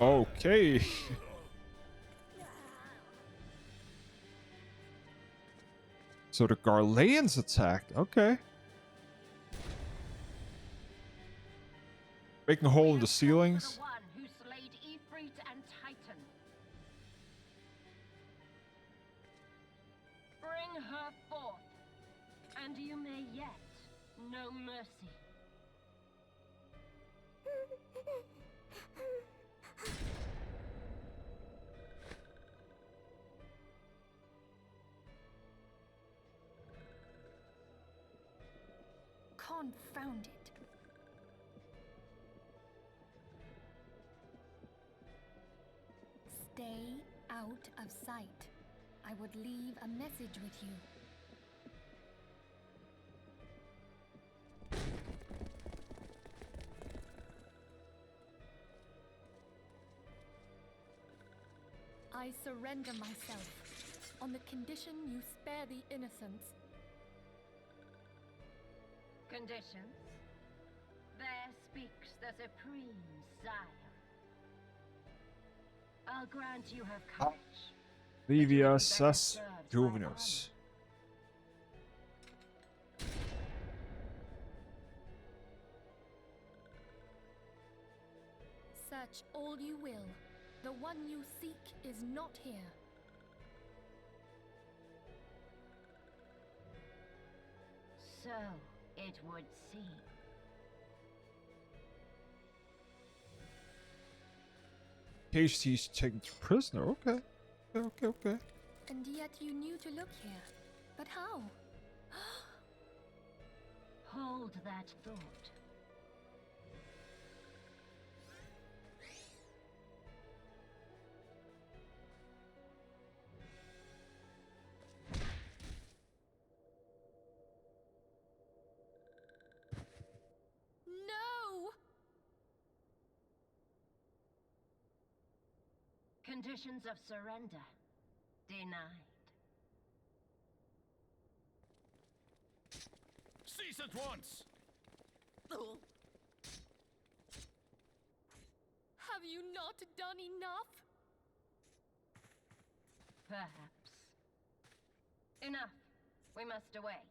Okay. So the Garleans attacked. Okay. Making a hole in the ceilings. The one who slayed Ifrit and Titan. Bring her forth, and you may yet know mercy. Confound it. Stay out of sight. I would leave a message with you. I surrender myself, on the condition you spare the innocents. Conditions? There speaks the supreme sire. I'll grant you have courage. Livia better Sas served by Juvenus. Search all you will. The one you seek is not here. So it would seem. Case he's taken to prisoner. Okay. Okay. And yet you knew to look here. But how? Hold that thought. No! Conditions of surrender denied. Cease at once! Have you not done enough? Perhaps. Enough. We must away.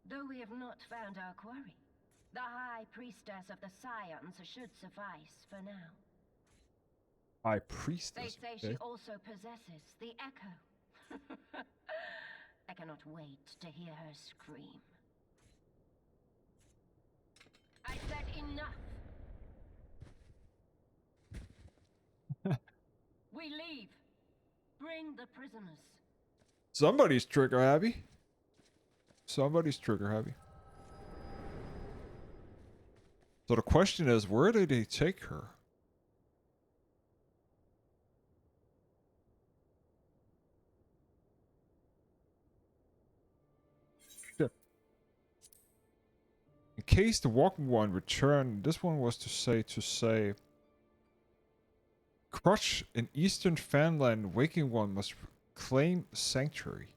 Though we have not found our quarry, the High Priestess of the Scions should suffice for now. High They Priestess. say Okay. she also possesses the echo. I cannot wait to hear her scream. I said enough! We leave. Bring the prisoners. Somebody's trigger happy. Somebody's trigger happy. So the question is, where did they take her? Shit. In case the walking one returned, this one was to say, Crutch in eastern Fanland, waking one must claim sanctuary.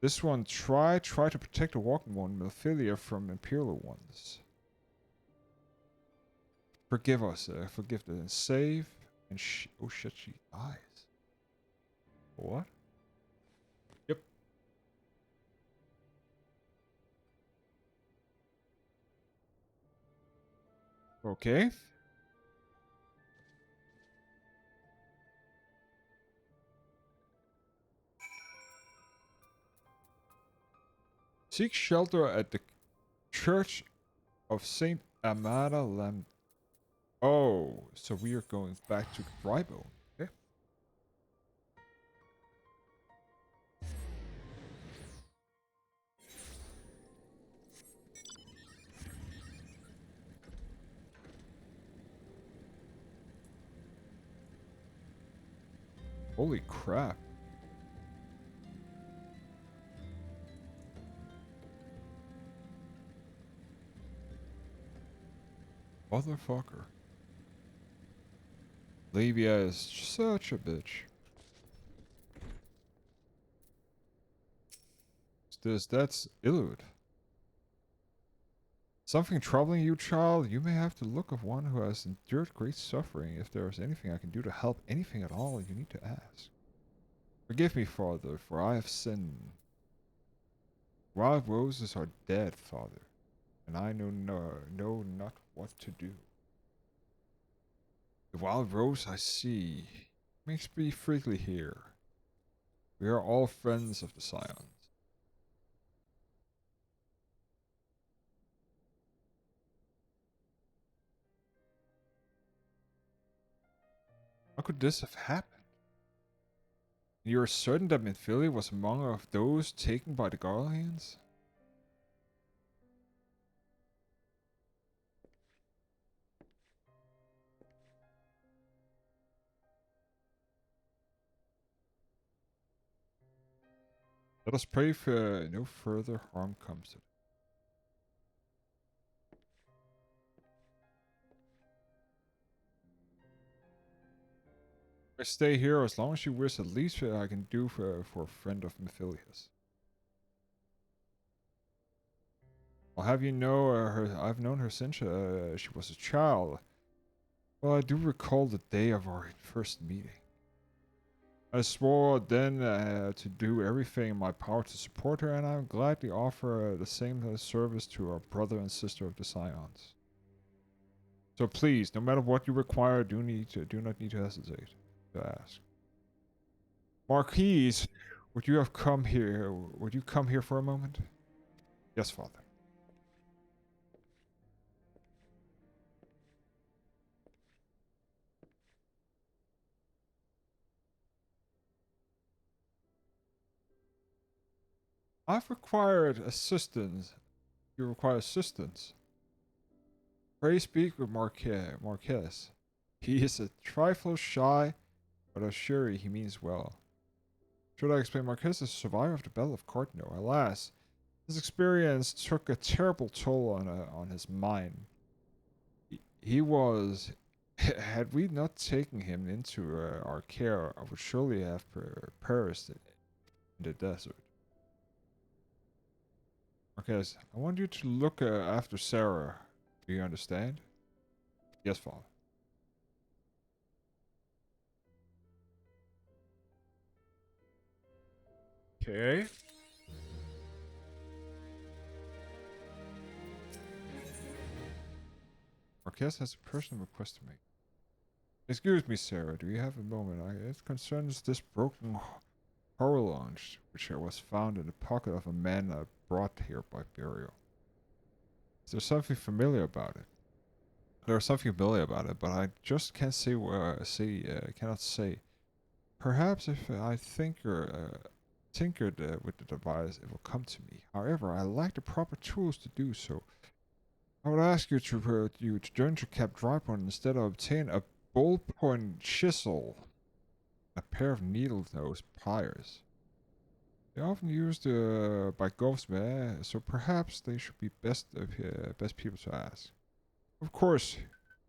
This one try to protect the walking one, Melphilia, from imperial ones. Forgive us, forgive them, and save, and oh shit, she dies. What? Yep. Okay. Seek shelter at the Church of Saint Amada Lam. Oh, so we are going back to Rybone. Okay. Holy crap. Motherfucker. Livia is such a bitch. That's Illud. Something troubling you, child? You may have the look of one who has endured great suffering. If there is anything I can do to help, anything at all, you need to ask. Forgive me, Father, for I have sinned. Wild roses are dead, Father, and I know not what to do. The wild rose I see makes me freely here. We are all friends of the Scions. How could this have happened? You are certain that Minfilia was among of those taken by the Garleans? Let us pray for no further harm comes to them. I stay here as long as you wish, at least I can do for a friend of Minfilia's. I'll have you know her. I've known her since she was a child. Well, I do recall the day of our first meeting. I swore then to do everything in my power to support her, and I'm glad to offer the same service to our brother and sister of the Scions. So please, no matter what you require, do not need to hesitate to ask. Marquise, would you come here for a moment? Yes, Father. I've required assistance. You require assistance. Pray speak with Marquez. He is a trifle shy, but I assure you he means well. Should I explain, Marquez is a survivor of the Battle of Cardno. Alas, his experience took a terrible toll on his mind. He was... Had we not taken him into our care, I would surely have perished in the desert. Marquez, I want you to look after Sarah. Do you understand? Yes, Father. Okay. Marquez has a personal request to make. Excuse me, Sarah. Do you have a moment? It concerns this broken horror launch, which was found in the pocket of a man brought here by burial. Is there something familiar about it? There's something familiar about it, but I just can't say cannot say. Perhaps if I tinkered with the device, it will come to me. However, I lack the proper tools to do so. I would ask you to turn to Cap Drypon instead of obtain a ballpoint chisel, a pair of needle-nose pliers. They're often used by goldsmiths, so perhaps they should be best people to ask. Of course,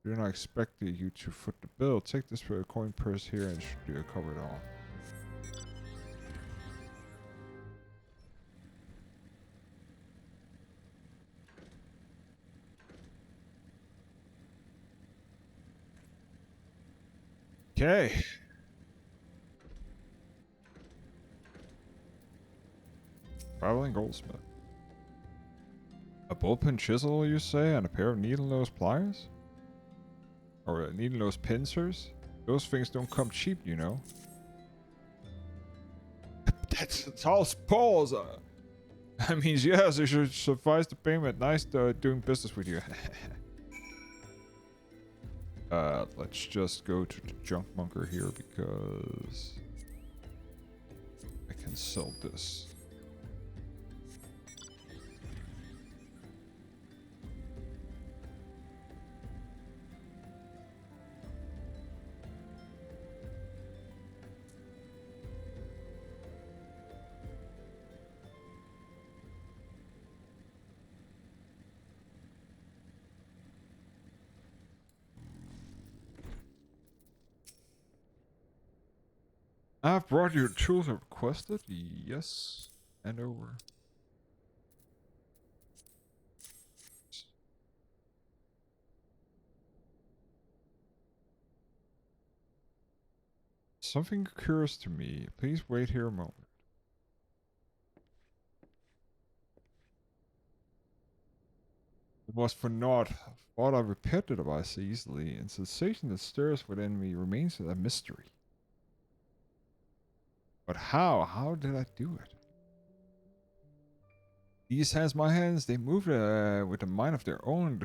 we do not expect you to foot the bill. Take this coin purse here and should cover it all. Okay. Traveling goldsmith. A bullpen chisel, you say, and a pair of needle-nose pliers? Or needle-nose pincers? Those things don't come cheap, you know. That's a tall balls. I mean, yes, it should suffice the payment. Nice doing business with you. Let's just go to the junk bunker here because I can sell this. I've brought you the tools I requested. Yes. And over. Something occurs to me. Please wait here a moment. It was for naught. Thought I repaired the device easily, and sensation that stirs within me remains a mystery. But how? How did I do it? These hands, my hands, they moved with a mind of their own.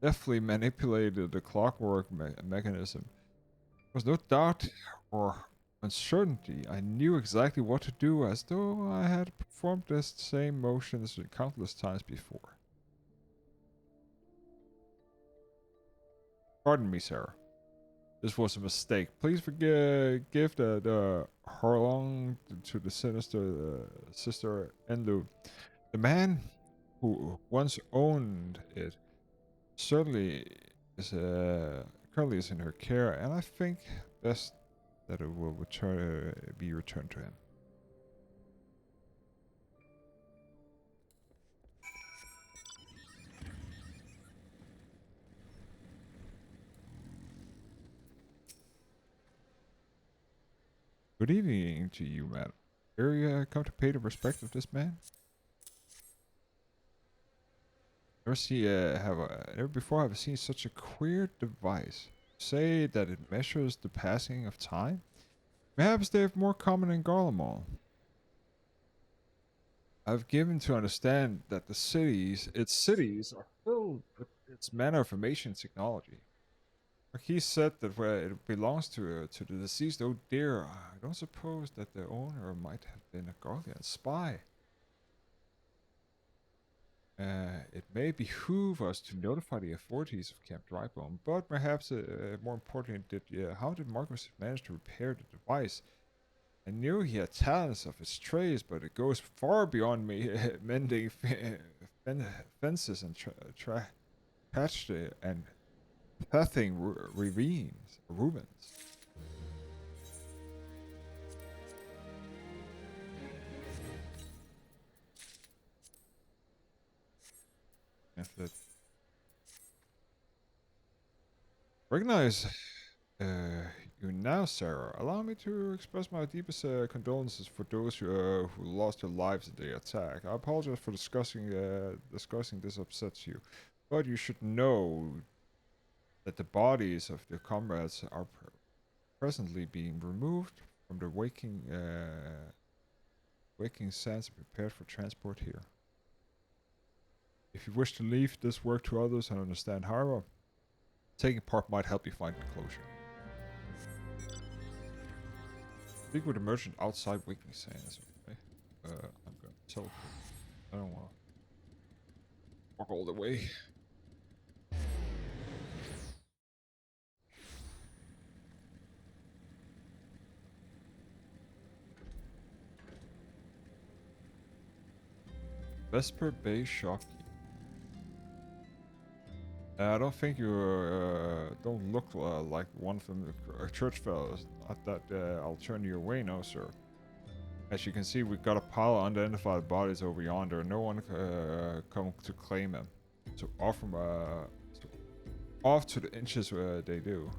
Deftly manipulated the clockwork mechanism. There was no doubt or uncertainty. I knew exactly what to do, as though I had performed the same motions countless times before. Pardon me, Sarah. This was a mistake. Please give the Harlong to the sinister sister Enlu. The man who once owned it certainly is currently is in her care, and I think best that it will be returned to him. Good evening to you, madam. Here you come to pay the respect of this man? Never before have I seen such a queer device. Say that it measures the passing of time? Perhaps they have more common in Garlemald. I've given to understand that its cities are filled with its manner of information technology. He said that where it belongs to the deceased, oh dear, I don't suppose that the owner might have been a Garlean spy. It may behoove us to notify the authorities of Camp Drybone, but perhaps more importantly, how did Marcus manage to repair the device? I knew he had talents of his trades, but it goes far beyond me mending fences and patched and pathing ruins. Method. Recognize you now, Sarah. Allow me to express my deepest condolences for those who lost their lives in the attack. I apologize for discussing this upsets you, but you should know that the bodies of the comrades are presently being removed from the waking sands and prepared for transport here. If you wish to leave this work to others and understand however, taking part might help you find closure. Speak with the merchant outside Waking Sands. Okay. I'm going to teleport. I don't want to walk all the way. Vesper Bay Shocky. I don't think you don't look like one from the church fellows. Not that I'll turn you away, no, sir. As you can see, we've got a pile of unidentified bodies over yonder. No one come to claim them. So off to the inches they do.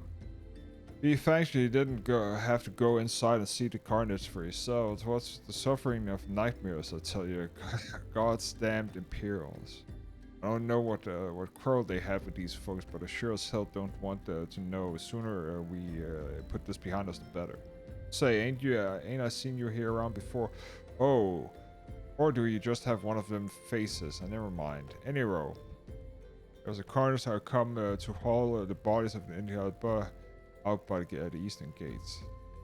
Be thankful you didn't have to go inside and see the carnage for yourselves. What's the suffering of nightmares, I tell you. God's damned Imperials. I don't know what quarrel they have with these folks, but I sure as hell don't want to know. The sooner we put this behind us, the better. Say, ain't I seen you here around before? Oh, or do you just have one of them faces? Never mind. Anyhow, there's a carnage I come to haul the bodies of the Indian out by the eastern gates.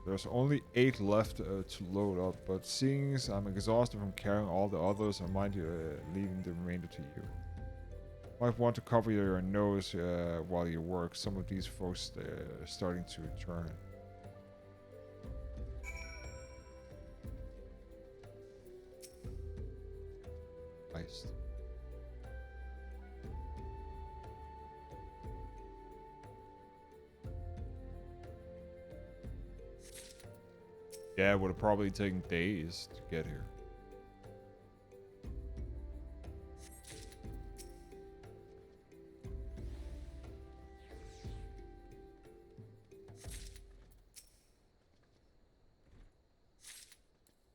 There's only 8 left to load up, but seeing I'm exhausted from carrying all the others, I mind leaving the remainder to you. Might want to cover your nose while you work. Some of these folks are starting to return. Nice. Yeah, it would have probably taken days to get here.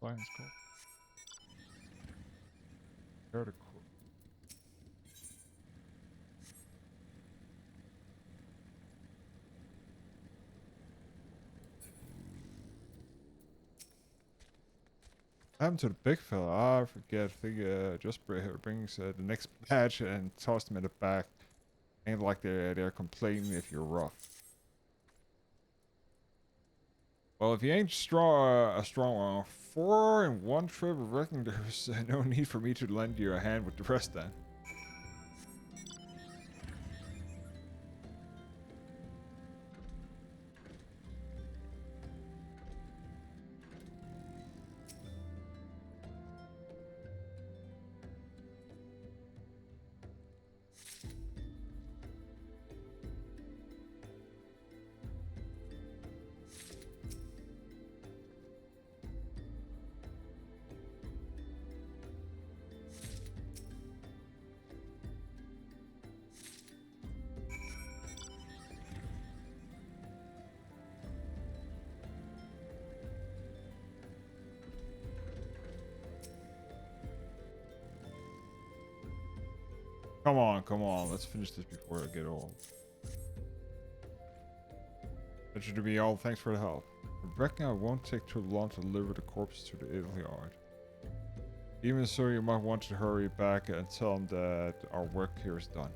Lion's Call. Vertical. Happened to the big fella? I forget. I think just brings the next batch and toss them in the back. Ain't like they're complaining if you're rough. Well, if you ain't a strong one, 4 in one trip, I reckon there's no need for me to lend you a hand with the rest then. Come on, come on. Let's finish this before I get old. That should be all. Thanks for the help. I reckon it won't take too long to deliver the corpses to the Italy yard. Even so, you might want to hurry back and tell them that our work here is done.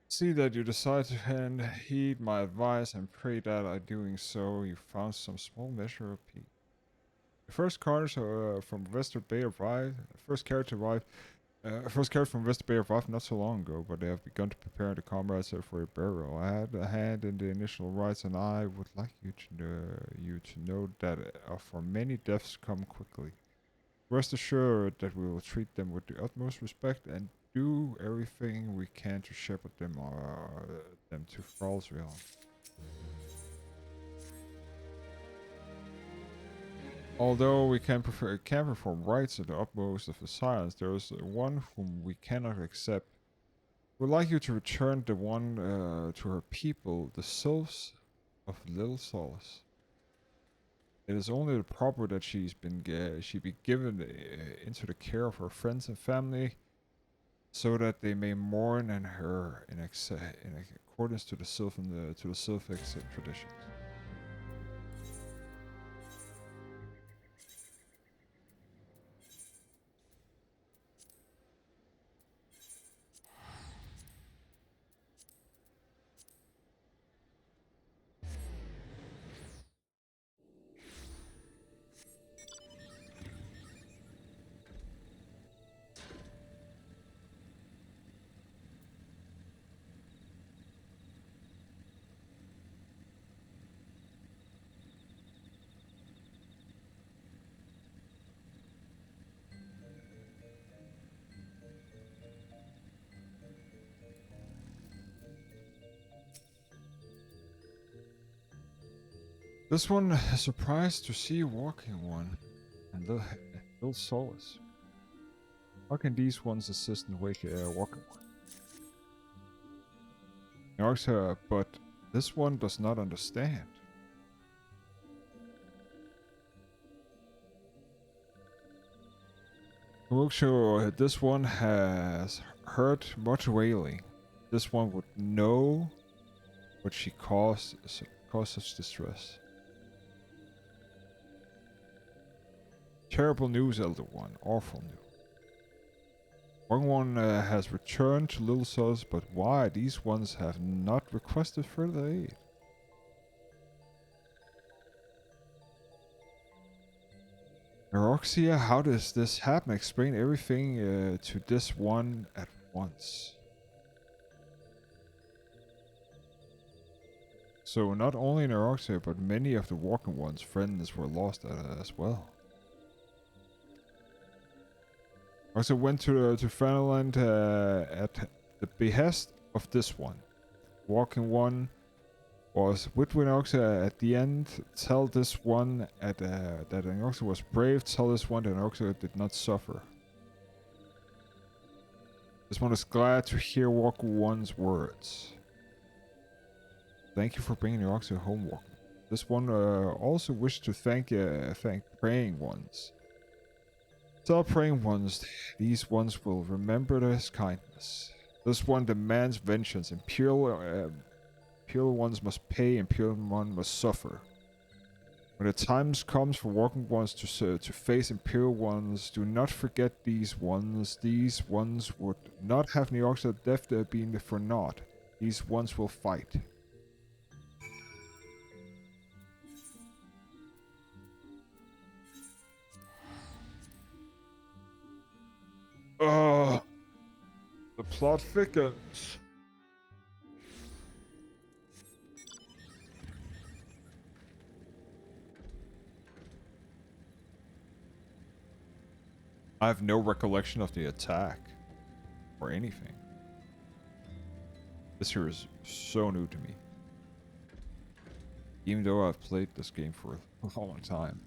See that you decide to heed my advice and pray that by doing so you found some small measure of peace. The first cards from Western Bay arrived. First carriage from Western Bay arrived not so long ago, but they have begun to prepare the comrades for a burial. I had a hand in the initial rites, and I would like you to know that for many deaths come quickly. Rest assured that we will treat them with the utmost respect and do everything we can to shepherd them to Thrall's realm. Although we can perform rites at the utmost of the silence, there is one whom we cannot accept. We'd like you to return the one to her people, the sylphs of Little Solace. It is only proper that she be given into the care of her friends and family, so that they may mourn in her in accordance to the Sylphic traditions. This one is surprised to see a walking one, and Little Solace. How can these ones assist in walking one? But this one does not understand. Wilkshire, this one has heard much wailing. This one would know what she caused such distress. Terrible news, Elder One. Awful news. One has returned to Little Solace, but why? These ones have not requested further aid. Neuroxia, how does this happen? Explain everything to this one at once. So not only Neuroxia, but many of the Walking Ones' friends were lost as well. Also went to Fanaland at the behest of this one. Walking One was with Winoxa at the end. Tell this one that Winoxa was brave. Tell this one that Winoxa did not suffer. This one is glad to hear Walker One's words. Thank you for bringing Winoxa home, Walker. This one also wished to thank Praying Ones. Tell Praying Ones these ones will remember his kindness. This one demands vengeance. Imperial ones must pay, Imperial one must suffer. When the time comes for Walking Ones to face Imperial ones, do not forget these ones. These ones would not have Neoxa's death been for naught. These ones will fight. The plot thickens. I have no recollection of the attack or anything. This here is so new to me. Even though I've played this game for a long time.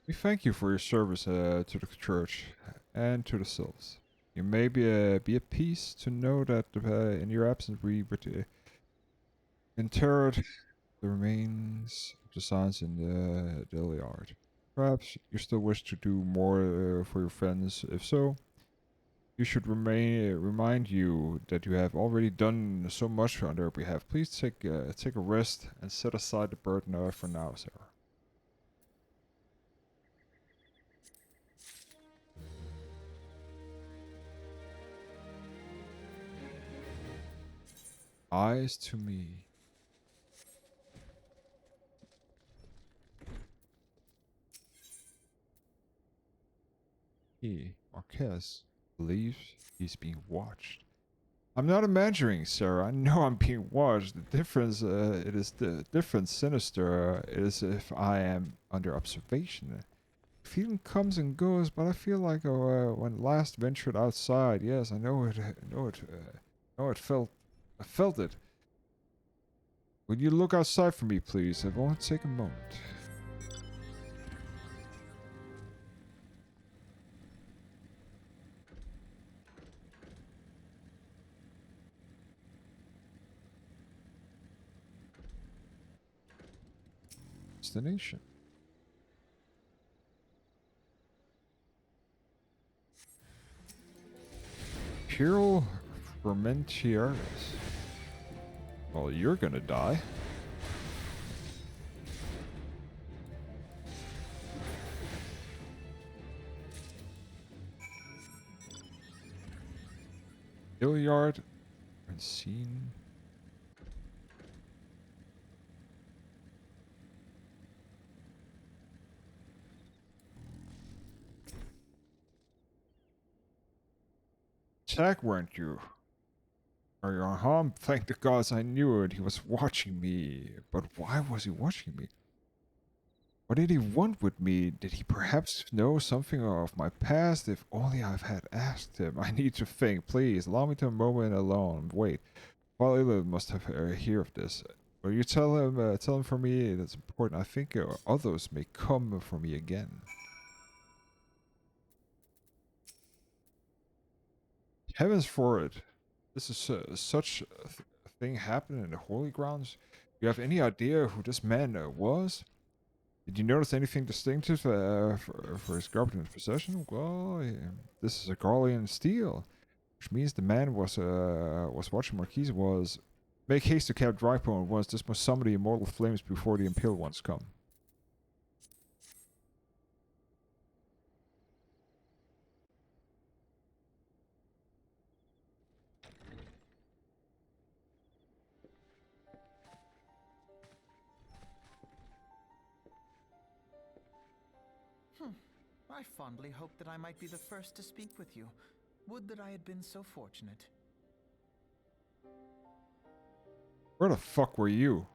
We thank you for your service to the church and to the sylphs. You may be at peace to know that in your absence we would interred the remains of the science in the daily art. Perhaps you still wish to do more for your friends. If so, you should remind you that you have already done so much on their behalf. Please take a rest and set aside the burden for now, Sarah. Eyes to me. He, Marquez, believes he's being watched. I'm not imagining, Sarah. I know I'm being watched. The difference, it is the difference sinister. It is if I am under observation. Feeling comes and goes, but I feel like when last ventured outside, yes, I know it, I felt it. Would you look outside for me, please? It won't take a moment. Destination. Imperial Fermentiaris. Well, you're gonna die. Hilliard and seen. Attack, weren't you? Are you unharmed? Thank the gods I knew it. He was watching me. But why was he watching me? What did he want with me? Did he perhaps know something of my past? If only I've had asked him. I need to think. Please, allow me to a moment alone. Wait. Father must have hear of this. Will you tell him for me that's important? I think others may come for me again. Heavens for it. This is such a thing happened in the Holy Grounds. Do you have any idea who this man was? Did you notice anything distinctive for his government possession? Well, this is a Garlean steel, which means the man was watching Marquise was. Make haste to cap Drypo and once this must summon the immortal flames before the impaled ones come. I fondly hoped that I might be the first to speak with you. Would that I had been so fortunate. Where the fuck were you?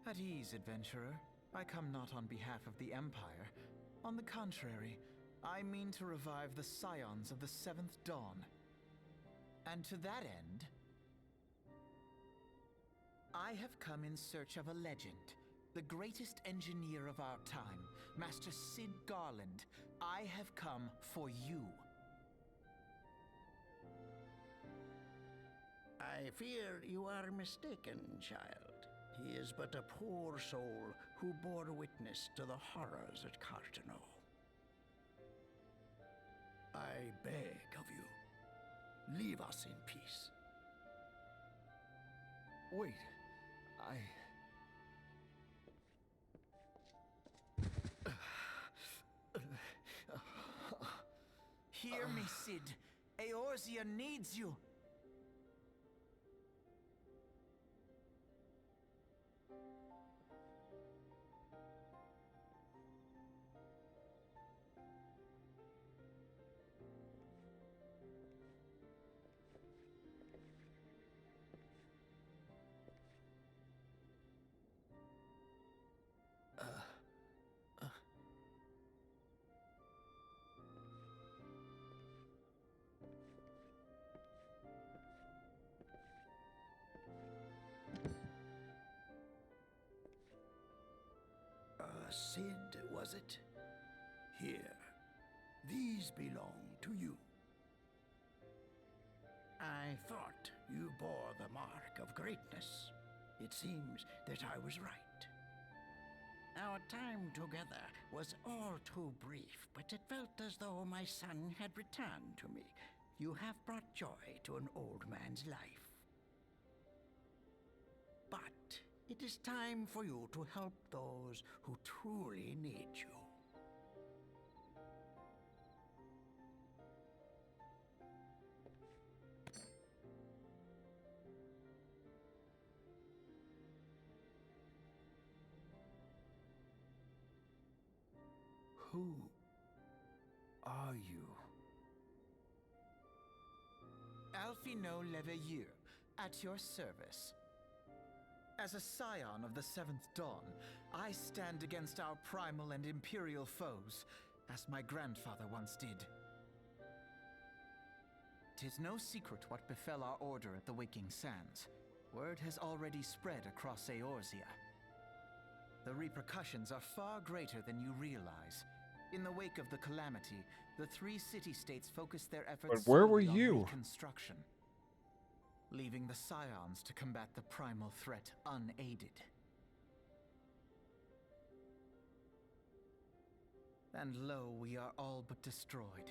At ease, adventurer. I come not on behalf of the Empire. On the contrary, I mean to revive the scions of the Seventh Dawn. And to that end, I have come in search of a legend. The greatest engineer of our time, Master Sid Garland. I have come for you. I fear you are mistaken, child. He is but a poor soul who bore witness to the horrors at Cartano. I beg of you, leave us in peace. Wait, Hear me, Sid. Eorzea needs you. Cid, was it? Here, these belong to you. I thought you bore the mark of greatness. It seems that I was right. Our time together was all too brief, but it felt as though my son had returned to me. You have brought joy to an old man's life. But it is time for you to help those who truly need you. Who are you? Alfino Leveilleur, at your service. As a scion of the Seventh Dawn, I stand against our primal and imperial foes, as my grandfather once did. 'Tis no secret what befell our order at the Waking Sands. Word has already spread across Eorzea. The repercussions are far greater than you realize. In the wake of the calamity, the three city-states focused their efforts But where were solely on you? reconstruction, leaving the Scions to combat the primal threat unaided. And lo, we are all but destroyed.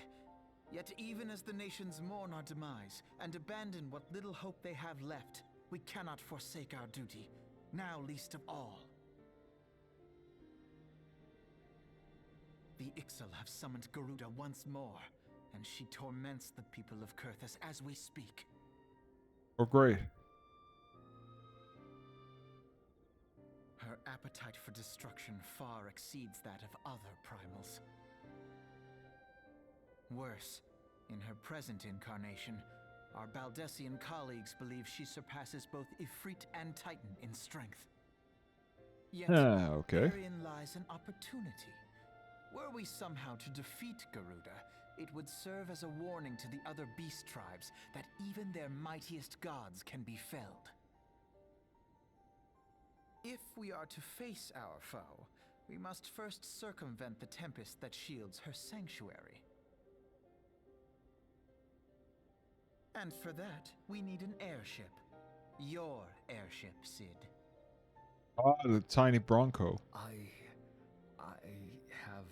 Yet even as the nations mourn our demise and abandon what little hope they have left, we cannot forsake our duty, now least of all. The Ixal have summoned Garuda once more, and she torments the people of Kurthus as we speak. Oh, great. Her appetite for destruction far exceeds that of other primals. Worse, in her present incarnation, our Baldessian colleagues believe she surpasses both Ifrit and Titan in strength. Yet, Okay. therein lies an opportunity. Were we somehow to defeat Garuda, it would serve as a warning to the other beast tribes that even their mightiest gods can be felled. If we are to face our foe, we must first circumvent the tempest that shields her sanctuary. And for that, we need an airship. Your airship, Cid. Ah, the tiny Bronco. I have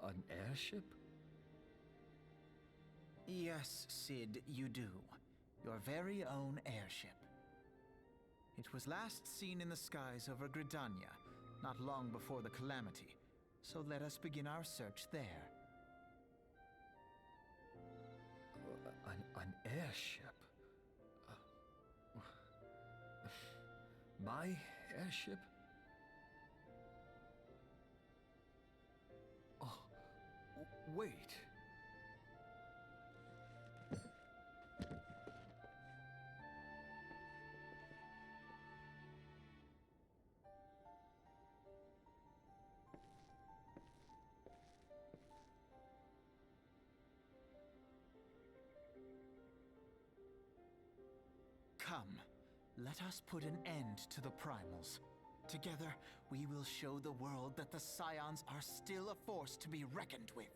an airship? Yes, Cid, you do. Your very own airship. It was last seen in the skies over Gridania, not long before the calamity. So let us begin our search there. An airship? My airship? Oh, wait. Come, let us put an end to the primals. Together, we will show the world that the Scions are still a force to be reckoned with.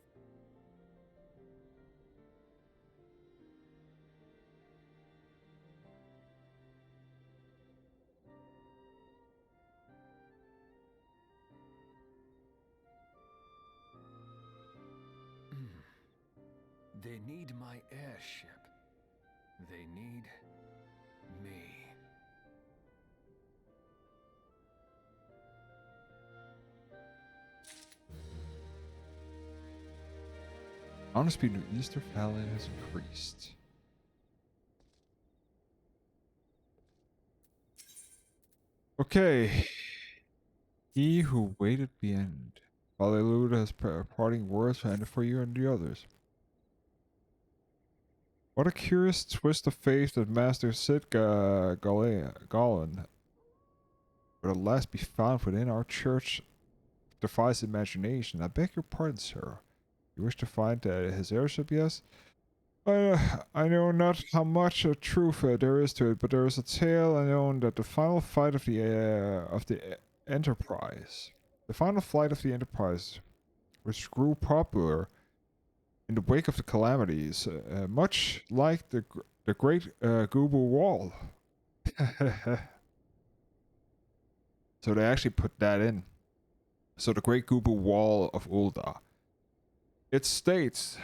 They need my airship. They need me. Counter speed in Easter Valley has increased. Okay. He who waited the end. Hallelujah has parting words for you and the others. What a curious twist of fate that Master Cid Golan would at last be found within our church. Defies imagination. I beg your pardon, sir. You wish to find his airship, yes? I know not how much truth there is to it, but there is a tale I know that the final fight of the Enterprise The final flight of the Enterprise, which grew popular in the wake of the calamities, much like the Great Google Wall. So they actually put that in. So the Great Google Wall of Ulda. It states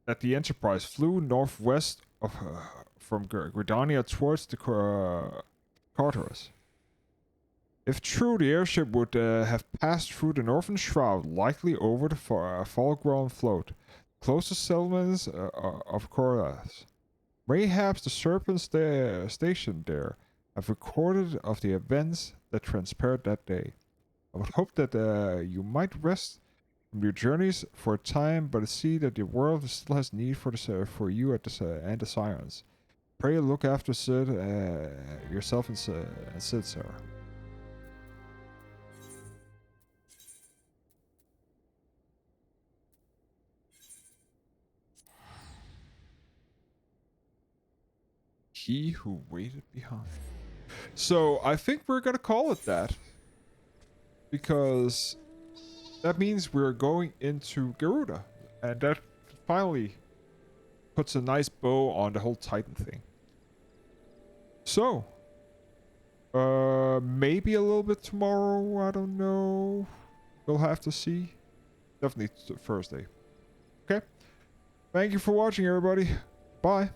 that the Enterprise flew northwest of from Gridania towards the Carteros. If true, the airship would have passed through the northern shroud, likely over the fall-grown float, closest settlements of Koras. Mayhaps the Serpents stationed there have recorded of the events that transpired that day. I would hope that you might rest from your journeys for a time, but see that the world still has need for you at and the Sirens. Pray look after Sid, yourself and Sid, sir. He who waited behind. So I think we're gonna call it that, because that means we're going into Garuda, and that finally puts a nice bow on the whole Titan thing. So, maybe a little bit tomorrow, I don't know. We'll have to see. Definitely Thursday. Okay. Thank you for watching, everybody. Bye.